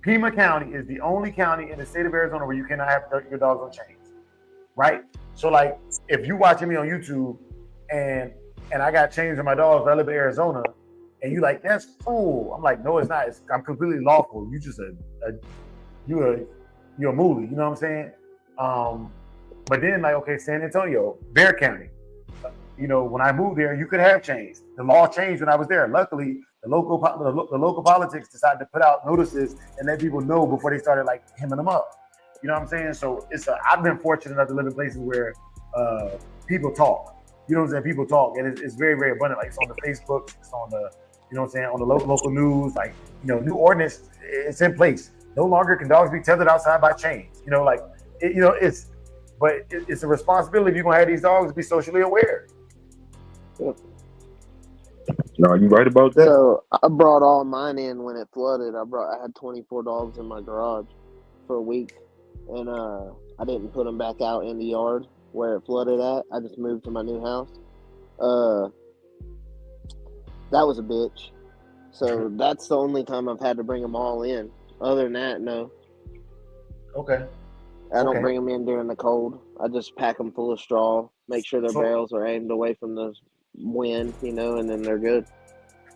Pima County is the only county in the state of Arizona where you cannot have your dogs on chains, right? So, like, if you watching me on YouTube and I got chains on my dogs, but I live in Arizona, and you like, that's cool. I'm like, no, it's not. I'm completely lawful. You just you're a mooly. You know what I'm saying? But then, like, okay, San Antonio, Bexar County. When I moved there, you could have chains. The law changed when I was there. Luckily, the local politics decided to put out notices and let people know before they started like hemming them up. You know what I'm saying? So I've been fortunate enough to live in places where people talk. You know what I'm saying? People talk, and it's very, very abundant. Like, it's on the Facebook, it's on the, you know what I'm saying, on the local news. Like, new ordinance, it's in place. No longer can dogs be tethered outside by chains. It's a responsibility if you're gonna have these dogs to be socially aware. No, you right about that. So I brought all mine in when it flooded. I had 24 dogs in my garage for a week, and I didn't put them back out in the yard where it flooded at. I just moved to my new house. That was a bitch. So that's the only time I've had to bring them all in. Other than that, no. Okay. I don't bring them in during the cold. I just pack them full of straw, make sure their barrels are aimed away from the wind, and then they're good.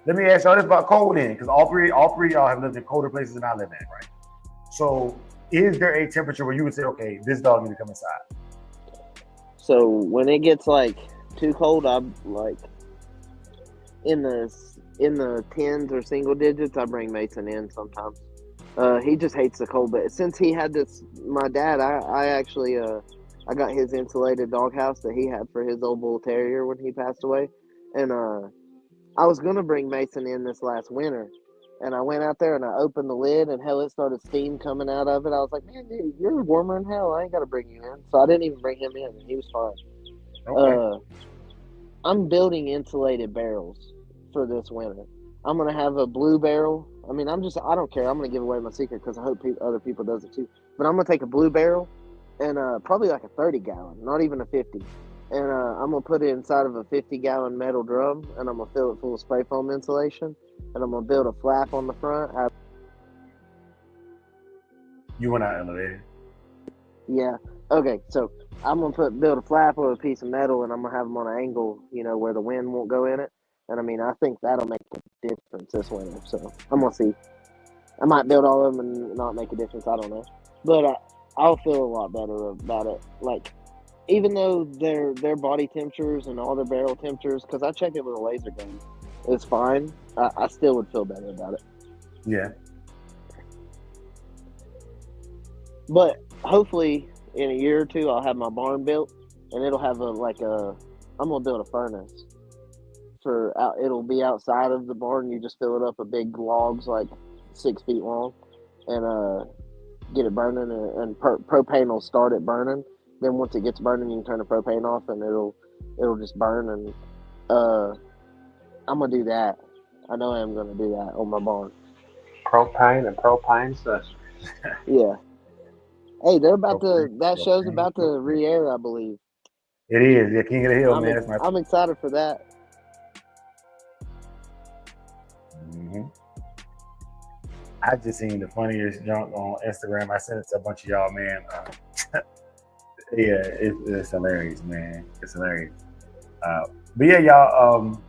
Let me ask y'all this about cold then, because all three of y'all have lived in colder places than I live in, right? So is there a temperature where you would say, okay, this dog needs to come inside? So when it gets like too cold, I'm like in the tens or single digits, I bring Mason in sometimes. He just hates the cold. But since he had this, my dad, I actually I got his insulated doghouse that he had for his old bull terrier when he passed away, and I was gonna bring Mason in this last winter, and I went out there and I opened the lid, and hell, it started steam coming out of it. I was like, man, dude, you're warmer than hell. I ain't gotta bring you in, so I didn't even bring him in, and he was fine. Okay. I'm building insulated barrels for this winter. I'm gonna have a blue barrel. I mean, I don't care. I'm gonna give away my secret because I hope other people does it too. But I'm gonna take a blue barrel and probably like a 30 gallon, not even a 50. And I'm gonna put it inside of a 50-gallon metal drum, and I'm gonna fill it full of spray foam insulation, and I'm gonna build a flap on the front. You went out elevator. Yeah. Okay. So I'm gonna build a flap with a piece of metal, and I'm gonna have them on an angle, where the wind won't go in it. And I mean, I think that'll make a difference this winter. So I'm gonna see. I might build all of them and not make a difference. I don't know, but I'll feel a lot better about it. Like, even though their body temperatures and all their barrel temperatures, because I checked it with a laser gun, it's fine. I still would feel better about it. Yeah. But hopefully, in a year or two, I'll have my barn built, and it'll have I'm gonna build a furnace. It'll be outside of the barn. You just fill it up with big logs, like 6 feet long, and get it burning, and propane will start it burning. Then once it gets burning, you can turn the propane off, and it'll just burn. And I'm gonna do that. I know I am gonna do that on my barn. Propane and propane accessories. Yeah. Hey, that show's about to re-air, I believe. It is. Yeah, King of the Hill, man. I'm excited for that. Mm-hmm. I just seen the funniest junk on Instagram. I sent it to a bunch of y'all, man. Yeah, it's hilarious, man. It's hilarious. But yeah, y'all.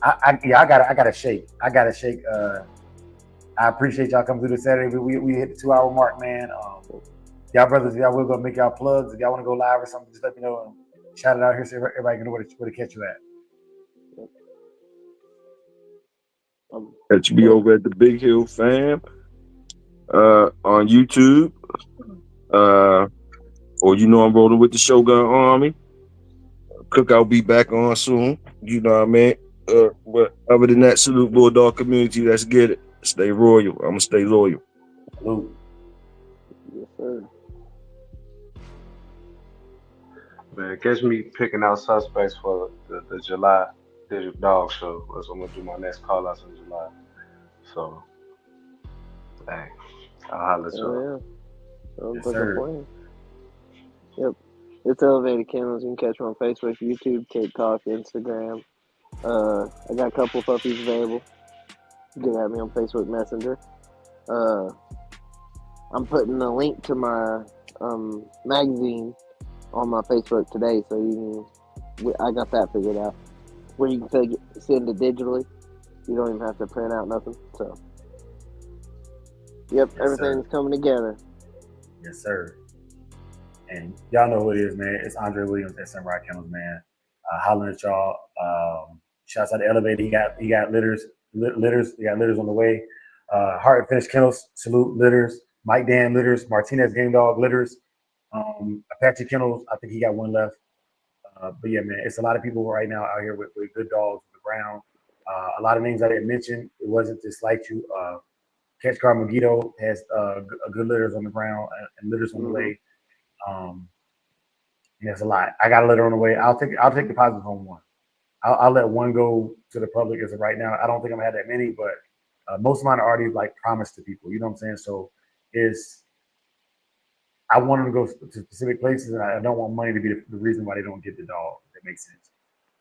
I gotta shake. I appreciate y'all coming through this Saturday. We hit the 2-hour mark, man. Y'all brothers, y'all will go make y'all plugs. If y'all want to go live or something, just let me know and shout it out here so everybody can know where to catch you at. Catch me over at the Big Hill Fam on YouTube. Or I'm rolling with the Shogun Army. Cookout be back on soon. You know what I mean? But other than that, salute Bulldog community. Let's get it. Stay royal. I'm gonna stay loyal. Salute. Yes, sir. Man, catch me picking out suspects for the July Digital Dog Show. That's what I'm gonna do my next call outs in July. So, hey, I'll holler at you. Sounds like a plan. Yep. It's Elevated Kennels. You can catch me on Facebook, YouTube, TikTok, Instagram. I got a couple of puppies available. Get at me on Facebook Messenger. I'm putting a link to my magazine on my Facebook today, so I got that figured out. Where you can send it digitally. You don't even have to print out nothing. So, yep, yes, everything's coming together. Yes, sir. And y'all know who it is, man. It's Andre Williams at Samurai Kennels, man. Hollering at y'all. Shouts out to Elevated. He got litters. He got litters on the way. Heart Finish Kennels, salute litters. Mike Dan litters. Martinez Game Dog litters. Apache Kennels, I think he got one left. But yeah, man, it's a lot of people right now out here with good dogs on the ground. A lot of names I didn't mention. It wasn't just like you. Catch Car Megiddo has a good litters on the ground and litters on the way. There's a lot. I got a litter on the way. I'll take the positive home one. I'll let one go to the public as of right now. I don't think I'm gonna have that many, but most of mine are already like promised to people. You know what I'm saying? So I want them to go to specific places, and I don't want money to be the reason why they don't get the dog. If that makes sense.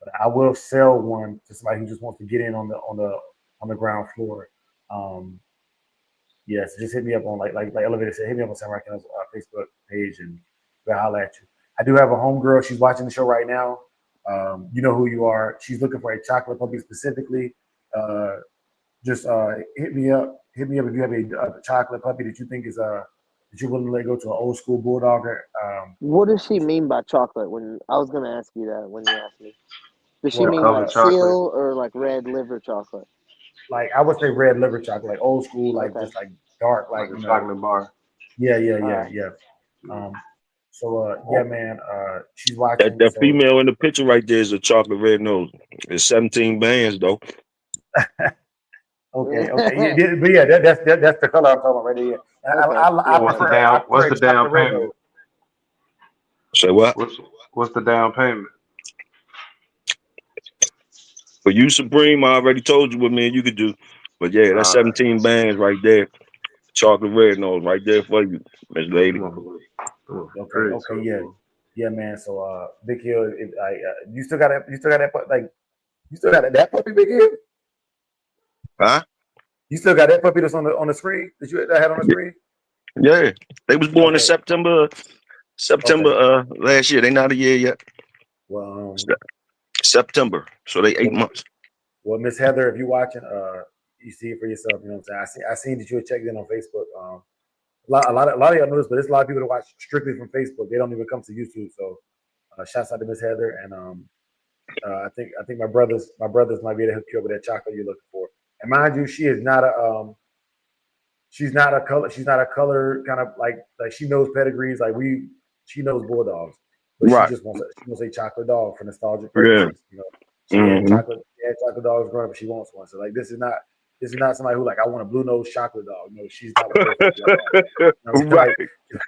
But I will sell one to somebody who just wants to get in on the ground floor. Yeah, so just hit me up on like Elevator said, hit me up on Samurai Kennels Facebook page and we'll holler at you. I do have a homegirl. She's watching the show right now. You know who you are. She's looking for a chocolate puppy specifically. Just hit me up. Hit me up if you have a chocolate puppy that you think is that you're willing to let go to an old school bulldog. What does she mean by chocolate? When I was going to ask you that when you asked me, does she mean like chocolate? seal or like red liver chocolate? Like I would say red liver chocolate, like old school, like Okay. just like dark, like like a chocolate bar. Yeah. Yeah, man. She's watching. That So female in the picture right there is a chocolate red nose. It's 17 bands though. okay. Yeah, but yeah, that's the color I'm talking about right there. I What's the prefer down? What's the down chocolate red payment? nose. Say what? What's the down payment? For you, Supreme, I already told you what me and you could do. But yeah, that's 17 bands right there. Chocolate red nose right there for you, Miss Lady. Okay, yeah, man. So, Big Hill, you still got that? You still got that? Like, you still got that puppy, Big Hill? Huh? You still got that puppy that's on the screen that you had on the screen? Yeah, they was born in September last year. They not a year yet. Well, September, so they 8 months. Well, Miss Heather, if you're watching, you see it for yourself. You know what I'm saying? I seen that you had checked in on Facebook. A lot of y'all know this, but there's a lot of people that watch strictly from Facebook. They don't even come to YouTube. So, shouts out to Miss Heather, and I think my brothers might be able to hook you up with that chocolate you're looking for. And mind you, she is not a she's not a color kind of like she knows pedigrees she knows bulldogs, but right. She wants a chocolate dog for nostalgic purposes. You know, she had chocolate dogs growing up, but she wants one. So like this is not somebody who like I want a blue nose chocolate dog. No, she's not a right.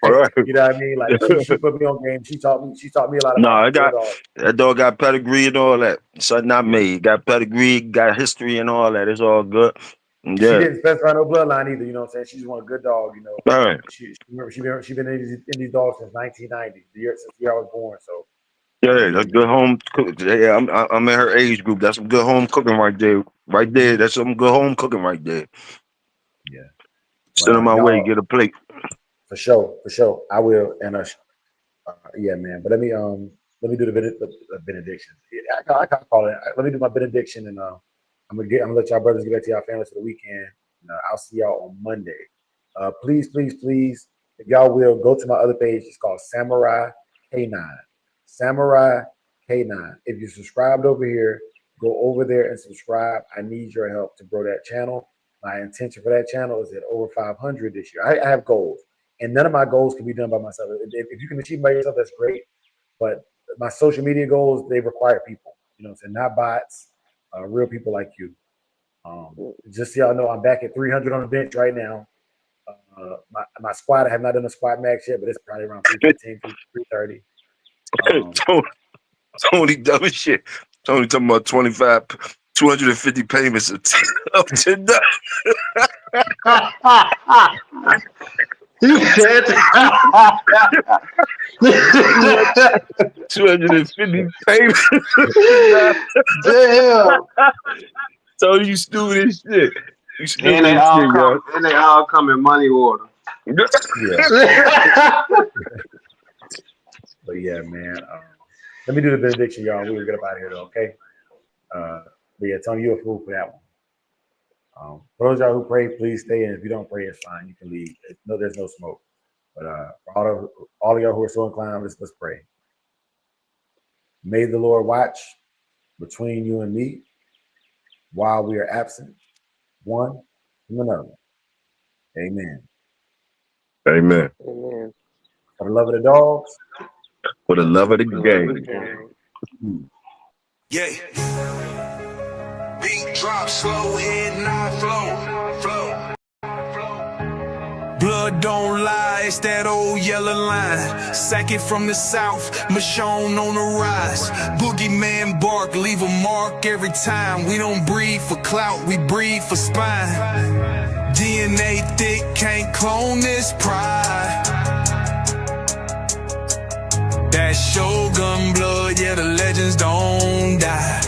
Right. You know what I mean? Like she put me on game. She taught me a lot. No, that dog got pedigree and all that. Something not me. Got pedigree, got history and all that. It's all good. Yeah. She didn't specify no bloodline either. You know what I'm saying? She just want a good dog. You know. All right. She been in these dogs since 1990, since the year I was born. So. Yeah, that's good home cooking. Yeah, I'm in her age group. That's some good home cooking right there. Right there. That's some good home cooking right there. Yeah. Send her my way. Get a plate. For sure. I will. And yeah, man. But let me do the benediction. I can call it. Let me do my benediction, and I'm gonna let y'all brothers get back to y'all families for the weekend. I'll see y'all on Monday. Please, if y'all will go to my other page. It's called Samurai K9. Samurai K9. If you subscribed over here, go over there and subscribe. I need your help to grow that channel. My intention for that channel is at over 500 this year. I have goals, and none of my goals can be done by myself. If you can achieve by yourself, that's great. But my social media goals, they require people. You know what I'm saying? Not bots, real people like you. Just so y'all know, I'm back at 300 on the bench right now. My squat, I have not done a squat max yet, but it's probably around 315, 330. Tony dumb as shit. Tony talking about 250 payments of $10. He said 250 payments. Damn. Tony, you stupid as shit. You stupid and they all come in money order. Yeah. But yeah, man. Let me do the benediction, y'all. We're gonna get up out of here, though. Okay. But yeah, Tony, you're a fool for that one. For those of y'all who pray, please stay in. If you don't pray, it's fine. You can leave. No, there's no smoke. But for all of y'all who are so inclined, let's pray. May the Lord watch between you and me while we are absent, one from another. Amen. Amen. Amen. For the love of the dogs. For the love of the game. Yeah. Beat drop slow, head not flow. Blood don't lie, it's that old yellow line. Sack it from the south, Michonne on the rise. Boogeyman bark, leave a mark every time. We don't breathe for clout, we breathe for spine. DNA thick, can't clone this pride. That Shogun blood, yeah, the legends don't die.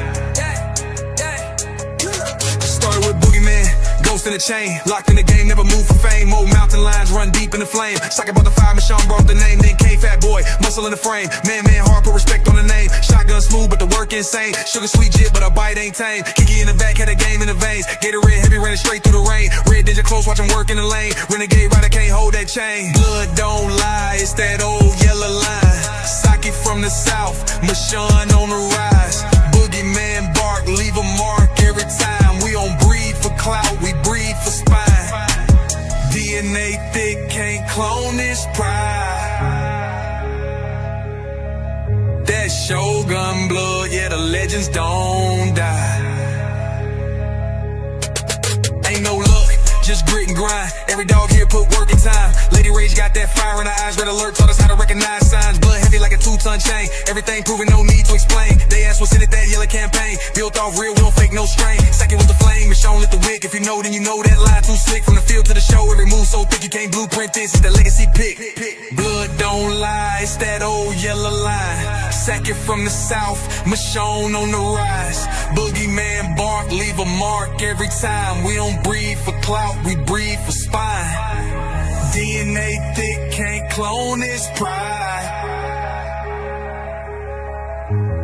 Started with Boogeyman, ghost in the chain. Locked in the game, never moved for fame. Old mountain lions run deep in the flame. Sock about the fire, Michonne brought the name. Then came Fat Boy, muscle in the frame. Man hard, put respect on the name. Shotgun smooth, but the work insane. Sugar sweet jit, but our bite ain't tame. Kiki in the back, had a game in the veins. Gatorade heavy, ran it straight through the rain. Red Ninja close, watch him work in the lane. Renegade rider can't hold that chain. Blood don't lie, it's that old yellow line. Saki from the south, Michonne on the rise. Boogeyman bark, leave a mark every time. We don't breathe for clout, we breathe for spine. this pride. That Shogun blood, yeah, the legends don't die. Ain't no luck, just grit and grind. Every dog here put work in time. Lady Rage got that fire in her eyes. Red alert taught us how to recognize signs. Blood heavy like a 2-ton chain. Everything proven, no need to explain. They asked what's in it, that yellow campaign. Built off real, we don't fake no strain. Second was the flame, Michonne lit the wick. If you know, then you know that line too slick. From the field to the show, every move so thick you can't blueprint this. It's the legacy pick. Blood don't lie, it's that old yellow line. Second from the south, Michonne on the rise. Boogeyman bark, leave a mark every time. We don't breathe for clout, we breathe for spine. DNA thick, can't clone this pride.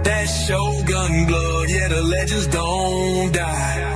That Shogun blood, yeah, the legends don't die.